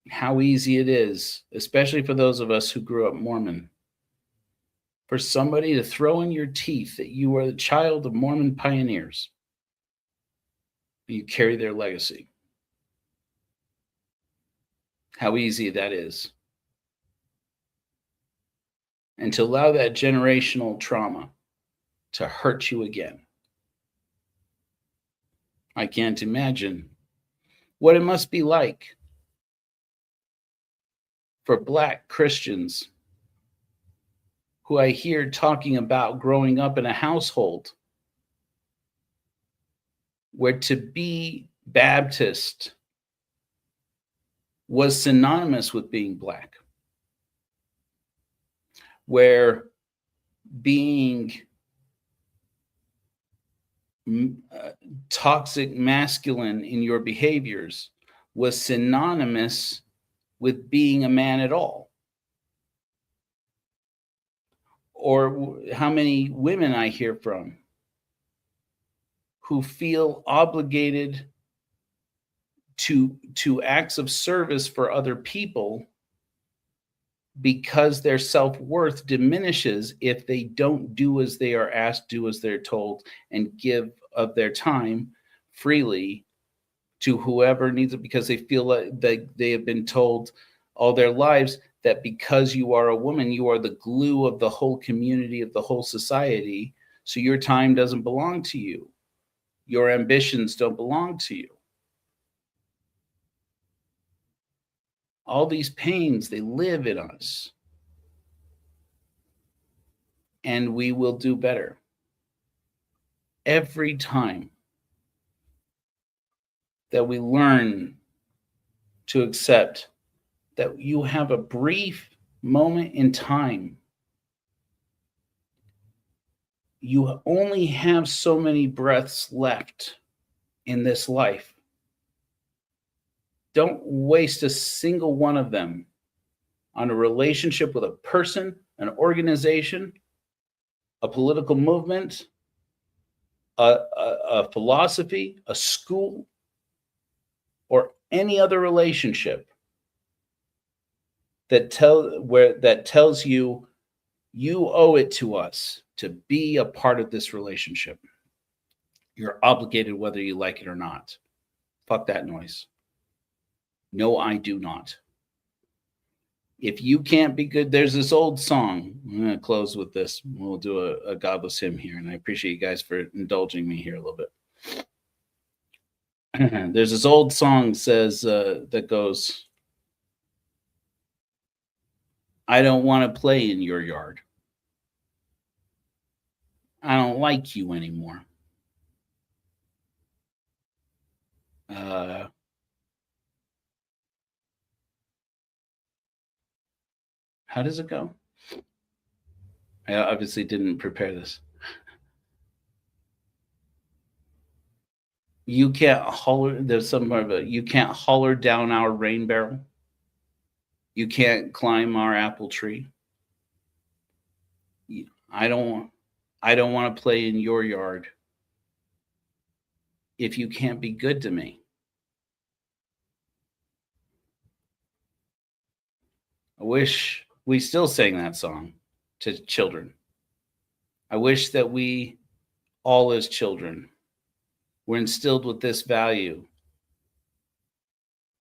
How easy it is, especially for those of us who grew up Mormon, for somebody to throw in your teeth that you are the child of Mormon pioneers. You carry their legacy. How easy that is. And to allow that generational trauma to hurt you again. I can't imagine what it must be like for Black Christians who I hear talking about growing up in a household where to be Baptist was synonymous with being Black, where being toxic masculine in your behaviors was synonymous with being a man at all. Or how many women I hear from who feel obligated to acts of service for other people because their self-worth diminishes if they don't do as they are asked, do as they're told, and give of their time freely to whoever needs it, because they feel like they have been told all their lives that because you are a woman, you are the glue of the whole community, of the whole society, so your time doesn't belong to you. Your ambitions don't belong to you. All these pains, they live in us. And we will do better every time that we learn to accept that you have a brief moment in time. You only have so many breaths left in this life. Don't waste a single one of them on a relationship with a person, an organization, a political movement, a philosophy, a school, or any other relationship that tells you you owe it to us to be a part of this relationship. You're obligated whether you like it or not. Fuck that noise. No, I do not. If you can't be good, there's this old song. I'm going to close with this. We'll do a Godless hymn here, and I appreciate you guys for indulging me here a little bit. There's this old song says that goes, I don't want to play in your yard. I don't like you anymore. How does it go? I obviously didn't prepare this. You can't holler. There's some of a, you can't holler down our rain barrel. You can't climb our apple tree. I don't want to play in your yard if you can't be good to me. I wish we still sang that song to children. I wish that we all as children were instilled with this value.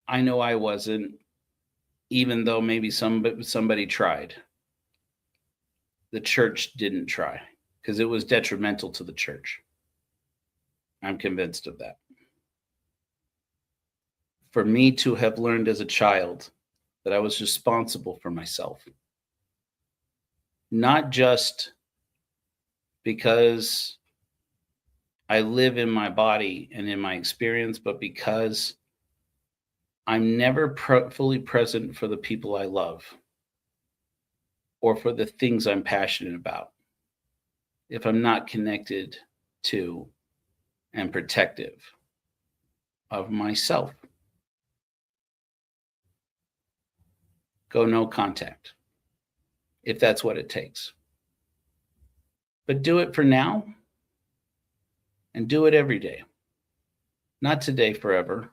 I know I wasn't, even though maybe somebody tried. The church didn't try because it was detrimental to the church. I'm convinced of that. For me to have learned as a child that I was responsible for myself, not just because I live in my body and in my experience, but because I'm never fully present for the people I love or for the things I'm passionate about if I'm not connected to and protective of myself. Go no contact, if that's what it takes. But do it for now and do it every day. Not today, forever.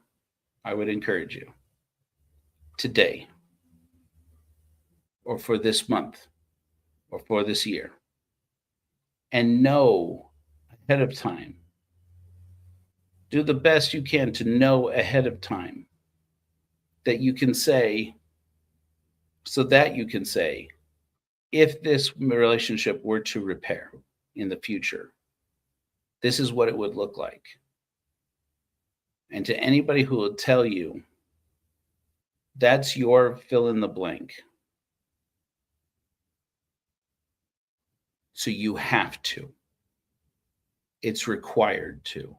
I would encourage you. Today, or for this month, or for this year. And know ahead of time. Do the best you can to know ahead of time that you can say, so that you can say, if this relationship were to repair in the future, this is what it would look like. And to anybody who will tell you that's your fill in the blank, so you have to, it's required to.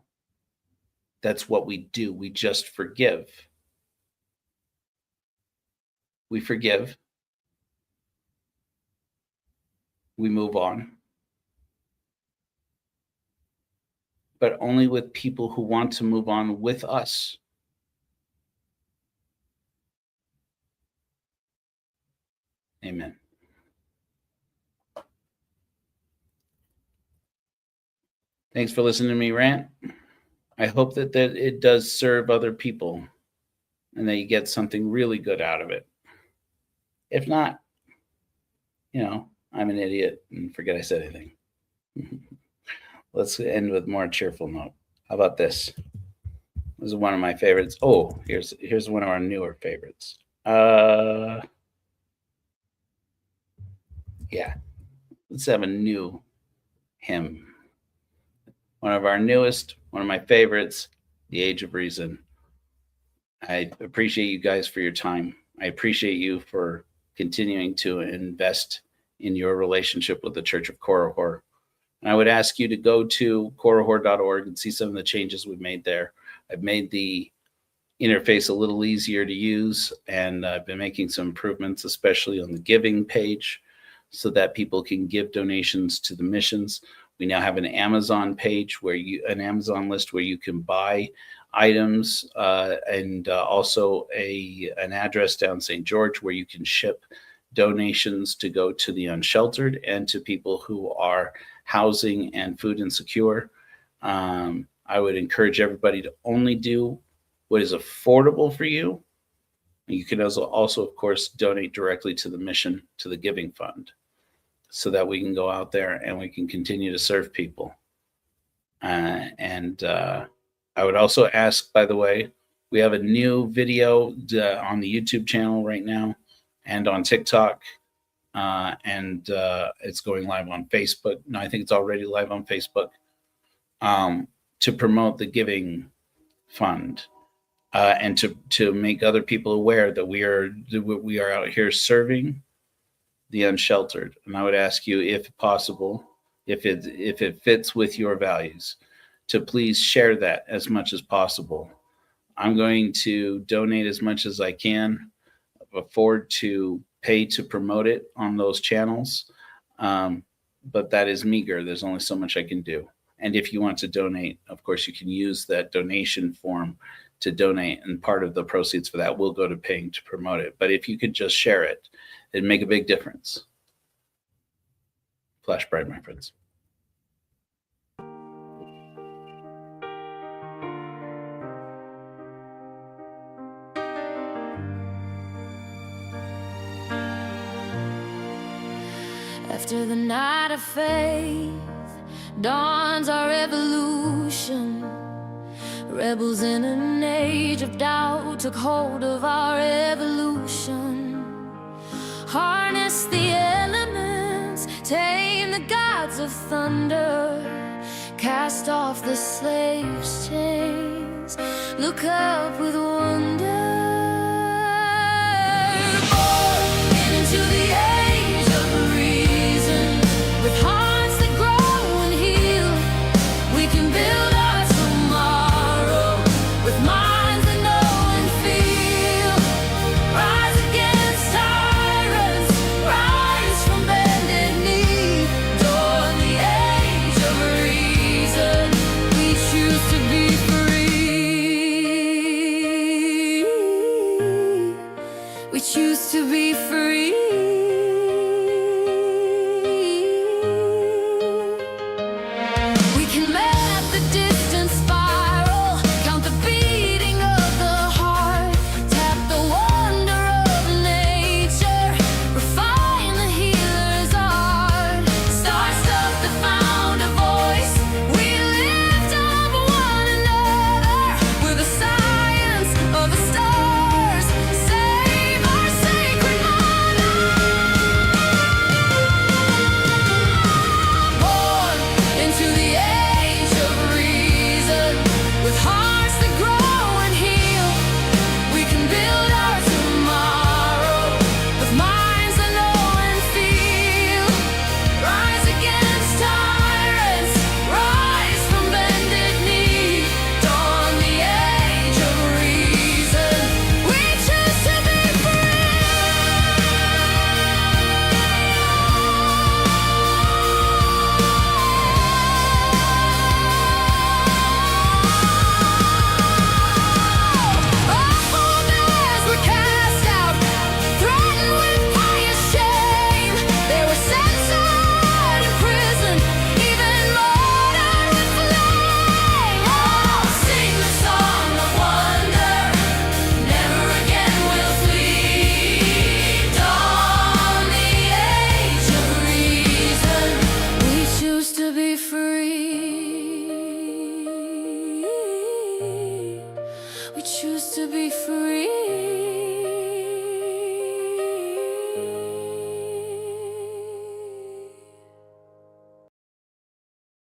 That's what we do. We just forgive. We forgive. We move on. But only with people who want to move on with us. Amen. Thanks for listening to me rant. I hope that it does serve other people and that you get something really good out of it. If not, I'm an idiot and forget I said anything. Let's end with a more cheerful note. How about this? This is one of my favorites. Oh, here's one of our newer favorites. Yeah, let's have a new hymn. One of our newest, one of my favorites, The Age of Reason. I appreciate you guys for your time. I appreciate you for continuing to invest in your relationship with the Church of Korihor. And I would ask you to go to korihor.org and see some of the changes we've made there. I've made the interface a little easier to use, and I've been making some improvements, especially on the giving page, so that people can give donations to the missions. We now have an Amazon page an Amazon list where you can buy items, and also an address down St. George where you can ship donations to go to the unsheltered and to people who are housing and food insecure. I would encourage everybody to only do what is affordable for you. You can also, of course, donate directly to the mission, to the giving fund, so that we can go out there and we can continue to serve people. And I would also ask, by the way, we have a new video on the YouTube channel right now and on TikTok. And it's going live on Facebook. No, I think it's already live on Facebook, to promote the giving fund, and to make other people aware that we are out here serving the unsheltered. And I would ask you, if possible, if it fits with your values, to please share that as much as possible. I'm going to donate as much as I can, afford to pay to promote it on those channels. But that is meager. There's only so much I can do. And if you want to donate, of course, you can use that donation form to donate, and part of the proceeds for that will go to paying to promote it. But if you could just share it, it'd make a big difference. Flash bright, my friends. After the night of faith dawns our revolution. Rebels in an age of doubt took hold of our evolution. Harness the elements, tame the gods of thunder, cast off the slave's chains, look up with wonder. Born into the age of reason, with hearts that grow and heal, we can build our tomorrow with minds that know and feel. Rise against tyrants, rise from bended knee. Dawn the age of reason, we choose to be free. We choose to be free. We can map the distance spiral, count the beating of the heart, tap the wonder of nature, refine the healer's art. Star stuff that found a voice, we lift up one another. We're the science of the stars, save our sacred mother. choose to be free.